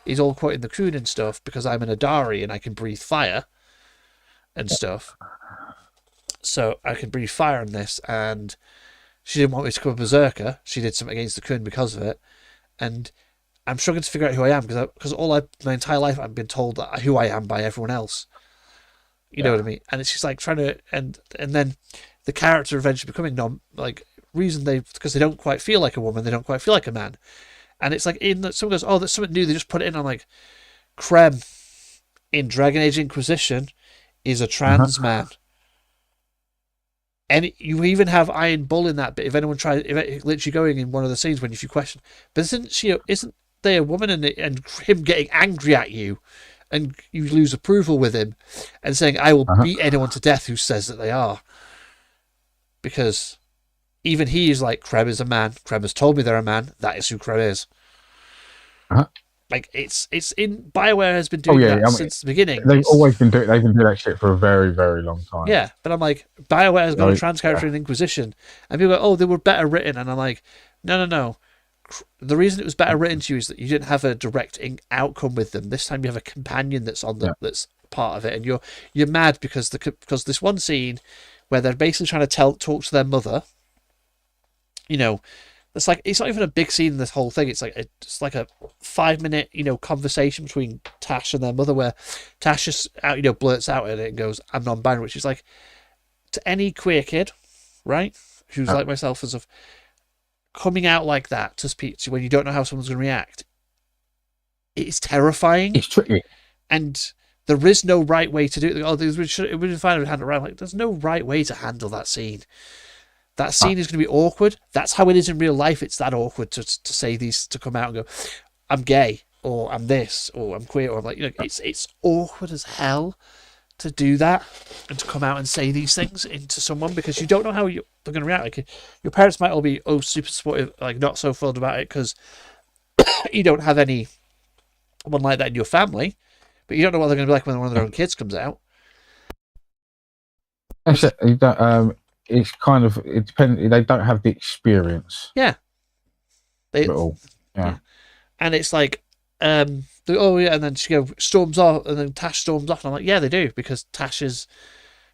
is all quoting the Kun and stuff because I'm an Adari and I can breathe fire and stuff. So I can breathe fire in this, and she didn't want me to become a berserker. She did something against the Kun because of it, and I'm struggling to figure out who I am because my entire life I've been told who I am by everyone else. You know what I mean? And it's just like trying to and then the character eventually becoming because they don't quite feel like a woman, they don't quite feel like a man, and it's like someone goes, oh, there's something new. They just put it in. I'm like, Krem in Dragon Age Inquisition is a trans man. And you even have Iron Bull in that bit. If anyone tries, literally going in one of the scenes when if you question, but isn't they a woman and him getting angry at you, and you lose approval with him, and saying I will beat anyone to death who says that they are, because even he is like, Krem is a man. Krem has told me they're a man. That is who Krem is. Like it's in BioWare has been doing that since the beginning. They've always been doing. They've been doing that shit for a very, very long time. Yeah, but I'm like, BioWare has got a trans character in Inquisition, and people go, oh, they were better written, and I'm like, no. The reason it was better written to you is that you didn't have a direct outcome with them. This time you have a companion that's that's part of it, and you're mad because this one scene where they're basically trying to talk to their mother. It's like it's not even a big scene in this whole thing. It's like a 5-minute conversation between Tash and their mother where Tash just blurts out at it and goes, "I'm non-binary," which is like to any queer kid, right, who's like myself as of coming out like that to speak to when you don't know how someone's going to react. It's terrifying. It's tricky, and there is no right way to do it. Oh, it would be fine if we handle it right. Like, there's no right way to handle that scene. That scene is going to be awkward. That's how it is in real life. It's that awkward to say these, to come out and go, I'm gay or I'm this or I'm queer or like it's awkward as hell to do that and to come out and say these things into someone because you don't know how they're going to react. Like your parents might all be super supportive, like not so thrilled about it because you don't have anyone like that in your family, but you don't know what they're going to be like when one of their own kids comes out. It's kind of it depends. They don't have the experience. Yeah, at all. Yeah. And it's like, oh yeah, and then she storms off, and then Tash storms off, and I'm like, yeah, they do because Tash is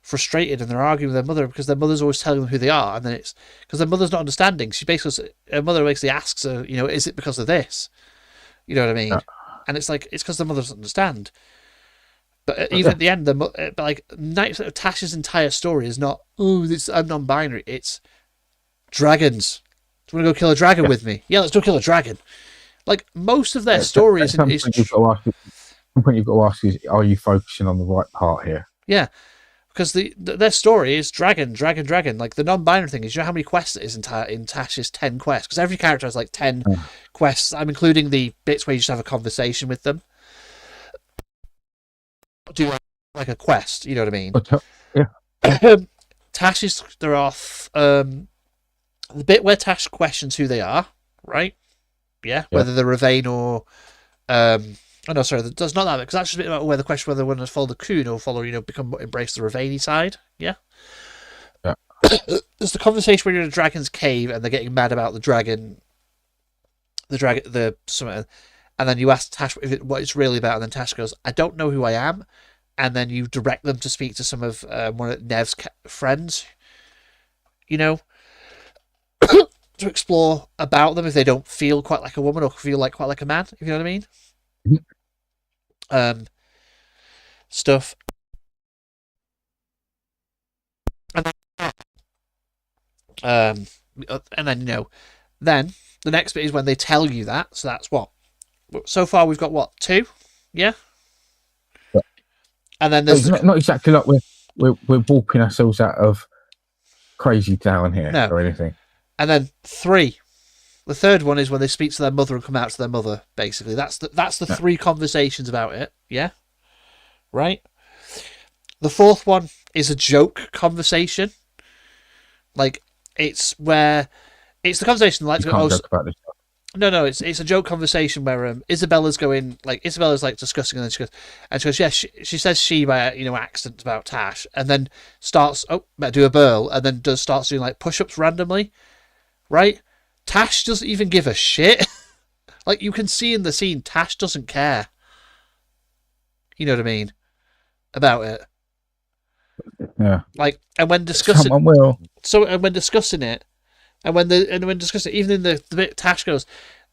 frustrated and they're arguing with their mother because their mother's always telling them who they are, and then it's because their mother's not understanding. Her mother basically asks her, is it because of this? You know what I mean? Yeah. And it's like it's because the mother doesn't understand. But even at the end, but like Tash's entire story is not, I'm non-binary. It's dragons. Do you want to go kill a dragon with me? Yeah, let's go kill a dragon. Like most of their story is. Something you've got to ask is, are you focusing on the right part here? Yeah, because their story is dragon. Like the non-binary thing is, how many quests it is in Tash's 10 quests? Because every character has like 10 quests. I'm including the bits where you just have a conversation with them. Do like a quest, you know what I mean? Yeah. There are the bit where Tash questions who they are, right? Yeah. Whether they're Ravane or there's not that because that's just a bit about where the question whether they want to follow the Coon or follow, embrace the Ravane side. Yeah. Yeah. There's the conversation where you're in a dragon's cave and they're getting mad about the dragon, and then you ask Tash what it's really about, and then Tash goes, I don't know who I am. And then you direct them to speak to some of one of Nev's friends, to explore about them if they don't feel quite like a woman or feel like quite like a man, if you know what I mean. Mm-hmm. Stuff. And then, then the next bit is when they tell you that. So that's what? So far we've got what, 2? Yeah. And then there's not exactly like we're walking ourselves out of crazy town here or anything. And then 3. The third one is when they speak to their mother and come out to their mother. Basically, that's the 3 conversations about it. Yeah. Right. The 4th one is a joke conversation. Like it's the conversation like joke about this. No, it's a joke conversation where Isabella's like discussing, and then she goes, yeah, she says she by accident about Tash, and then starts do a burl, and then starts doing like push-ups randomly, right? Tash doesn't even give a shit. Like you can see in the scene, Tash doesn't care. You know what I mean about it? Yeah. Like, and when discussing, someone will. So when discussing it. And when discussing it, even in the bit Tash goes,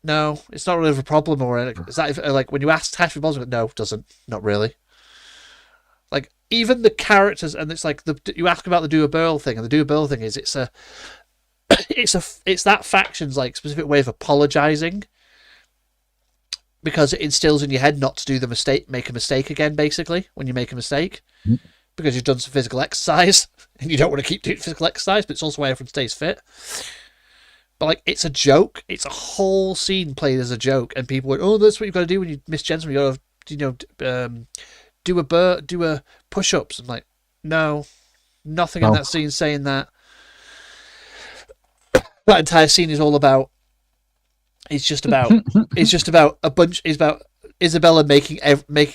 no, it's not really a problem, or is that like when you ask Tash for problems, no, it doesn't, not really. Like even the characters, and it's like you ask about the Do a Burl thing, and the Do a Burl thing is it's that faction's like specific way of apologizing because it instills in your head not to make a mistake again, basically when you make a mistake. Mm-hmm. Because you've done some physical exercise and you don't want to keep doing physical exercise, but it's also why everyone stays fit. But like, it's a joke. It's a whole scene played as a joke, and people went, "Oh, that's what you've got to do when you miss gentlemen. You got to, do a push-ups." I'm like, no, nothing in that scene saying that. That entire scene is all about. It's just about Isabella making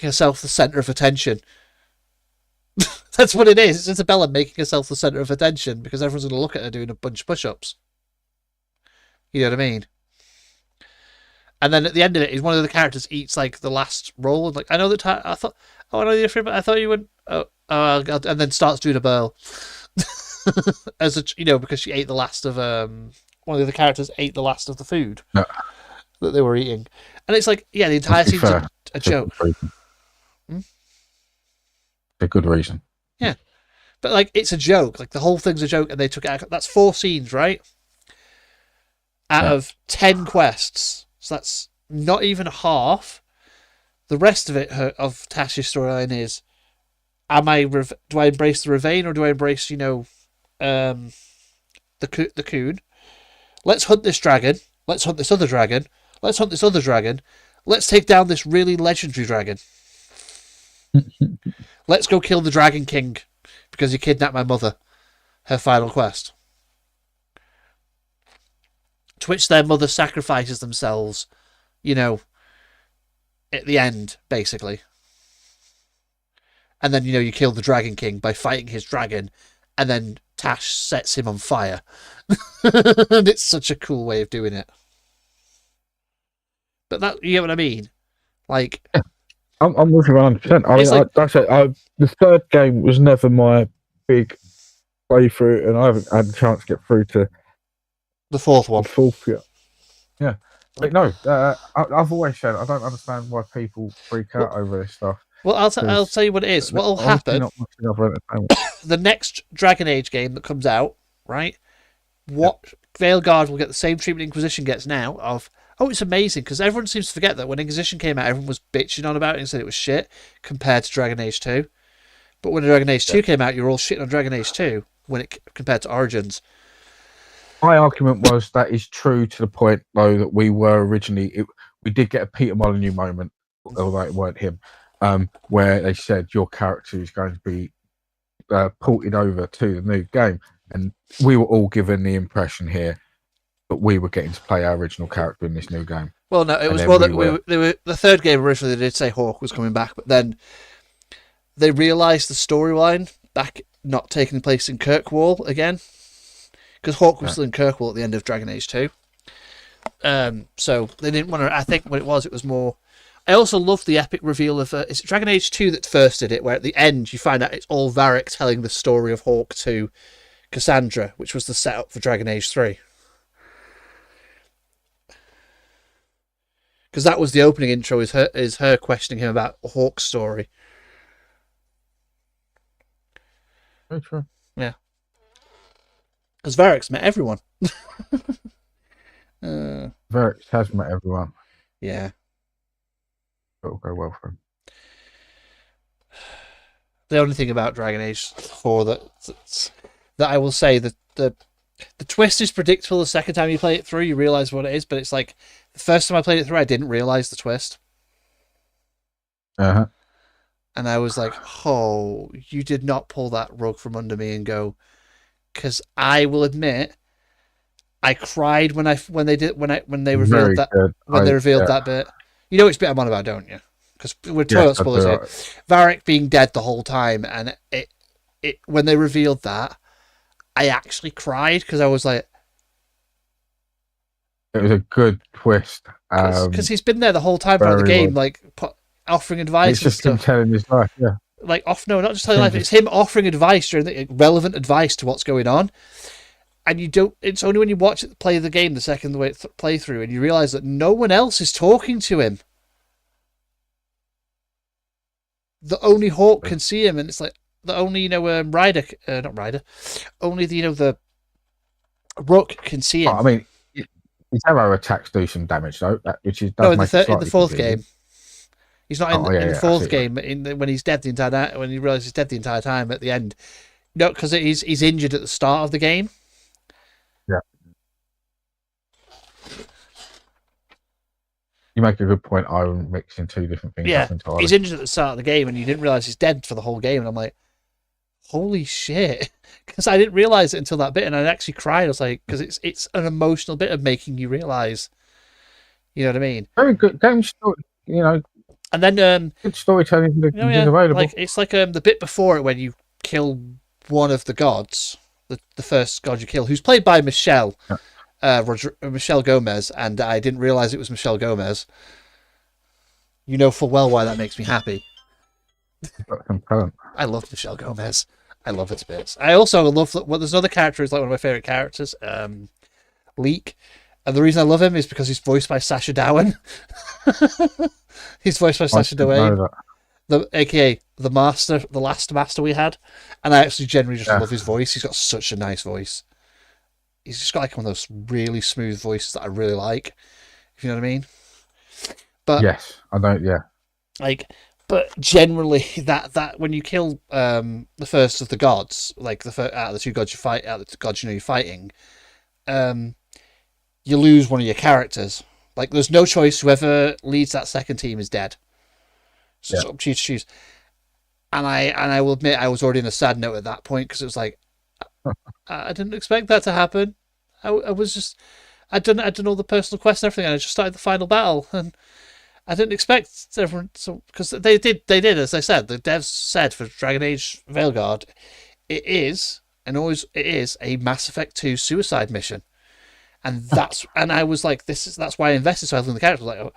herself the center of attention. That's what it is. It's Isabella making herself the center of attention because everyone's going to look at her doing a bunch of push-ups. You know what I mean? And then at the end of it, one of the characters eats like the last roll. And like, I know that I thought, I know you're free, but I thought you would. Oh God! And then starts doing a burl, because she ate the last of one of the other characters ate the last of the food that they were eating, and it's like, yeah, the entire scene's a joke. A good reason. Yeah, but like it's a joke. Like the whole thing's a joke, and they took it out. That's 4 scenes, right? Out of 10 quests, so that's not even half. The rest of it of Tash's storyline is: do I embrace the Ravane or do I embrace the Coon? Let's hunt this dragon. Let's hunt this other dragon. Let's hunt this other dragon. let's take down this really legendary dragon. Let's go kill the Dragon King because he kidnapped my mother. Her final quest. To which their mother sacrifices themselves, you know, at the end, basically. And then, you know, you kill the Dragon King by fighting his dragon, and then Tash sets him on fire. And it's such a cool way of doing it. But that, you get what I mean? Like, I'm with you 100%. I mean, like, the third game was never my big playthrough, and I haven't had a chance to get through to the fourth one. The fourth, yeah. Yeah. Like, no, I've always said I don't understand why people freak out over this stuff. Well, I'll tell you what it is. What'll happen? The next Dragon Age game that comes out, right? What Veilguard will get the same treatment Inquisition gets now of, oh, it's amazing, because everyone seems to forget that when Inquisition came out, everyone was bitching on about it and said it was shit compared to Dragon Age 2. But when Dragon Age 2 came out, you were all shitting on Dragon Age 2 when it compared to Origins. My argument was that is true to the point, though, that we were originally... we did get a Peter Molyneux moment, although it weren't him, where they said your character is going to be ported over to the new game. And we were all given the impression here that we were getting to play our original character in this new game. Well, no, it was more that the third game originally they did say Hawke was coming back, but then they realised the storyline back not taking place in Kirkwall again, because Hawke was still in Kirkwall at the end of Dragon Age 2. So they didn't want to. I think what it was more. I also love the epic reveal of it's Dragon Age 2 that first did it, where at the end you find out it's all Varric telling the story of Hawke to Cassandra, which was the setup for Dragon Age 3. Because that was the opening intro, is her questioning him about Hawke's story. Very true. Yeah. Because Varric's met everyone. Varric has met everyone. Yeah. It'll go well for him. The only thing about Dragon Age 4 that I will say that the twist is predictable the second time you play it through, you realise what it is, but it's like the first time I played it through I didn't realise the twist. Uh-huh. And I was like, oh, you did not pull that rug from under me and go, because I will admit I cried when they revealed that bit. You know which bit I'm on about, don't you? Because we're toilet spoilers here. Varric being dead the whole time, and it when they revealed that, I actually cried because I was like, it was a good twist. Because he's been there the whole time throughout the game, like offering advice. It's just him telling his life, yeah. Like not just telling life. It's him offering advice relevant advice to what's going on. And you don't. It's only when you watch it play the game the second way play through, and you realise that no one else is talking to him. The only Hawke can see him, and it's like the only Ryder, not Ryder, only the Rook can see him. I mean, his arrow attacks do some damage though, which is in the fourth game. He's not in the fourth game. When he's dead the entire time, when he realizes he's dead the entire time at the end. No, because he's injured at the start of the game. Yeah. You make a good point. I'm mixing two different things. Yeah, he's injured at the start of the game, and you didn't realize he's dead for the whole game. And I'm like, holy shit! Because I didn't realize it until that bit, and I actually cried. I was like, because it's an emotional bit of making you realize. You know what I mean? Very good game story. And then good storytelling is available. Like it's like the bit before it when you kill one of the gods, the first god you kill, who's played by Michelle. Yeah. Michelle Gomez, and I didn't realize it was Michelle Gomez. You know full well why that makes me happy. I love Michelle Gomez. I love her to bits. I also love there's another character who's like one of my favorite characters, Leek, and the reason I love him is because he's voiced by Sacha Dhawan. He's voiced by Sacha Dhawan, aka the master, the last master we had, and I actually generally just love his voice. He's got such a nice voice. He's just got like one of those really smooth voices that I really like, if you know what I mean. But yes, I don't. Yeah, but generally that when you kill the first of the gods, like out of the two gods you fight, out of the gods you're fighting, you lose one of your characters Like, there's no choice. Whoever leads that second team is dead. So Yeah. it's up to you to choose. And I will admit I was already in a sad note at that point because it was like I didn't expect that to happen. I was just I'd done all the personal quests and everything, and I just started the final battle, and I didn't expect everyone because they did as I said. The devs said for Dragon Age Veilguard, it is and always it is a Mass Effect 2 suicide mission, and I was like that's why I invested so heavily in the character, like, oh.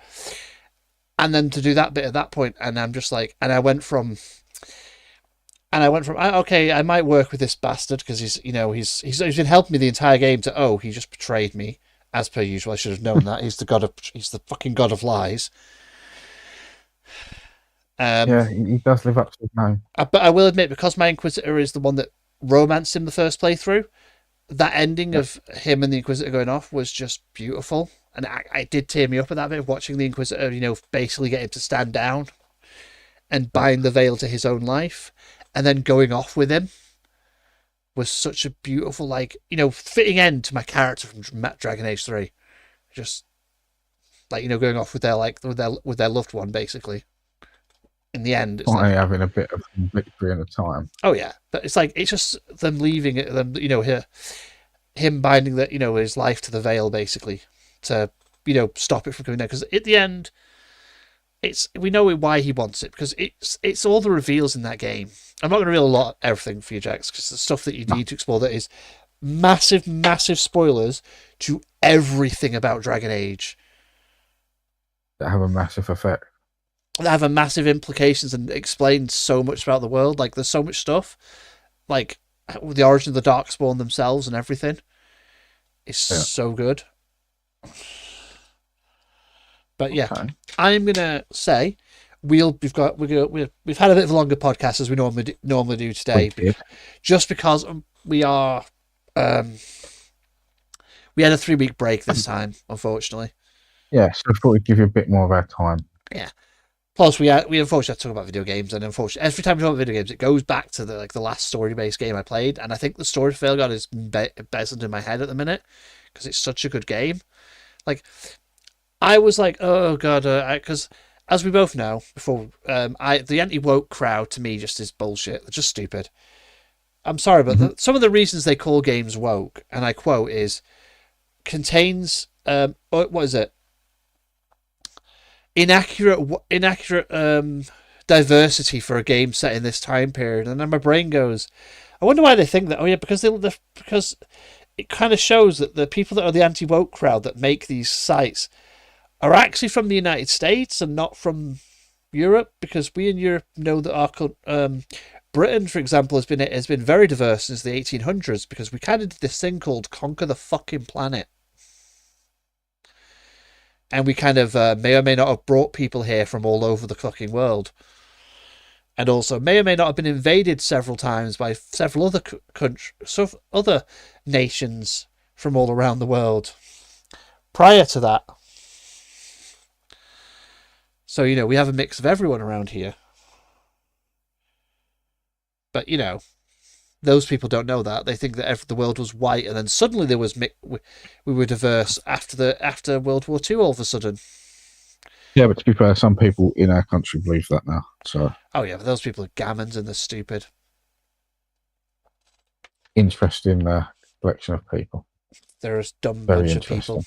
And then to do that bit at that point, and I'm just like, and I went from okay, I might work with this bastard because he's been helping me the entire game to he just betrayed me as per usual. I should have known that he's the fucking god of lies. Yeah, he does live up to his name. But I will admit, because my Inquisitor is the one that romanced him the first playthrough, that ending of him and the Inquisitor going off was just beautiful, and it did tear me up at that bit of watching the Inquisitor, basically get him to stand down and bind the veil to his own life, and then going off with him was such a beautiful, fitting end to my character from Dragon Age 3. Just going off with their loved one, basically. In the end, it's only having a bit of victory in the time. Oh yeah, but it's just them leaving it. Them, him binding his life to the veil, basically, to stop it from coming down. Because at the end, we know why he wants it, because it's all the reveals in that game. I'm not going to reveal everything for you, Jax, because the stuff that you need to explore that is massive spoilers to everything about Dragon Age that have a massive effect. That have a massive implications and explain so much about the world. Like, there's so much stuff, like the origin of the Darkspawn themselves and everything. It's so good. But yeah, okay. I'm gonna say we've had a bit of a longer podcast as we normally do today, just because we are we had a 3-week break this time, unfortunately. Yeah, so I thought we'd give you a bit more of our time. Yeah. Plus, we unfortunately have to talk about video games, and unfortunately, every time we talk about video games, it goes back to the last story-based game I played, and I think the story of Veilguard is embedded in my head at the minute because it's such a good game. Like, I was like, oh god, because as we both know before, the anti-woke crowd to me just is bullshit. They're just stupid. I'm sorry, but some of the reasons they call games woke, and I quote, is contains what is it? Inaccurate diversity for a game set in this time period, and then my brain goes, I wonder why they think that. Oh yeah, because because it kind of shows that the people that are the anti-woke crowd that make these sites are actually from the United States and not from Europe, because we in Europe know that our Britain, for example, has been very diverse since the 1800s, because we kind of did this thing called conquer the fucking planet. And we kind of may or may not have brought people here from all over the fucking world. And also may or may not have been invaded several times by several other other nations from all around the world prior to that. So, we have a mix of everyone around here. But, those people don't know that. They think that the world was white, and then suddenly there was we were diverse after World War II all of a sudden. Yeah, but to be fair, some people in our country believe that now. So. Oh yeah, but those people are gammons and they're stupid. Interesting collection of people. They're a dumb bunch of people.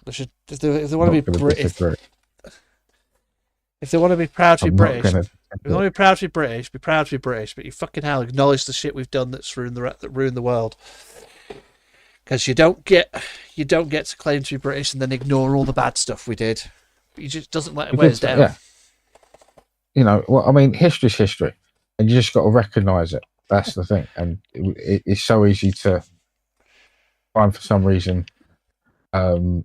If they want to be British. If they want to be proud to be British, if they want to be proud to be British, be proud to be British. But you fucking hell acknowledge the shit we've done that ruined the world. Because you don't get to claim to be British and then ignore all the bad stuff we did. It just doesn't let it wear us down. Yeah. History's history, and you just got to recognise it. That's the thing, and it's so easy to find for some reason hide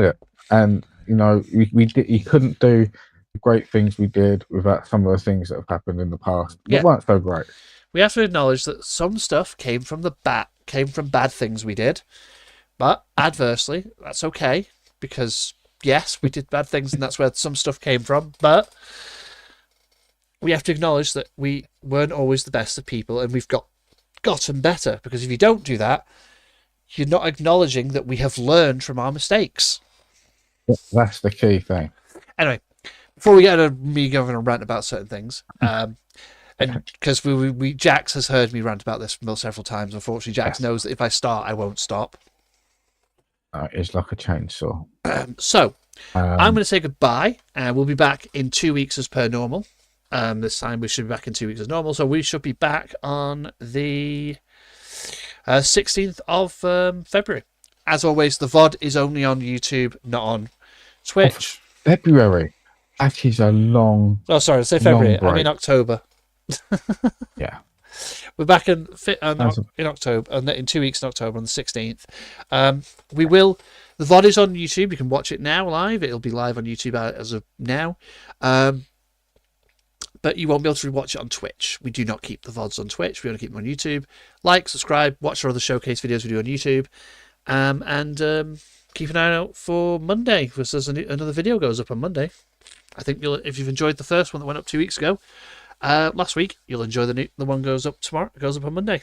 it. And you couldn't do the great things we did without some of the things that have happened in the past. They weren't so great. We have to acknowledge that some stuff came from bad things we did, but adversely, that's okay, because yes, we did bad things, and that's where some stuff came from. But we have to acknowledge that we weren't always the best of people, and we've gotten better. Because if you don't do that, You're not acknowledging that we have learned from our mistakes. That's the key thing. Anyway, before we get into me going a rant about certain things, and because Jax has heard me rant about this several times. Unfortunately, Jax knows that if I start, I won't stop. It's like a chainsaw. So I'm going to say goodbye, and we'll be back in 2 weeks as per normal. This time we should be back in 2 weeks as normal. So we should be back on the 16th of February. As always, the VOD is only on YouTube, not on Twitch. February. That is a long. Oh, sorry, I say February. I mean October. Yeah. We're back in October, in 2 weeks in October on the 16th. The VOD is on YouTube. You can watch it now live. It'll be live on YouTube as of now. But you won't be able to rewatch it on Twitch. We do not keep the VODs on Twitch. We only keep them on YouTube. Like, subscribe, watch our other showcase videos we do on YouTube. And keep an eye out for Monday, because there's another video goes up on Monday. I think if you've enjoyed the first one that went up 2 weeks ago, last week, you'll enjoy the one goes up tomorrow. Goes up on Monday.